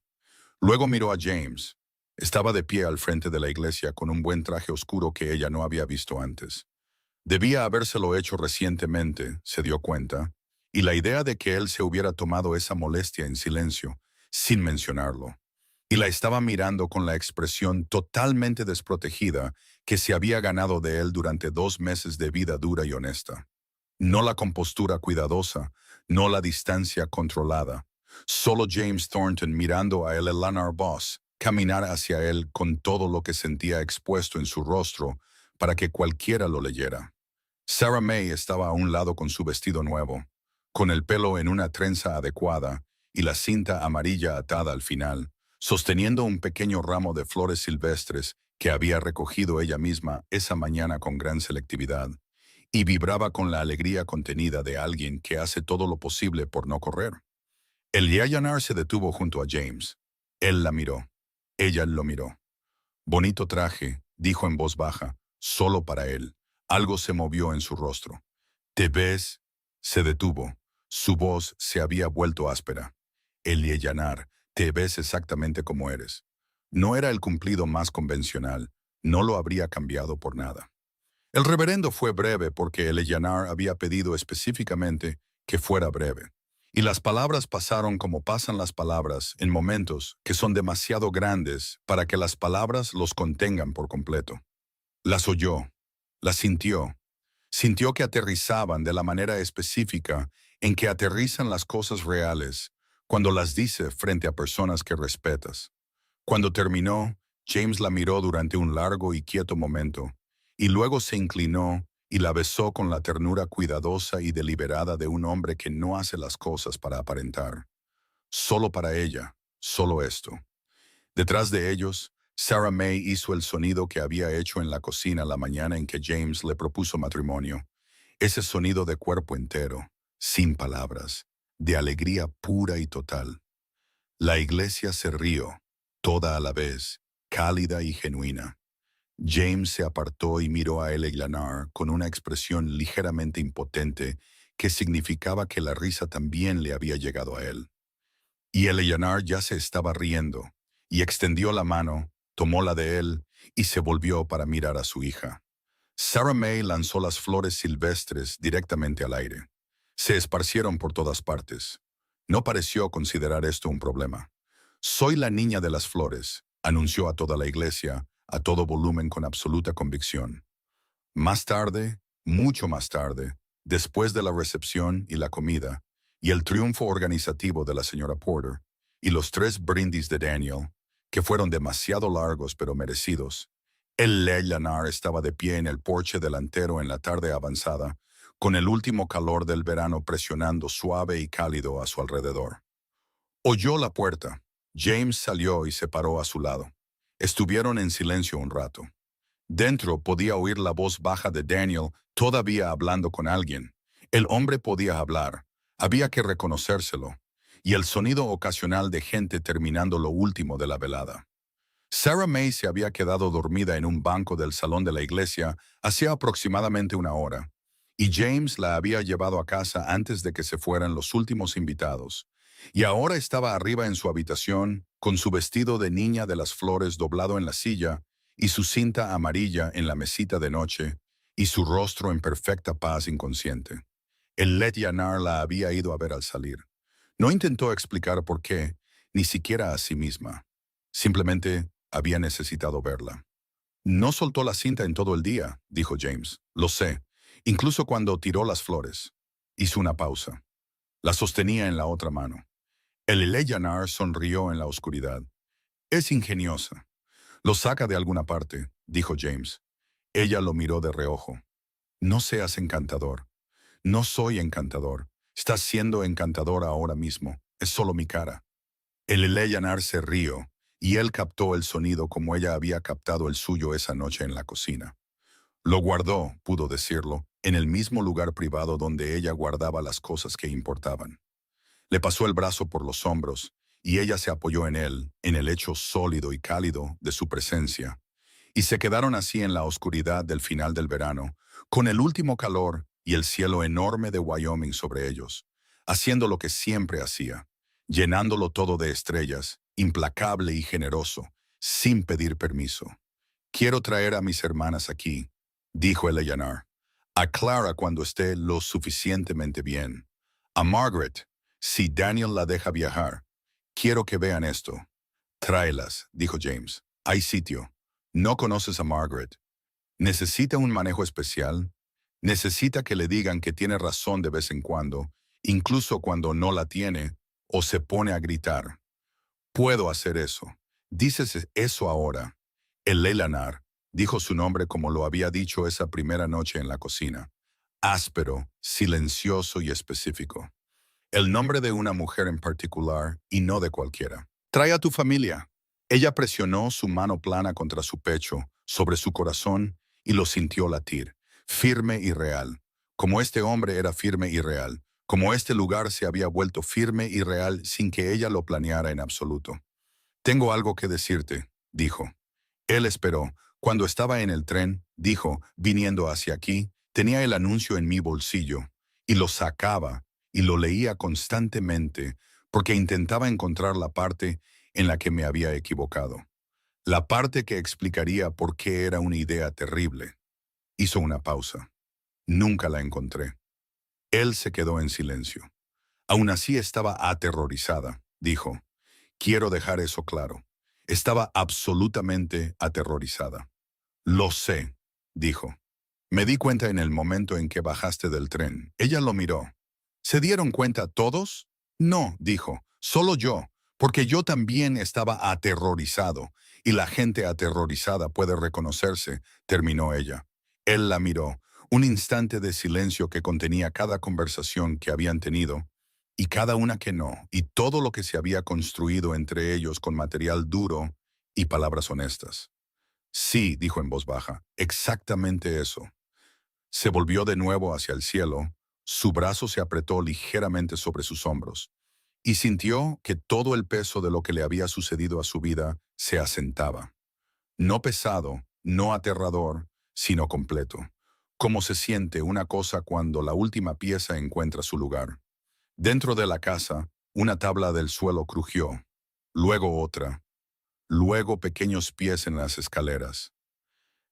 Luego miró a James. Estaba de pie al frente de la iglesia con un buen traje oscuro que ella no había visto antes. Debía habérselo hecho recientemente, se dio cuenta, y la idea de que él se hubiera tomado esa molestia en silencio, sin mencionarlo, y la estaba mirando con la expresión totalmente desprotegida que se había ganado de él durante 2 meses de vida dura y honesta. No la compostura cuidadosa, no la distancia controlada. Solo James Thornton mirando a Eleanor Boss caminar hacia él con todo lo que sentía expuesto en su rostro para que cualquiera lo leyera. Sarah May estaba a un lado con su vestido nuevo, con el pelo en una trenza adecuada y la cinta amarilla atada al final, sosteniendo un pequeño ramo de flores silvestres que había recogido ella misma esa mañana con gran selectividad, y vibraba con la alegría contenida de alguien que hace todo lo posible por no correr. El Yayanar se detuvo junto a James. Él la miró. Ella lo miró. Bonito traje, dijo en voz baja, solo para él. Algo se movió en su rostro. ¿Te ves? Se detuvo. Su voz se había vuelto áspera. Yayanar, te ves exactamente como eres. No era el cumplido más convencional. No lo habría cambiado por nada. El reverendo fue breve porque Yayanar había pedido específicamente que fuera breve. Y las palabras pasaron como pasan las palabras en momentos que son demasiado grandes para que las palabras los contengan por completo. Las oyó, las sintió. Sintió que aterrizaban de la manera específica en que aterrizan las cosas reales cuando las dice frente a personas que respetas. Cuando terminó, James la miró durante un largo y quieto momento, y luego se inclinó y la besó con la ternura cuidadosa y deliberada de un hombre que no hace las cosas para aparentar. Solo para ella, solo esto. Detrás de ellos, Sarah May hizo el sonido que había hecho en la cocina la mañana en que James le propuso matrimonio. Ese sonido de cuerpo entero, sin palabras, de alegría pura y total. La iglesia se rió, toda a la vez, cálida y genuina. James se apartó y miró a Eleanor con una expresión ligeramente impotente que significaba que la risa también le había llegado a él. Y Eleanor ya se estaba riendo, y extendió la mano, tomó la de él y se volvió para mirar a su hija. Sarah May lanzó las flores silvestres directamente al aire. Se esparcieron por todas partes. No pareció considerar esto un problema. Soy la niña de las flores, anunció a toda la iglesia, a todo volumen con absoluta convicción. Más tarde, mucho más tarde, después de la recepción y la comida, y el triunfo organizativo de la señora Porter, y los 3 brindis de Daniel, que fueron demasiado largos pero merecidos, el Yayanar estaba de pie en el porche delantero en la tarde avanzada, con el último calor del verano presionando suave y cálido a su alrededor. Oyó la puerta. James salió y se paró a su lado. Estuvieron en silencio un rato. Dentro podía oír la voz baja de Daniel todavía hablando con alguien. El hombre podía hablar. Había que reconocérselo. Y el sonido ocasional de gente terminando lo último de la velada. Sarah May se había quedado dormida en un banco del salón de la iglesia hacía aproximadamente una hora, y James la había llevado a casa antes de que se fueran los últimos invitados, y ahora estaba arriba en su habitación con su vestido de niña de las flores doblado en la silla y su cinta amarilla en la mesita de noche y su rostro en perfecta paz inconsciente. El Yayanar la había ido a ver al salir. No intentó explicar por qué, ni siquiera a sí misma. Simplemente había necesitado verla. No soltó la cinta en todo el día, dijo James. Lo sé, incluso cuando tiró las flores. Hizo una pausa. La sostenía en la otra mano. El Yayanar sonrió en la oscuridad. Es ingeniosa. Lo saca de alguna parte, dijo James. Ella lo miró de reojo. No seas encantador. No soy encantador. Estás siendo encantador ahora mismo. Es solo mi cara. El Yayanar se rió, y él captó el sonido como ella había captado el suyo esa noche en la cocina. Lo guardó, pudo decirlo, en el mismo lugar privado donde ella guardaba las cosas que importaban. Le pasó el brazo por los hombros, y ella se apoyó en él, en el hecho sólido y cálido de su presencia, y se quedaron así en la oscuridad del final del verano, con el último calor y el cielo enorme de Wyoming sobre ellos, haciendo lo que siempre hacía, llenándolo todo de estrellas implacable y generoso, sin pedir permiso. «Quiero traer a mis hermanas aquí», dijo Eleanor. «A Clara cuando esté lo suficientemente bien. A Margaret, si Daniel la deja viajar. Quiero que vean esto». «Tráelas», dijo James. «Hay sitio. No conoces a Margaret. Necesita un manejo especial. Necesita que le digan que tiene razón de vez en cuando, incluso cuando no la tiene, o se pone a gritar. Puedo hacer eso. Dices eso ahora». El Eleanor dijo su nombre como lo había dicho esa primera noche en la cocina. Áspero, silencioso y específico. El nombre de una mujer en particular y no de cualquiera. «Trae a tu familia». Ella presionó su mano plana contra su pecho, sobre su corazón, y lo sintió latir, firme y real. Como este hombre era firme y real, como este lugar se había vuelto firme y real sin que ella lo planeara en absoluto. «Tengo algo que decirte», dijo. Él esperó. Cuando estaba en el tren, dijo, viniendo hacia aquí, tenía el anuncio en mi bolsillo, y lo sacaba, y lo leía constantemente, porque intentaba encontrar la parte en la que me había equivocado. La parte que explicaría por qué era una idea terrible. Hizo una pausa. Nunca la encontré. Él se quedó en silencio. Aún así estaba aterrorizada, dijo. Quiero dejar eso claro. Estaba absolutamente aterrorizada. Lo sé, dijo. Me di cuenta en el momento en que bajaste del tren. Ella lo miró. ¿Se dieron cuenta todos? No, dijo. Solo yo, porque yo también estaba aterrorizado, y la gente aterrorizada puede reconocerse, terminó ella. Él la miró. Un instante de silencio que contenía cada conversación que habían tenido, y cada una que no, y todo lo que se había construido entre ellos con material duro y palabras honestas. Sí, dijo en voz baja, exactamente eso. Se volvió de nuevo hacia el cielo, su brazo se apretó ligeramente sobre sus hombros, y sintió que todo el peso de lo que le había sucedido a su vida se asentaba. No pesado, no aterrador, sino completo. Como se siente una cosa cuando la última pieza encuentra su lugar. Dentro de la casa, una tabla del suelo crujió, luego otra, luego pequeños pies en las escaleras.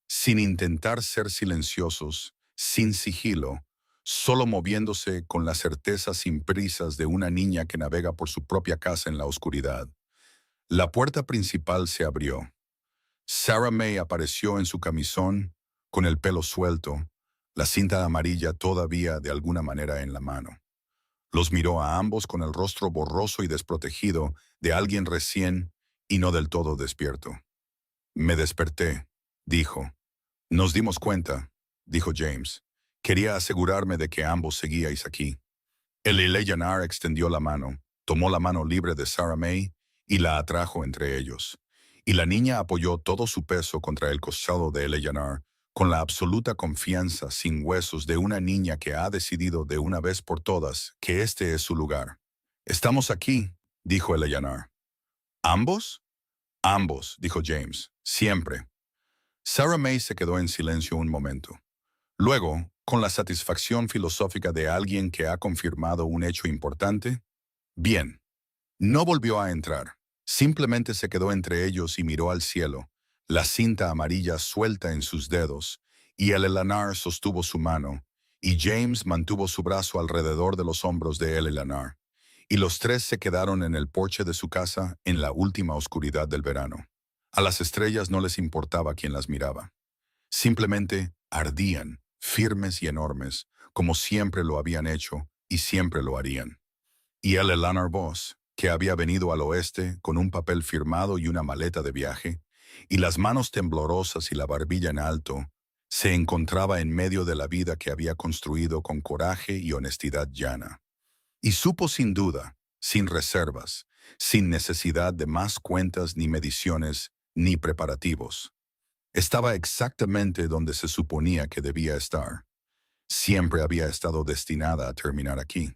Sin intentar ser silenciosos, sin sigilo, solo moviéndose con la certeza sin prisas de una niña que navega por su propia casa en la oscuridad. La puerta principal se abrió. Sarah May apareció en su camisón, con el pelo suelto, la cinta amarilla todavía de alguna manera en la mano. Los miró a ambos con el rostro borroso y desprotegido de alguien recién y no del todo despierto. «Me desperté», dijo. «Nos dimos cuenta», dijo James. «Quería asegurarme de que ambos seguíais aquí». El Eleanor extendió la mano, tomó la mano libre de Sarah May y la atrajo entre ellos. Y la niña apoyó todo su peso contra el costado de Eleanor, con la absoluta confianza sin huesos de una niña que ha decidido de una vez por todas que este es su lugar. «Estamos aquí», dijo Eleanor. «¿Ambos?» «Ambos», dijo James. «Siempre». Sarah May se quedó en silencio un momento. Luego, con la satisfacción filosófica de alguien que ha confirmado un hecho importante, «Bien». No volvió a entrar. Simplemente se quedó entre ellos y miró al cielo, la cinta amarilla suelta en sus dedos, y el Eleanor sostuvo su mano, y James mantuvo su brazo alrededor de los hombros de el Eleanor, y los tres se quedaron en el porche de su casa en la última oscuridad del verano. A las estrellas no les importaba quién las miraba. Simplemente ardían, firmes y enormes, como siempre lo habían hecho y siempre lo harían. Y el Eleanor Vos, que había venido al oeste con un papel firmado y una maleta de viaje, y las manos temblorosas y la barbilla en alto, se encontraba en medio de la vida que había construido con coraje y honestidad llana. Y supo sin duda, sin reservas, sin necesidad de más cuentas ni mediciones ni preparativos. Estaba exactamente donde se suponía que debía estar. Siempre había estado destinada a terminar aquí.